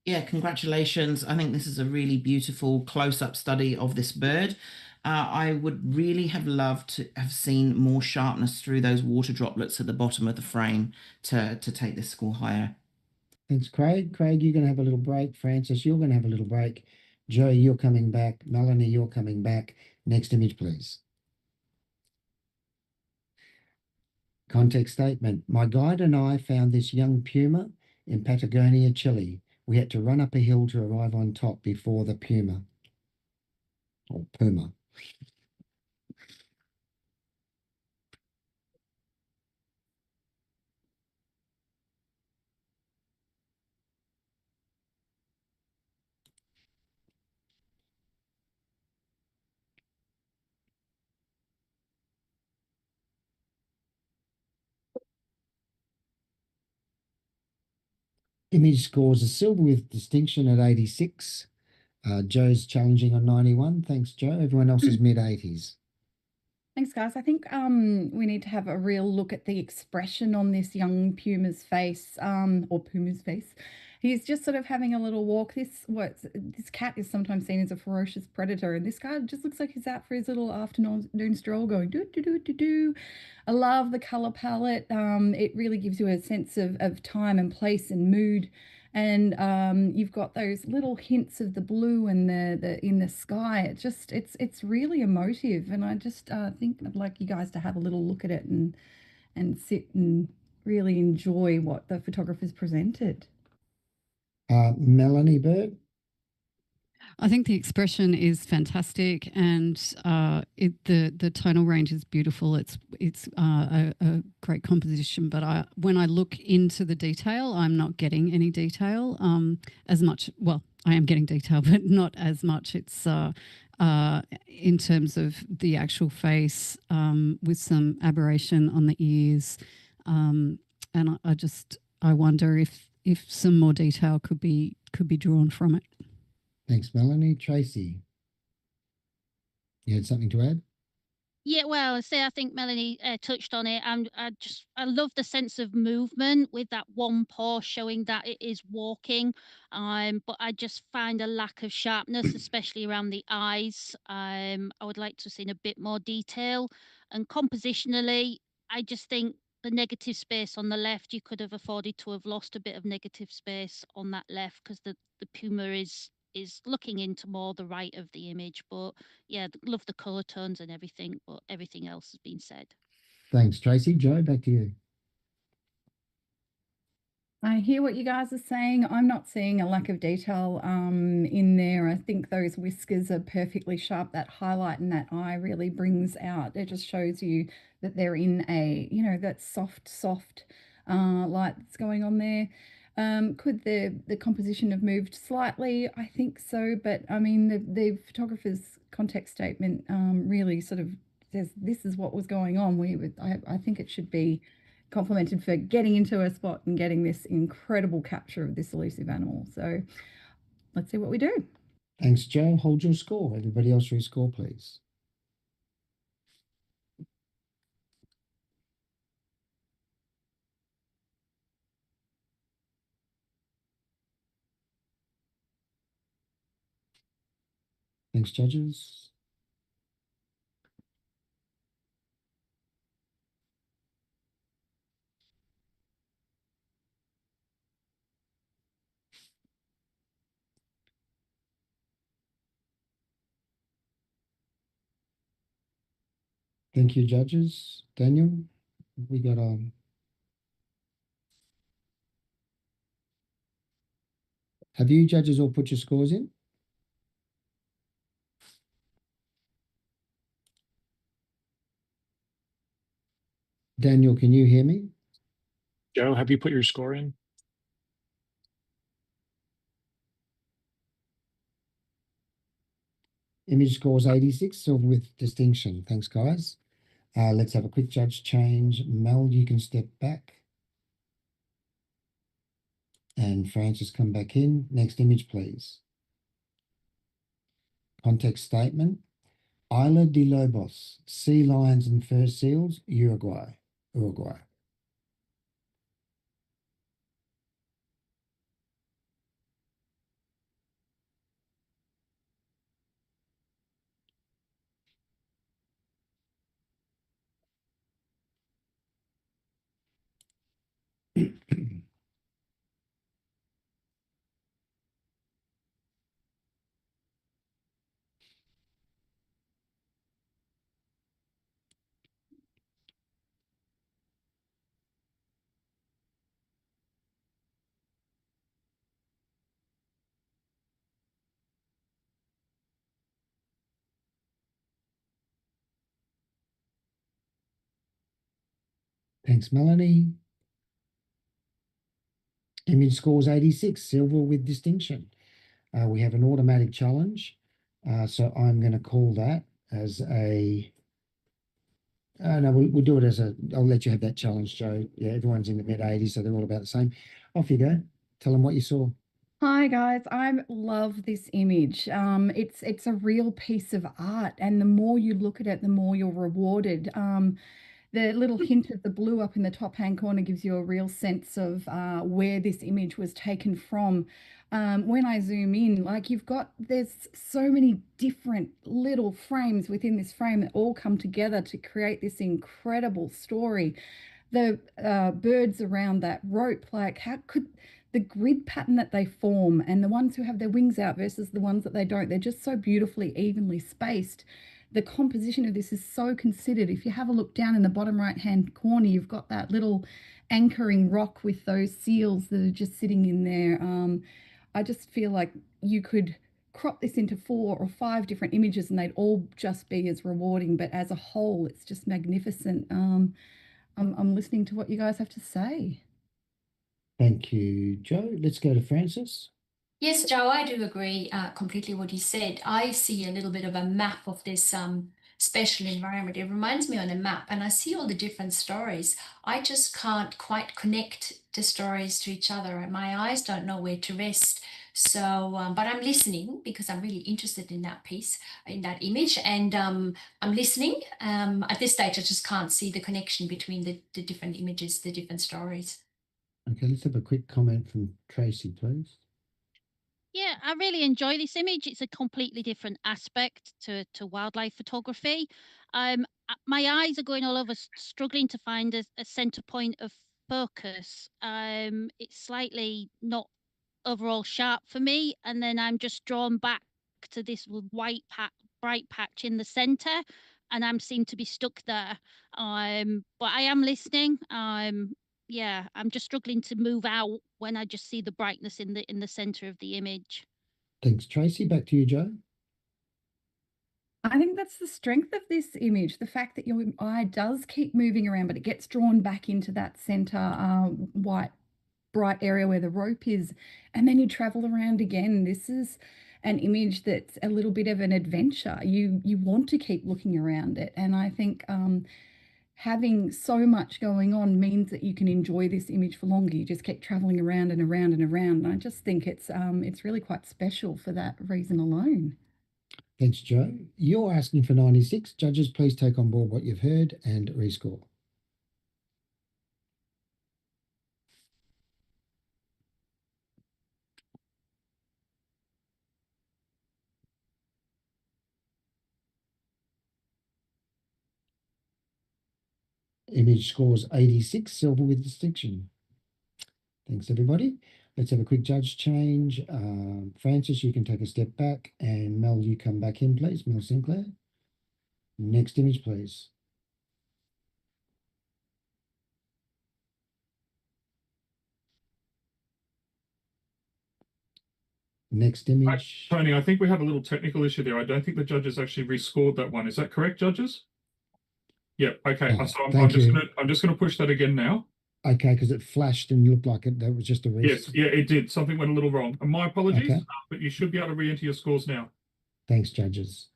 Yeah, congratulations. I think this is a really beautiful close-up study of this bird. I would really have loved to have seen more sharpness through those water droplets at the bottom of the frame to take this score higher. Thanks, Craig. Craig, you're going to have a little break. Francis, you're going to have a little break. Joe, you're coming back. Melanie, you're coming back. Next image, please. Context statement. My guide and I found this young puma in Patagonia, Chile. We had to run up a hill to arrive on top before the puma. Or puma. Image scores a silver with distinction at 86. Joe's challenging on 91. Thanks, Joe. Everyone else is mid-80s. Thanks, guys. I think we need to have a real look at the expression on this young puma's face, or puma's face. He's just sort of having a little walk. This cat is sometimes seen as a ferocious predator, and this guy just looks like he's out for his little afternoon stroll, going do do do do do. I love the color palette. It really gives you a sense of time and place and mood. And you've got those little hints of the blue and the in the sky. It's really emotive, and I just think I'd like you guys to have a little look at it and sit and really enjoy what the photographers presented. Melanie Bird. I think the expression is fantastic, and the tonal range is beautiful. It's a great composition, but when I look into the detail, I'm not getting any detail as much. Well, I am getting detail, but not as much. It's in terms of the actual face with some aberration on the ears, and I wonder if some more detail could be drawn from it. Thanks, Melanie. Tracy, you had something to add? Yeah, well, I think Melanie touched on it. I love the sense of movement with that one paw showing that it is walking. But I just find a lack of sharpness, especially around the eyes. I would like to have seen a bit more detail. And compositionally, I just think the negative space on the left, you could have afforded to have lost a bit of negative space on that left, because the puma is looking into more the right of the image. But yeah, love the color tones and everything, but everything else has been said. Thanks, Tracy. Joe, back to you. I hear what you guys are saying. I'm not seeing a lack of detail in there. I think those whiskers are perfectly sharp. That highlight in that eye really brings out. It just shows you that they're in a, that soft light that's going on there. Could the composition have moved slightly? I think so, but I mean the photographer's context statement really sort of says this is what was going on. I think it should be complimented for getting into a spot and getting this incredible capture of this elusive animal. So let's see what we do. Thanks, Joe. Hold your score. Everybody else rescore, please. Thanks, judges. Thank you, judges. Daniel, we got have you judges all put your scores in? Daniel, can you hear me? Joe, have you put your score in? Image scores 86, silver with distinction. Thanks, guys. Let's have a quick judge change. Mel, you can step back. And Francis, come back in. Next image, please. Context statement. Isla de Lobos, sea lions and fur seals, Uruguay. Thanks, Melanie. Image scores 86, silver with distinction. We have an automatic challenge. So I'm going to call that as a... no, we'll do it as a... I'll let you have that challenge, Joe. Yeah, everyone's in the mid-80s, so they're all about the same. Off you go. Tell them what you saw. Hi guys, I love this image. It's a real piece of art, and the more you look at it, the more you're rewarded. The little hint of the blue up in the top hand corner gives you a real sense of where this image was taken from. When I zoom in, like there's so many different little frames within this frame that all come together to create this incredible story. The birds around that rope, like how could the grid pattern that they form, and the ones who have their wings out versus the ones that they don't, they're just so beautifully evenly spaced. The composition of this is so considered. If you have a look down in the bottom right hand corner, you've got that little anchoring rock with those seals that are just sitting in there. I just feel like you could crop this into 4 or 5 different images and they'd all just be as rewarding, but as a whole it's just magnificent. I'm listening to what you guys have to say. Thank you, Joe. Let's go to Francis. Yes, Joe, I do agree completely what you said. I see a little bit of a map of this special environment. It reminds me on a map, and I see all the different stories. I just can't quite connect the stories to each other, and my eyes don't know where to rest. So, but I'm listening because I'm really interested in that piece, in that image, and I'm listening. At this stage, I just can't see the connection between the different images, the different stories. Okay, let's have a quick comment from Tracy, please. Yeah, I really enjoy this image. It's a completely different aspect to wildlife photography. My eyes are going all over, struggling to find a center point of focus. It's slightly not overall sharp for me, and then I'm just drawn back to this bright patch in the center, and I'm seem to be stuck there. But I am listening. Yeah, I'm just struggling to move out when I just see the brightness in the center of the image. Thanks, Tracy. Back to you, Joe. I think that's the strength of this image, the fact that your eye does keep moving around, but it gets drawn back into that center white, bright area where the rope is, and then you travel around again. This is an image that's a little bit of an adventure. You want to keep looking around it, and I think having so much going on means that you can enjoy this image for longer. You just keep traveling around and around and around. And I just think it's really quite special for that reason alone. Thanks, Joe. You're asking for 96. Judges, please take on board what you've heard and rescore. Image scores 86, silver with distinction. Thanks, everybody. Let's have a quick judge change. Francis, you can take a step back, and Mel, you come back in, please. Mel Sinclair. Next image, please. Next image. Tony, I think we had a little technical issue there. I don't think the judges actually rescored that one. Is that correct, judges? Yeah. Okay. Oh, So I'm just gonna push that again now. Okay, because it flashed and looked like that was just a Yes. Yeah, it did. Something went a little wrong. And my apologies, Okay. but you should be able to re-enter your scores now. Thanks, judges.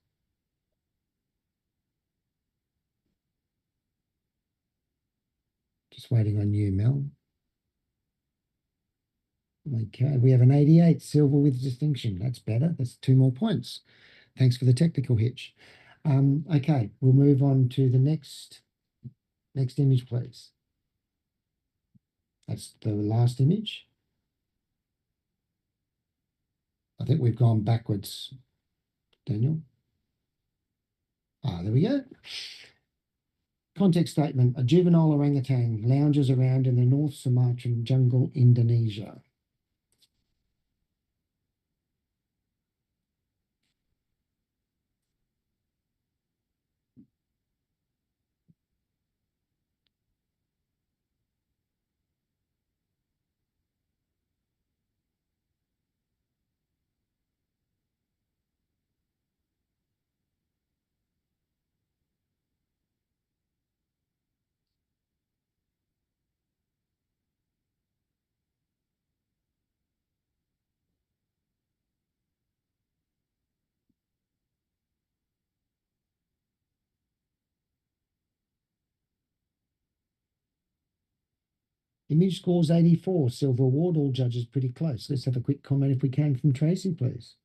Just waiting on you, Mel. Okay, we have an 88, silver with distinction. That's better. That's 2 more points. Thanks for the technical hitch. Okay, we'll move on to the next image, please. That's the last image. I think we've gone backwards, Daniel. There we go. Context statement: a juvenile orangutan lounges around in the North Sumatran jungle, Indonesia. Image scores 84, silver award, all judges pretty close. Let's have a quick comment if we can from Tracy, please.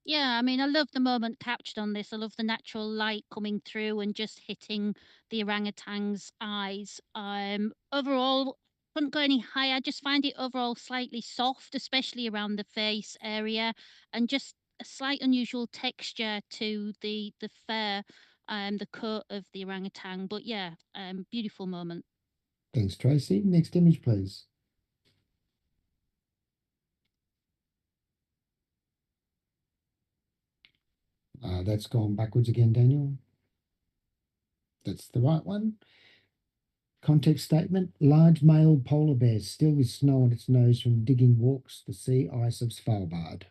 Yeah, I mean, I love the moment captured on this. I love the natural light coming through and just hitting the orangutan's eyes. Overall, couldn't go any higher. I just find it overall slightly soft, especially around the face area, and just a slight unusual texture to the fur, the coat of the orangutan. But yeah, beautiful moment. Thanks, Tracy. Next image, please. That's gone backwards again, Daniel. That's the right one. Context statement: large male polar bear still with snow on its nose from digging walks the sea ice of Svalbard.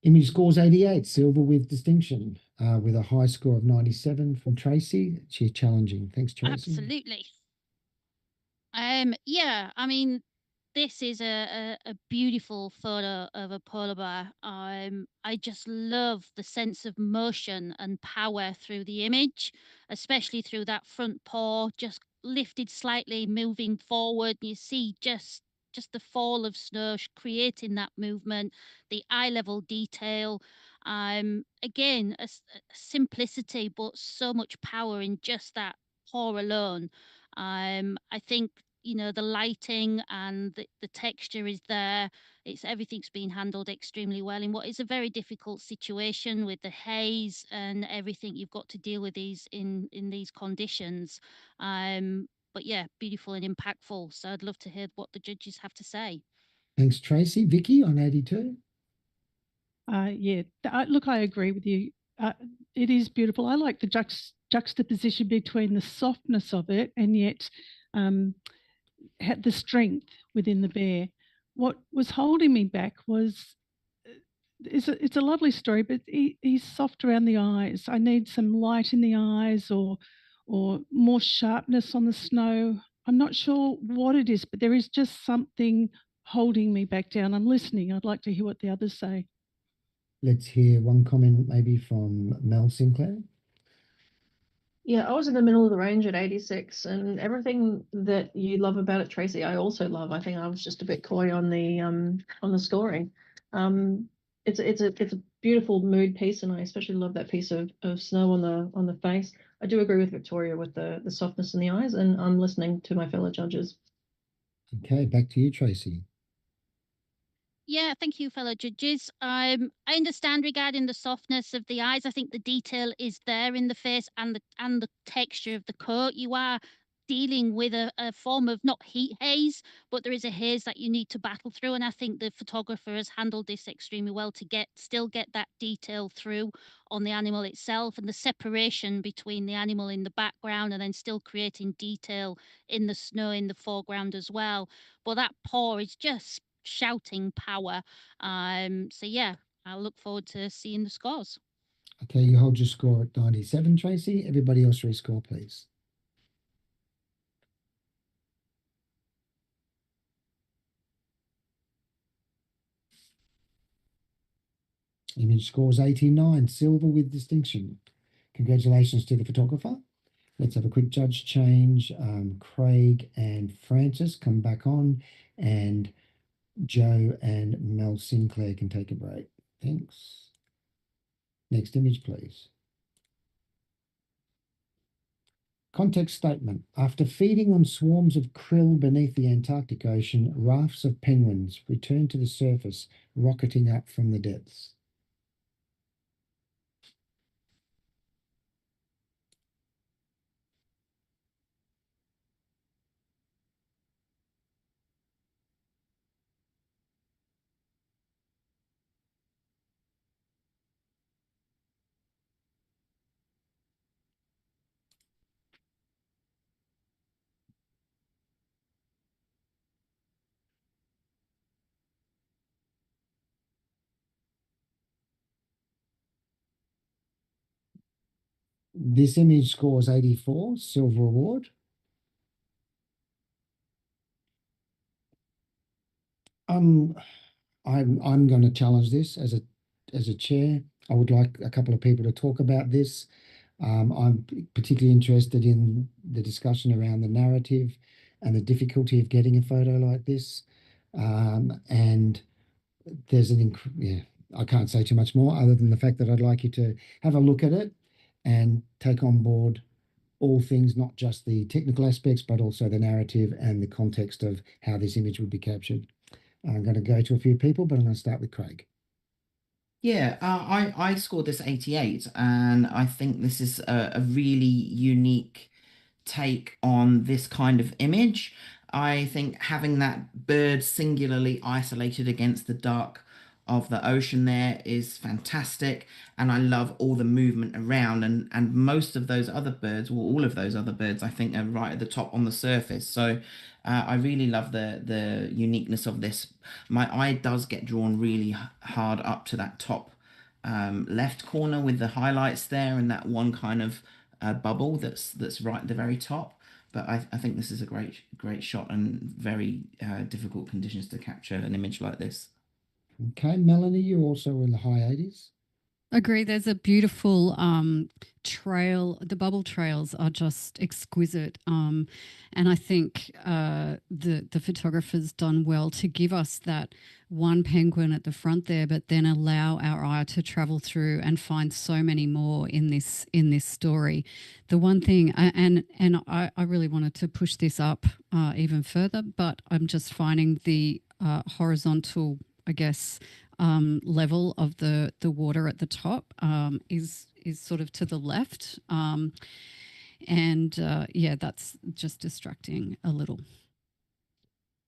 Image scores 88, silver with distinction, with a high score of 97 from Tracy. She's challenging. Thanks, Tracy. Absolutely. Yeah, I mean, this is a beautiful photo of a polar bear. I just love the sense of motion and power through the image, especially through that front paw, just lifted slightly, moving forward. You see just the fall of snow creating that movement, the eye level detail. Again, a simplicity, but so much power in just that paw alone. I think the lighting and the texture is there. Everything's been handled extremely well in what is a very difficult situation with the haze and everything you've got to deal with these in these conditions. But yeah, beautiful and impactful. So I'd love to hear what the judges have to say. Thanks, Tracy. Vicky on 82. Yeah, look, I agree with you. It is beautiful. I like the juxtaposition between the softness of it and yet the strength within the bear. What was holding me back was it's a lovely story, but he's soft around the eyes. I need some light in the eyes or more sharpness on the snow. I'm not sure what it is, but there is just something holding me back down. I'm listening. I'd like to hear what the others say. Let's hear one comment maybe from Mel Sinclair. Yeah, I was in the middle of the range at 86, and everything that you love about it, Tracy, I also love. I think I was just a bit coy on the scoring. It's a beautiful mood piece, and I especially love that piece of snow on the face. I do agree with Victoria with the softness in the eyes, and I'm listening to my fellow judges. Okay, back to you, Tracy. Yeah, thank you, fellow judges. I understand regarding the softness of the eyes. I think the detail is there in the face and the texture of the coat. You are dealing with a form of not heat haze, but there is a haze that you need to battle through. And I think the photographer has handled this extremely well to still get that detail through on the animal itself and the separation between the animal in the background and then still creating detail in the snow in the foreground as well. But that paw is just shouting power. So yeah, I'll look forward to seeing the scores. Okay, you hold your score at 97, Tracy. Everybody else rescore, please. Image scores 89, silver with distinction. Congratulations to the photographer. Let's have a quick judge change. Craig and Francis come back on, and Joe and Mel Sinclair can take a break. Thanks. Next image, please. Context statement. After feeding on swarms of krill beneath the Antarctic Ocean, rafts of penguins return to the surface, rocketing up from the depths. This image scores 84, silver award. I'm going to challenge this as a chair. I would like a couple of people to talk about this. I'm particularly interested in the discussion around the narrative and the difficulty of getting a photo like this. And there's I can't say too much more other than the fact that I'd like you to have a look at it and take on board all things, not just the technical aspects, but also the narrative and the context of how this image would be captured. I'm going to go to a few people, but I'm going to start with Craig. Yeah, I scored this 88, and I think this is a really unique take on this kind of image. I think having that bird singularly isolated against the dark of the ocean there is fantastic, and I love all the movement around, and most of those other birds, well, all of those other birds, I think are right at the top on the surface. So I really love the uniqueness of this. My eye does get drawn really hard up to that top left corner with the highlights there and that one kind of bubble that's right at the very top. But I think this is a great shot and very difficult conditions to capture an image like this. Okay, Melanie, you also in the high 80s. Agree. There's a beautiful trail. The bubble trails are just exquisite, and I think the photographer's done well to give us that one penguin at the front there, but then allow our eye to travel through and find so many more in this story. The one thing, and I really wanted to push this up even further, but I'm just finding the horizontal, I guess, level of the water at the top is sort of to the left. Yeah, that's just distracting a little.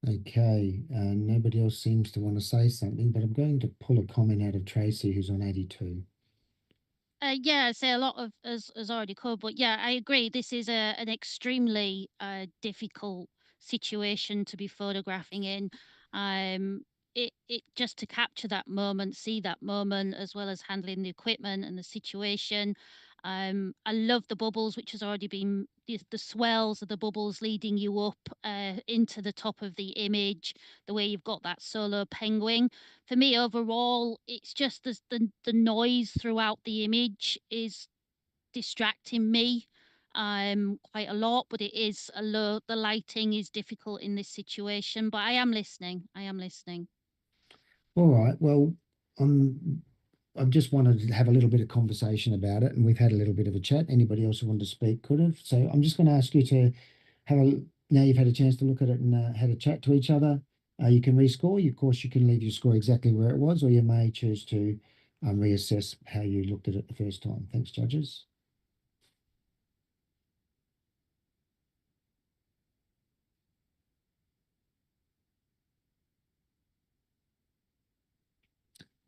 Okay, nobody else seems to want to say something, but I'm going to pull a comment out of Tracy, who's on 82. Yeah, I say a lot of has already covered, but yeah, I agree. This is an extremely difficult situation to be photographing in. It just to capture that moment, see that moment, as well as handling the equipment and the situation. I love the bubbles, which has already been the swells of the bubbles leading you up into the top of the image. The way you've got that solo penguin. For me, overall, it's just the noise throughout the image is distracting me quite a lot, but it is the lighting is difficult in this situation, but I am listening. All right, well, I've just wanted to have a little bit of conversation about it, and we've had a little bit of a chat. Anybody else who wanted to speak could have. So I'm just going to ask you to now you've had a chance to look at it and had a chat to each other. You can rescore. Of course, you can leave your score exactly where it was, or you may choose to reassess how you looked at it the first time. Thanks, judges.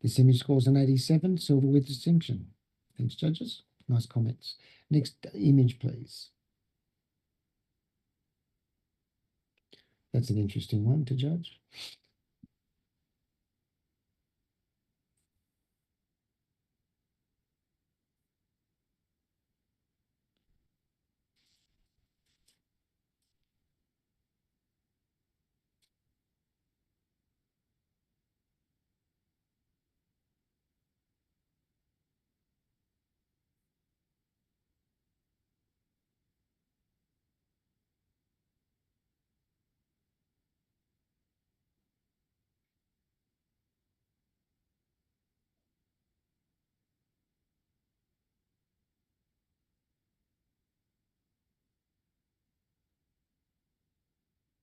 This image scores an 87, silver with distinction. Thanks, judges. Nice comments. Next image, please. That's an interesting one to judge.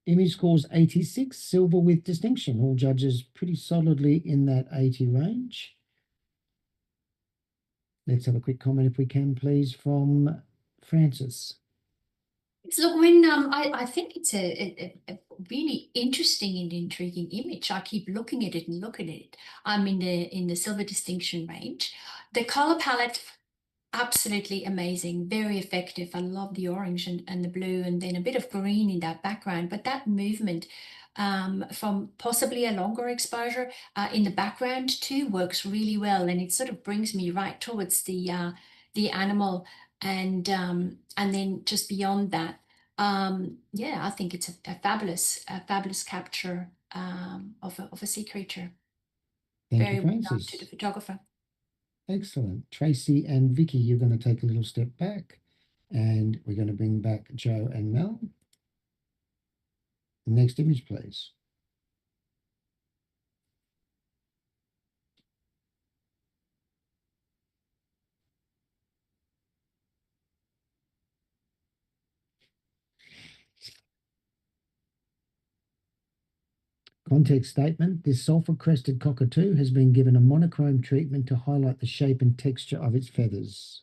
Image scores 86, silver with distinction. All judges pretty solidly in that 80 range. Let's have a quick comment, if we can, please, from Francis. Look, when I think it's a really interesting and intriguing image. I keep looking at it and looking at it. I'm in the silver distinction range. The color palette, absolutely amazing, very effective. I love the orange and the blue, and then a bit of green in that background. But that movement from possibly a longer exposure in the background too works really well, and it sort of brings me right towards the animal and then just beyond that, yeah, I think it's a fabulous capture of a sea creature. Thank Very you, well done to the Francis. photographer. Excellent. Tracy and Vicky, you're going to take a little step back, and we're going to bring back Joe and Mel. Next image, please. Context statement: this sulfur-crested cockatoo has been given a monochrome treatment to highlight the shape and texture of its feathers.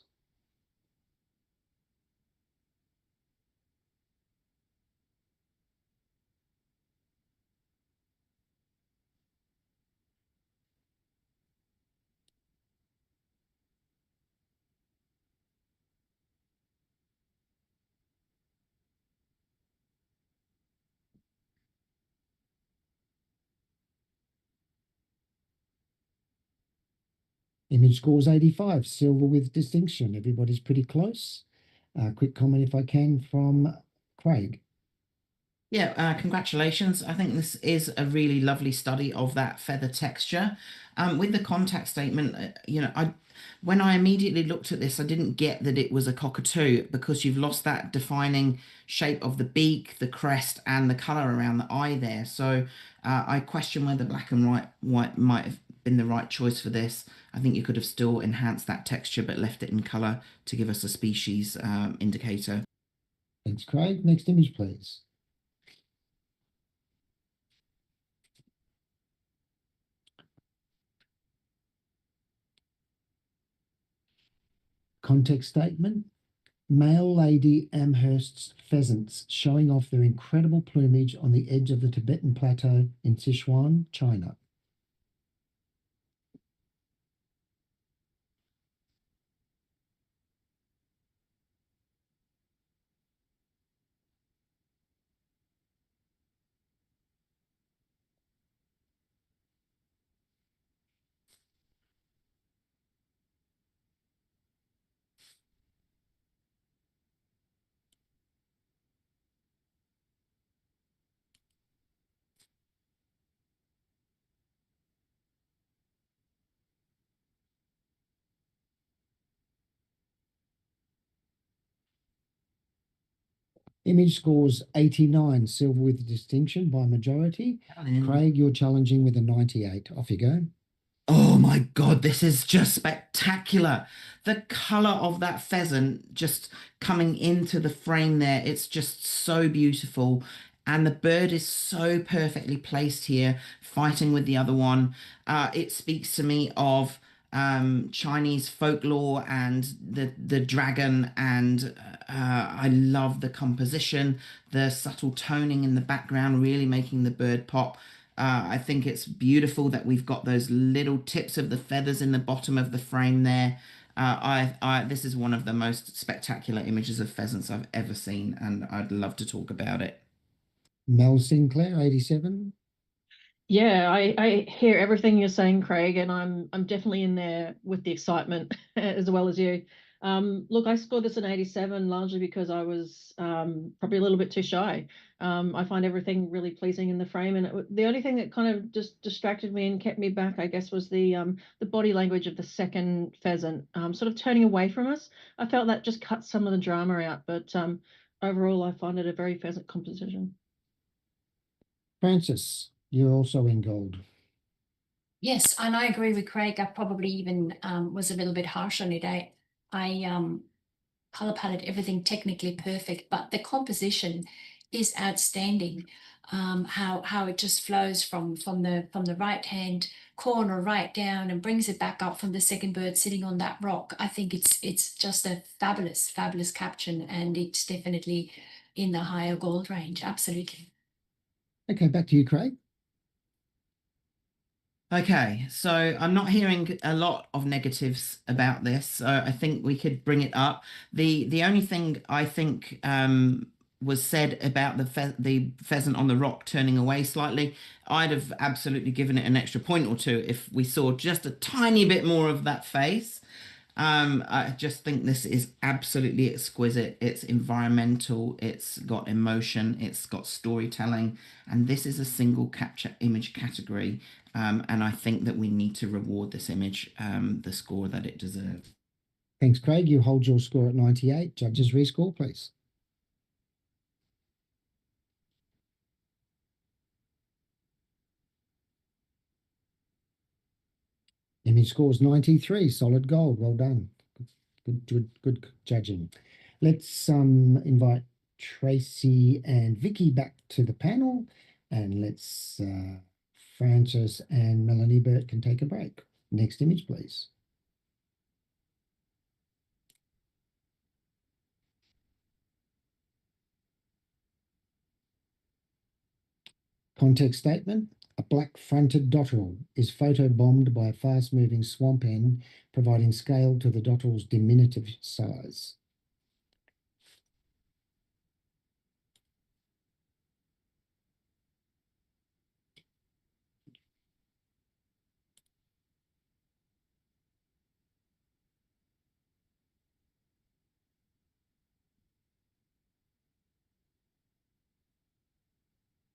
Image scores 85, silver with distinction. Everybody's pretty close. Quick comment, if I can, from Craig. Yeah, congratulations. I think this is a really lovely study of that feather texture. With the contact statement, when I immediately looked at this, I didn't get that it was a cockatoo because you've lost that defining shape of the beak, the crest, and the color around the eye there. So I question whether black and white might have been the right choice for this. I think you could have still enhanced that texture but left it in color to give us a species indicator. Thanks, Craig. Next image, please. Context statement: male lady Amherst's pheasants showing off their incredible plumage on the edge of the Tibetan Plateau in Sichuan, China. Image scores 89, silver with distinction by majority. Craig, you're challenging with a 98. Off you go. Oh my God, this is just spectacular. The color of that pheasant just coming into the frame there, it's just so beautiful. And the bird is so perfectly placed here, fighting with the other one. It speaks to me of Chinese folklore and the dragon, and I love the composition, the subtle toning in the background, really making the bird pop. I think it's beautiful that we've got those little tips of the feathers in the bottom of the frame there. This is one of the most spectacular images of pheasants I've ever seen, and I'd love to talk about it. Mel Sinclair, 87. Yeah, I hear everything you're saying, Craig, and I'm definitely in there with the excitement as well as you. Look, I scored this an 87 largely because I was probably a little bit too shy. I find everything really pleasing in the frame, and the only thing that kind of just distracted me and kept me back, I guess, was the body language of the second pheasant, sort of turning away from us. I felt that just cut some of the drama out, but overall, I find it a very pheasant composition. Francis, you're also in gold. Yes, and I agree with Craig. I probably even was a little bit harsh on it. I color palette, everything technically perfect, but the composition is outstanding. How it just flows from the right hand corner right down and brings it back up from the second bird sitting on that rock. I think it's just a fabulous caption, and it's definitely in the higher gold range. Absolutely. Okay, back to you, Craig. Okay, so I'm not hearing a lot of negatives about this, so I think we could bring it up. The only thing I think was said about the pheasant on the rock turning away slightly, I'd have absolutely given it an extra point or two if we saw just a tiny bit more of that face. I just think this is absolutely exquisite. It's environmental, it's got emotion, it's got storytelling, and this is a single capture image category. And I think that we need to reward this image the score that it deserves. Thanks, Craig. You hold your score at 98. Judges rescore, please. Image scores 93, solid gold. Well done. Good judging. Let's invite Tracy and Vicky back to the panel, and let's Francis and Melanie Burt can take a break. Next image, please. Context statement. A black-fronted dotterel is photobombed by a fast-moving swamp hen, providing scale to the dotterel's diminutive size.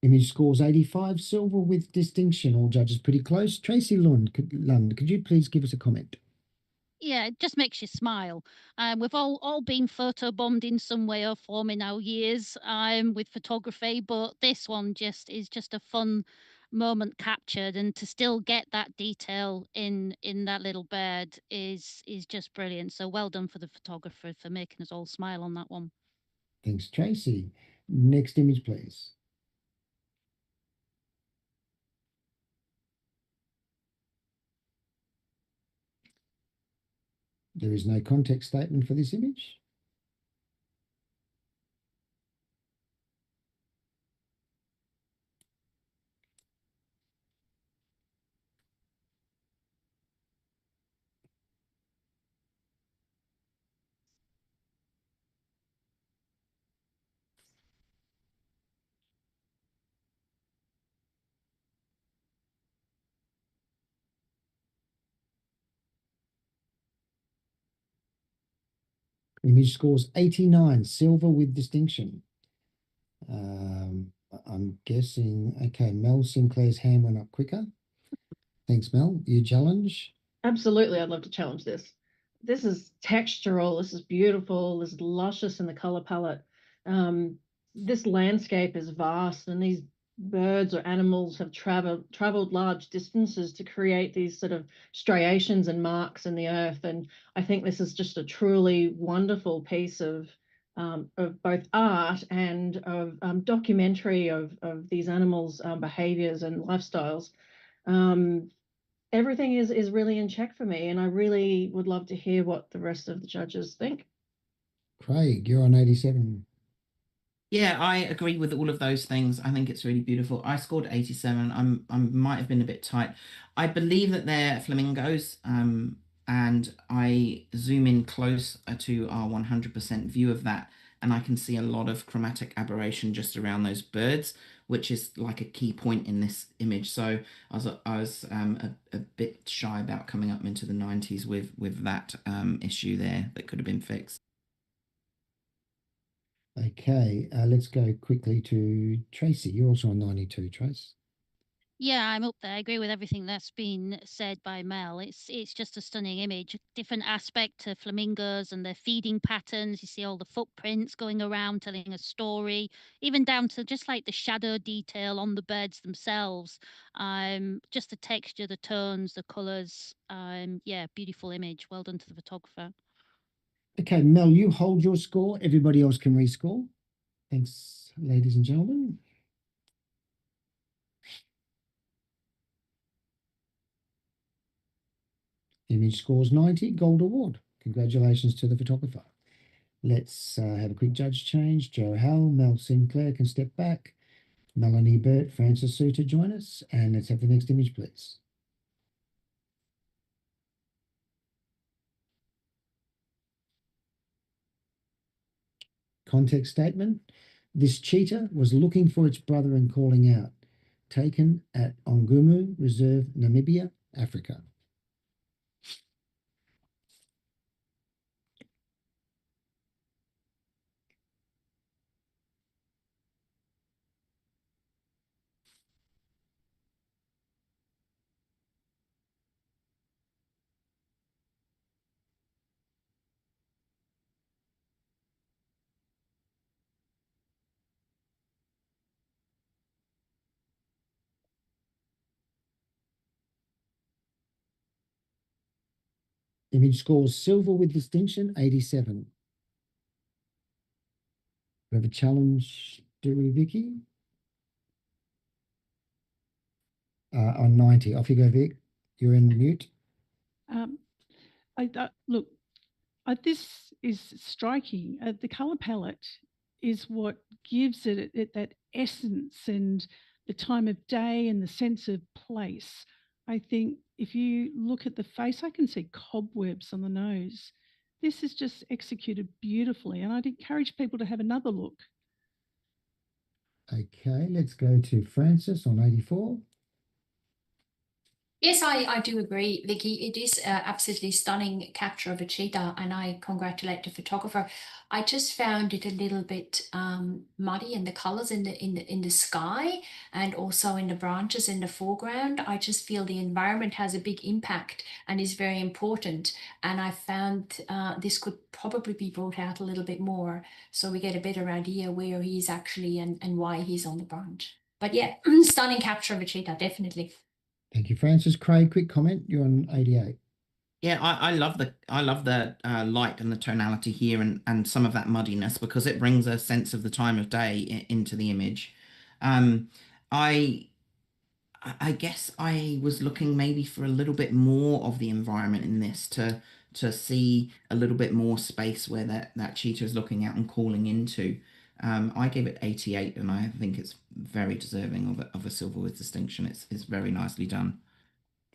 Image scores 85, silver with distinction. All judges pretty close. Tracy Lund, could you please give us a comment? Yeah, it just makes you smile. We've all been photobombed in some way or form in our years with photography, but this one is just a fun moment captured, and to still get that detail in that little bird is just brilliant. So well done for the photographer for making us all smile on that one. Thanks, Tracy. Next image, please. There is no context statement for this image. Image scores 89, silver with distinction. I'm guessing, okay, Mel Sinclair's hand went up quicker. Thanks, Mel. You challenge? Absolutely, I'd love to challenge this. This is textural, this is beautiful, this is luscious in the color palette. This landscape is vast, and these birds or animals have traveled large distances to create these sort of striations and marks in the earth. And I think this is just a truly wonderful piece of both art and of documentary of these animals' behaviors and lifestyles. Everything is really in check for me, and I really would love to hear what the rest of the judges think. Craig, you're on 87. Yeah, I agree with all of those things. I think it's really beautiful. I scored 87. I might have been a bit tight. I believe that they're flamingos, and I zoom in close to our 100% view of that, and I can see a lot of chromatic aberration just around those birds, which is like a key point in this image. So I was a bit shy about coming up into the 90s with that issue there that could have been fixed. Okay, let's go quickly to Tracy. You're also on 92, Trace. Yeah, I'm up there. I agree with everything that's been said by Mel. It's just a stunning image. Different aspect to flamingos and their feeding patterns. You see all the footprints going around telling a story, even down to just like the shadow detail on the birds themselves. Just the texture, the tones, the colours. Yeah, beautiful image. Well done to the photographer. Okay, Mel, you hold your score. Everybody else can rescore. Thanks, ladies and gentlemen. Image scores 90, gold award. Congratulations to the photographer. Let's have a quick judge change. Joe Howell, Mel Sinclair can step back. Melanie Burt, Francis Sue to join us. And let's have the next image, please. Context statement. This cheetah was looking for its brother and calling out. Taken at Ongumu Reserve, Namibia, Africa. Image scores silver with distinction, 87. We have a challenge, do we, Vicky? On 90. Off you go, Vic. You're in mute. Look, this is striking. The colour palette is what gives it that essence and the time of day and the sense of place. I think if you look at the face, I can see cobwebs on the nose. This is just executed beautifully, and I'd encourage people to have another look. Okay, let's go to Francis on 84. Yes, I do agree, Vicky. It is absolutely stunning capture of a cheetah, and I congratulate the photographer. I just found it a little bit muddy in the colors in the sky and also in the branches in the foreground. I just feel the environment has a big impact and is very important. And I found this could probably be brought out a little bit more so we get a better idea where he's actually and why he's on the branch. But yeah, stunning capture of a cheetah, definitely. Thank you, Francis. Craig, quick comment. You're on 88. Yeah, I love the light and the tonality here and some of that muddiness because it brings a sense of the time of day into the image. I guess I was looking maybe for a little bit more of the environment in this to see a little bit more space where that cheetah is looking out and calling into. I gave it 88, and I think it's very deserving of a silver with distinction. It's very nicely done.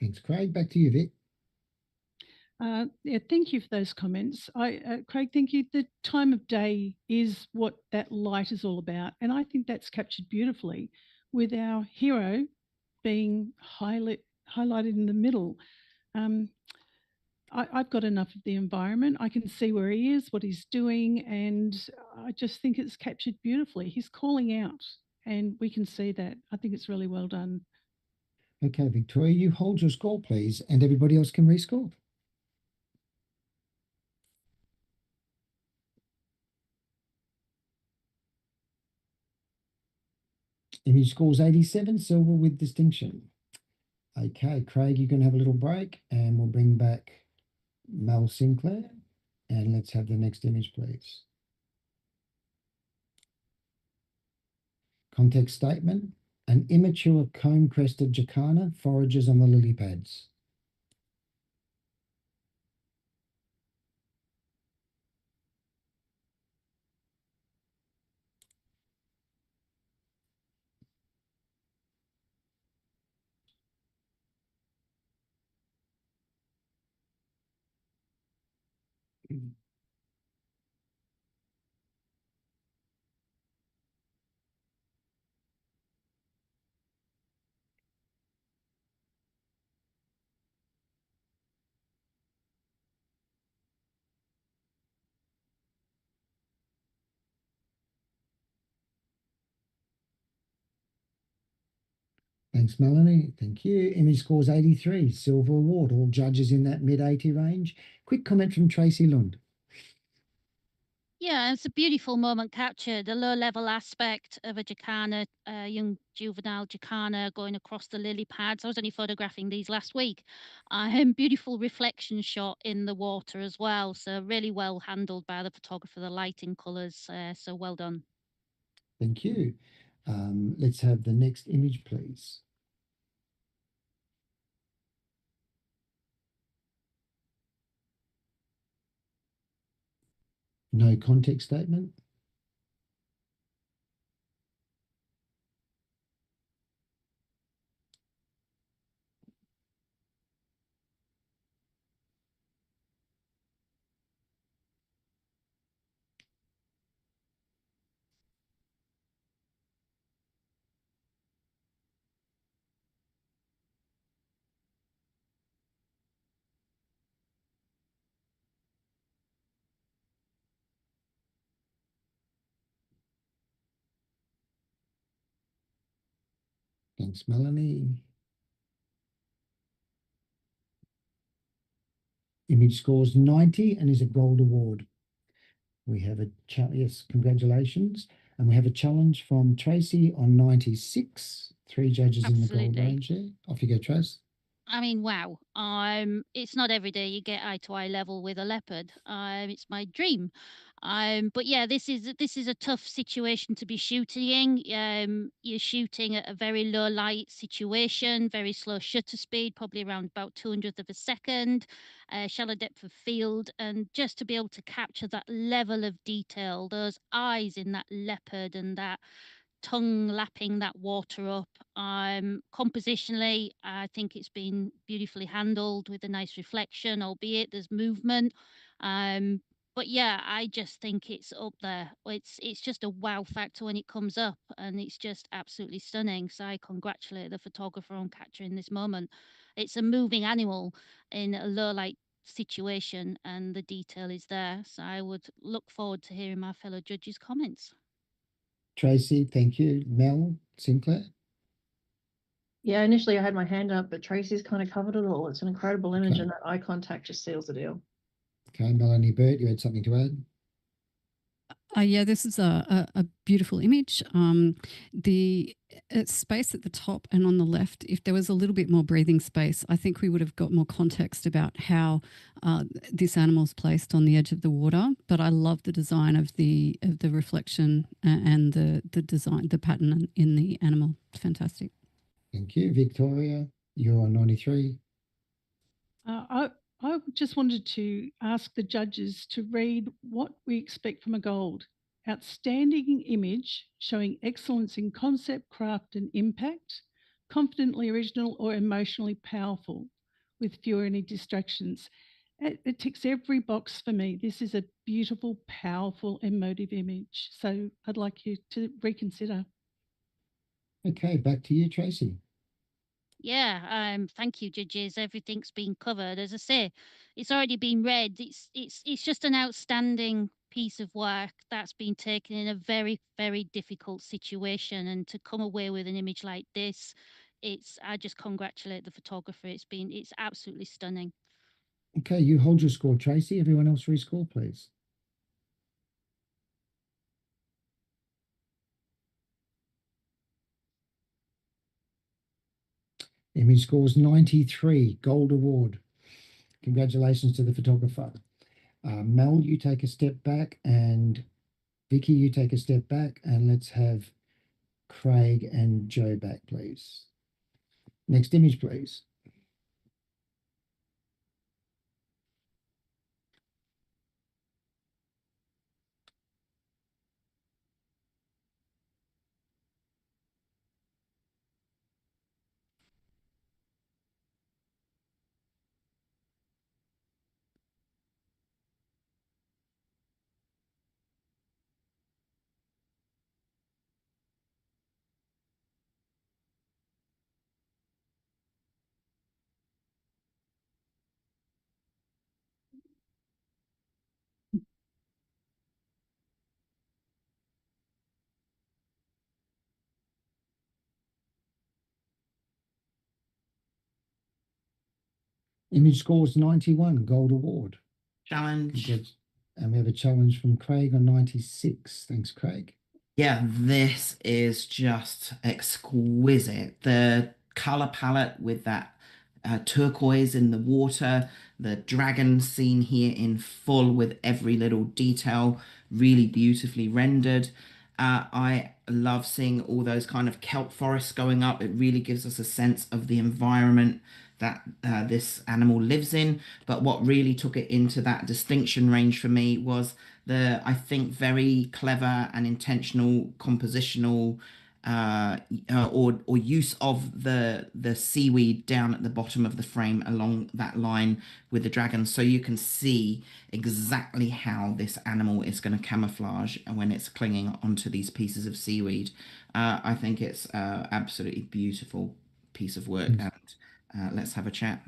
Thanks, Craig. Back to you, Vic. Yeah, thank you for those comments. Craig, thank you. The time of day is what that light is all about, and I think that's captured beautifully with our hero being highlighted in the middle. I've got enough of the environment. I can see where he is, what he's doing, and I just think it's captured beautifully. He's calling out, and we can see that. I think it's really well done. Okay, Victoria, you hold your score, please, and everybody else can rescore. Image scores 87, silver with distinction. Okay, Craig, you can have a little break, and we'll bring back Mel Sinclair, and let's have the next image, please. Context statement: an immature comb-crested jacana forages on the lily pads. Thanks, Melanie. Thank you. Image scores 83, silver award. All judges in that mid-80 range. Quick comment from Tracy Lund. Yeah, it's a beautiful moment captured. The low-level aspect of a jacana, young juvenile jacana going across the lily pads. I was only photographing these last week. Beautiful reflection shot in the water as well. So really well handled by the photographer, the lighting colours. So well done. Thank you. Let's have the next image, please. No context statement. Thanks, Melanie. Image scores 90 and is a gold award. We have a yes, congratulations. And we have a challenge from Tracy on 96. 3 judges in the gold range there. Off you go, Trace. I mean, wow. It's not every day you get eye to eye level with a leopard. It's my dream. But yeah, this is a tough situation to be shooting in. You're shooting at a very low light situation, very slow shutter speed, probably around about 200th of a second, shallow depth of field, and just to be able to capture that level of detail, those eyes in that leopard and that tongue lapping that water up. Compositionally, I think it's been beautifully handled with a nice reflection, albeit there's movement. Um, but yeah, I just think it's up there. It's just a wow factor when it comes up, and it's just absolutely stunning. So I congratulate the photographer on capturing this moment. It's a moving animal in a low light situation, and the detail is there. So I would look forward to hearing my fellow judges' comments. Tracy, thank you. Mel Sinclair. Yeah, initially I had my hand up, but Tracy's kind of covered it all. It's an incredible image, Okay. and that eye contact just seals the deal. Okay, Melanie Burt, you had something to add? Yeah, this is a beautiful image. The space at the top and on the left, if there was a little bit more breathing space, I think we would have got more context about how this animal's placed on the edge of the water. But I love the design of the reflection and the design, the pattern in the animal. It's fantastic. Thank you. Victoria, you're on 93. I just wanted to ask the judges to read what we expect from a gold. Outstanding image showing excellence in concept, craft, and impact, confidently original or emotionally powerful, with fewer any distractions. It ticks every box for me. This is a beautiful, powerful, emotive image. So I'd like you to reconsider. Okay, back to you, Tracy. Yeah, thank you, judges. Everything's been covered. As I say, it's already been read. It's just an outstanding piece of work that's been taken in a very, very difficult situation. And to come away with an image like this, I just congratulate the photographer. It's absolutely stunning. Okay, you hold your score, Tracy. Everyone else rescore, please. Image scores 93, gold award. Congratulations to the photographer. Mel, you take a step back, and Vicky, you take a step back, and let's have Craig and Joe back, please. Next image, please. Image scores 91, gold award. Challenge. And we have a challenge from Craig on 96. Thanks, Craig. Yeah, this is just exquisite. The color palette with that turquoise in the water, the dragon scene here in full with every little detail, really beautifully rendered. I love seeing all those kind of kelp forests going up. It really gives us a sense of the environment that this animal lives in. But what really took it into that distinction range for me was the, I think, very clever and intentional compositional or use of the seaweed down at the bottom of the frame along that line with the dragon, so you can see exactly how this animal is going to camouflage when it's clinging onto these pieces of seaweed. I think it's absolutely beautiful piece of work, and let's have a chat.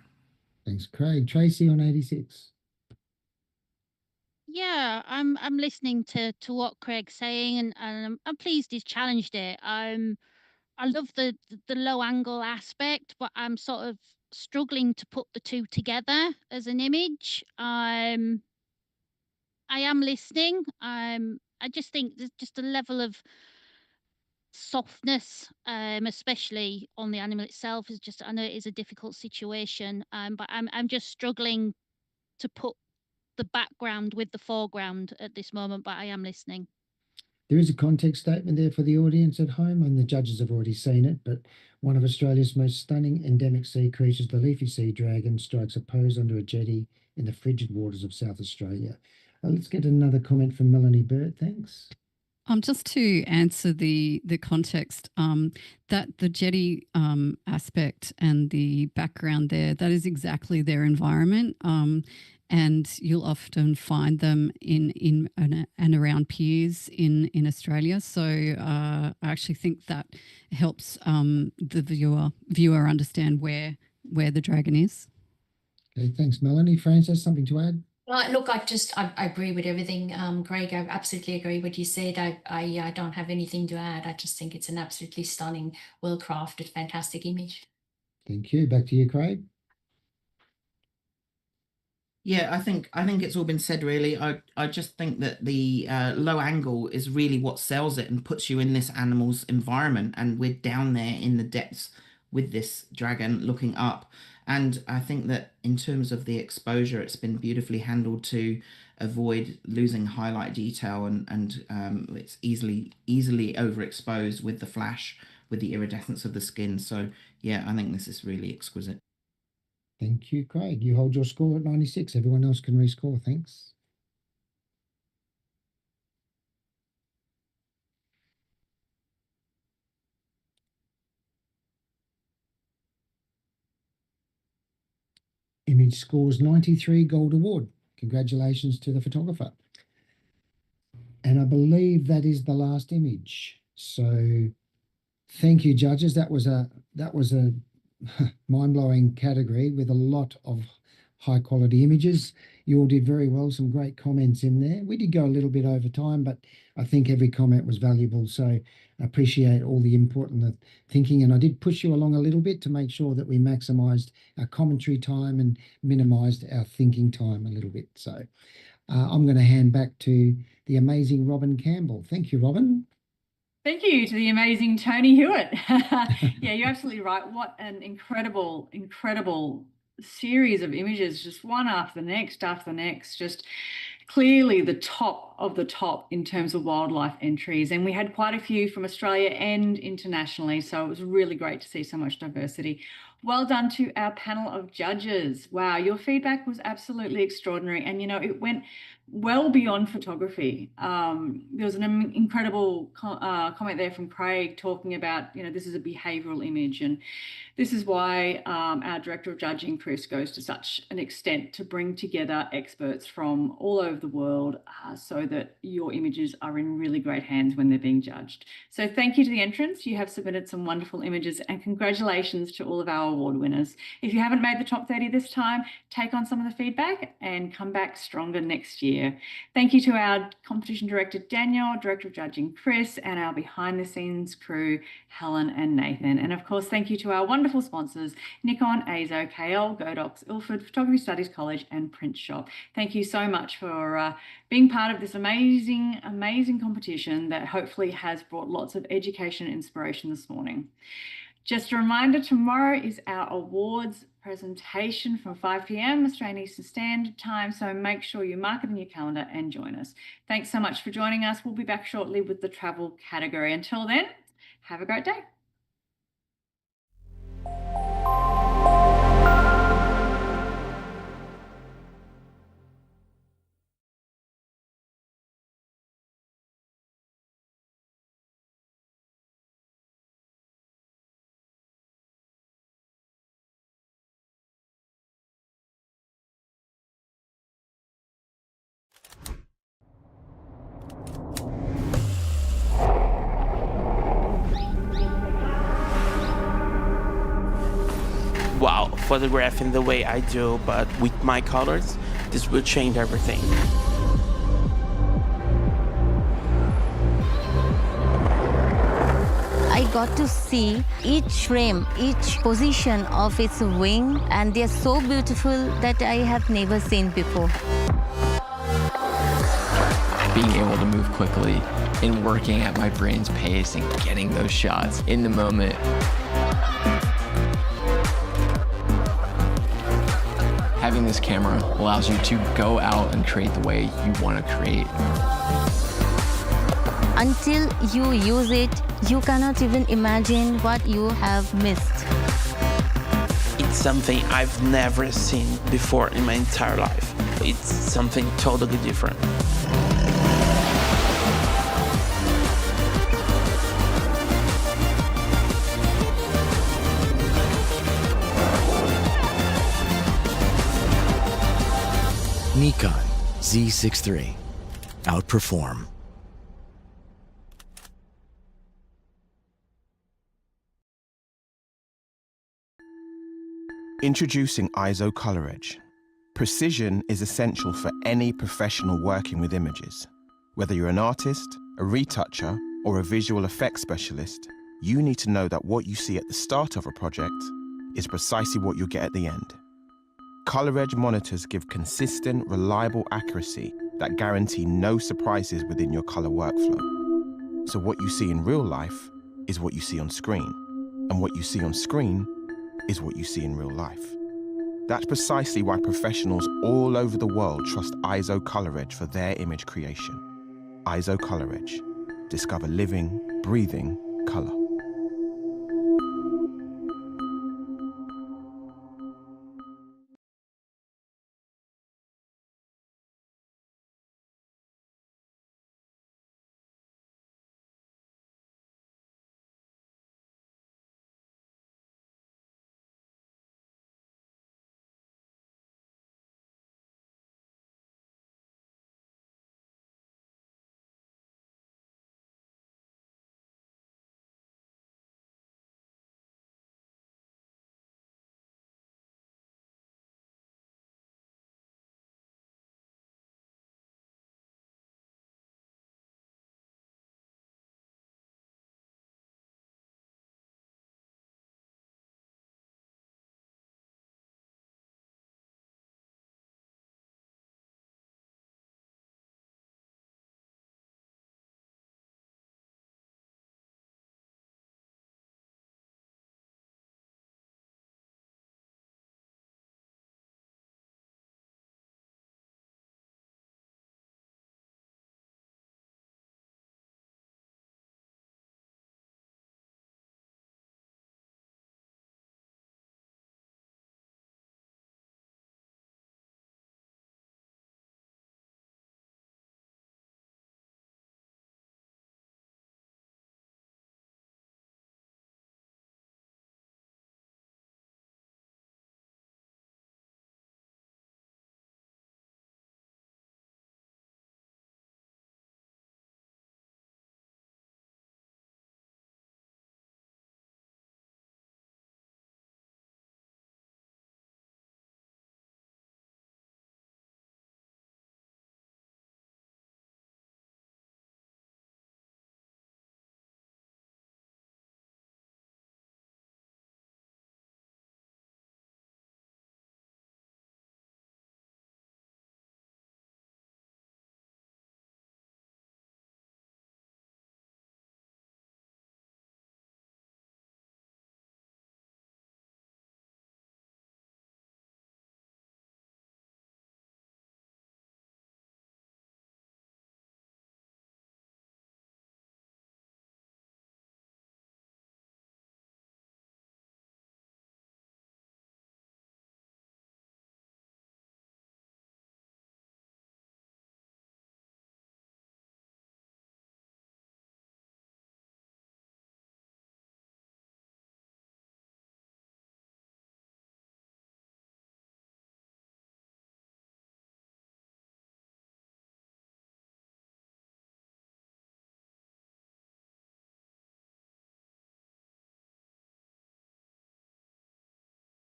Thanks, Craig. Tracy on 86. Yeah, I'm listening to what Craig's saying, and I'm pleased he's challenged it. I love the low angle aspect, but I'm sort of struggling to put the two together as an image. I am listening. I just think there's just a level of softness, especially on the animal itself, is just, I know it is a difficult situation, but I'm just struggling to put the background with the foreground at this moment, but I am listening. There is a context statement there for the audience at home, and the judges have already seen it, but one of Australia's most stunning endemic sea creatures, the leafy sea dragon, strikes a pose under a jetty in the frigid waters of South Australia. Let's get another comment from Melanie Bird, thanks. Just to answer the context, that the jetty aspect and the background there, that is exactly their environment. And you'll often find them in and around piers in Australia. So I actually think that helps the viewer understand where the dragon is. Okay, thanks, Melanie. Frances, something to add? Look, I agree with everything, Greg. I absolutely agree with what you said. I don't have anything to add. I just think it's an absolutely stunning, well-crafted, fantastic image. Thank you. Back to you, Craig. Yeah, I think it's all been said really. I just think that the low angle is really what sells it and puts you in this animal's environment, and we're down there in the depths with this dragon looking up. And I think that in terms of the exposure, it's been beautifully handled to avoid losing highlight detail, and it's easily overexposed with the flash, with the iridescence of the skin. So yeah, I think this is really exquisite. Thank you, Craig. You hold your score at 96. Everyone else can rescore. Thanks. Image scores 93, gold award. Congratulations to the photographer. And I believe that is the last image. So thank you, judges. That was a mind-blowing category with a lot of high-quality images. You all did very well. Some great comments in there. We did go a little bit over time, but I think every comment was valuable. So I appreciate all the input and the thinking. And I did push you along a little bit to make sure that we maximised our commentary time and minimised our thinking time a little bit. So I'm going to hand back to the amazing Robin Campbell. Thank you, Robin. Thank you to the amazing Tony Hewitt. Yeah, you're absolutely right. What an incredible, incredible series of images, just one after the next, just clearly the top of the top in terms of wildlife entries. And we had quite a few from Australia and internationally. So it was really great to see so much diversity. Well done to our panel of judges. Wow, your feedback was absolutely extraordinary. And, you know, it went well beyond photography. There was an incredible comment there from Craig talking about, you know, this is a behavioural image. And this is why our Director of Judging, Chris, goes to such an extent to bring together experts from all over the world so that your images are in really great hands when they're being judged. So thank you to the entrants. You have submitted some wonderful images, and congratulations to all of our award winners. If you haven't made the top 30 this time, take on some of the feedback and come back stronger next year. Thank you to our competition director, Daniel, Director of Judging, Chris, and our behind the scenes crew, Helen and Nathan. And of course, thank you to our wonderful sponsors, Nikon, AZO, KL, Godox, Ilford, Photography Studies College, and Print Shop. Thank you so much for being part of this amazing, amazing competition that hopefully has brought lots of education and inspiration this morning. Just a reminder, tomorrow is our awards presentation from 5 p.m. Australian Eastern Standard Time, so make sure you mark it in your calendar and join us. Thanks so much for joining us. We'll be back shortly with the travel category. Until then, have a great day. Wow, photographing the way I do, but with my colors, this will change everything. I got to see each frame, each position of its wing, and they're so beautiful that I have never seen before. Being able to move quickly and working at my brain's pace and getting those shots in the moment. Having this camera allows you to go out and create the way you want to create. Until you use it, you cannot even imagine what you have missed. It's something I've never seen before in my entire life. It's something totally different. Nikon Z6 III. Outperform. Introducing ISO Color Edge. Precision is essential for any professional working with images. Whether you're an artist, a retoucher, or a visual effects specialist, you need to know that what you see at the start of a project is precisely what you'll get at the end. Color Edge monitors give consistent, reliable accuracy that guarantee no surprises within your color workflow. So what you see in real life is what you see on screen, and what you see on screen is what you see in real life. That's precisely why professionals all over the world trust ISO Color Edge for their image creation. ISO Color Edge. Discover living, breathing color.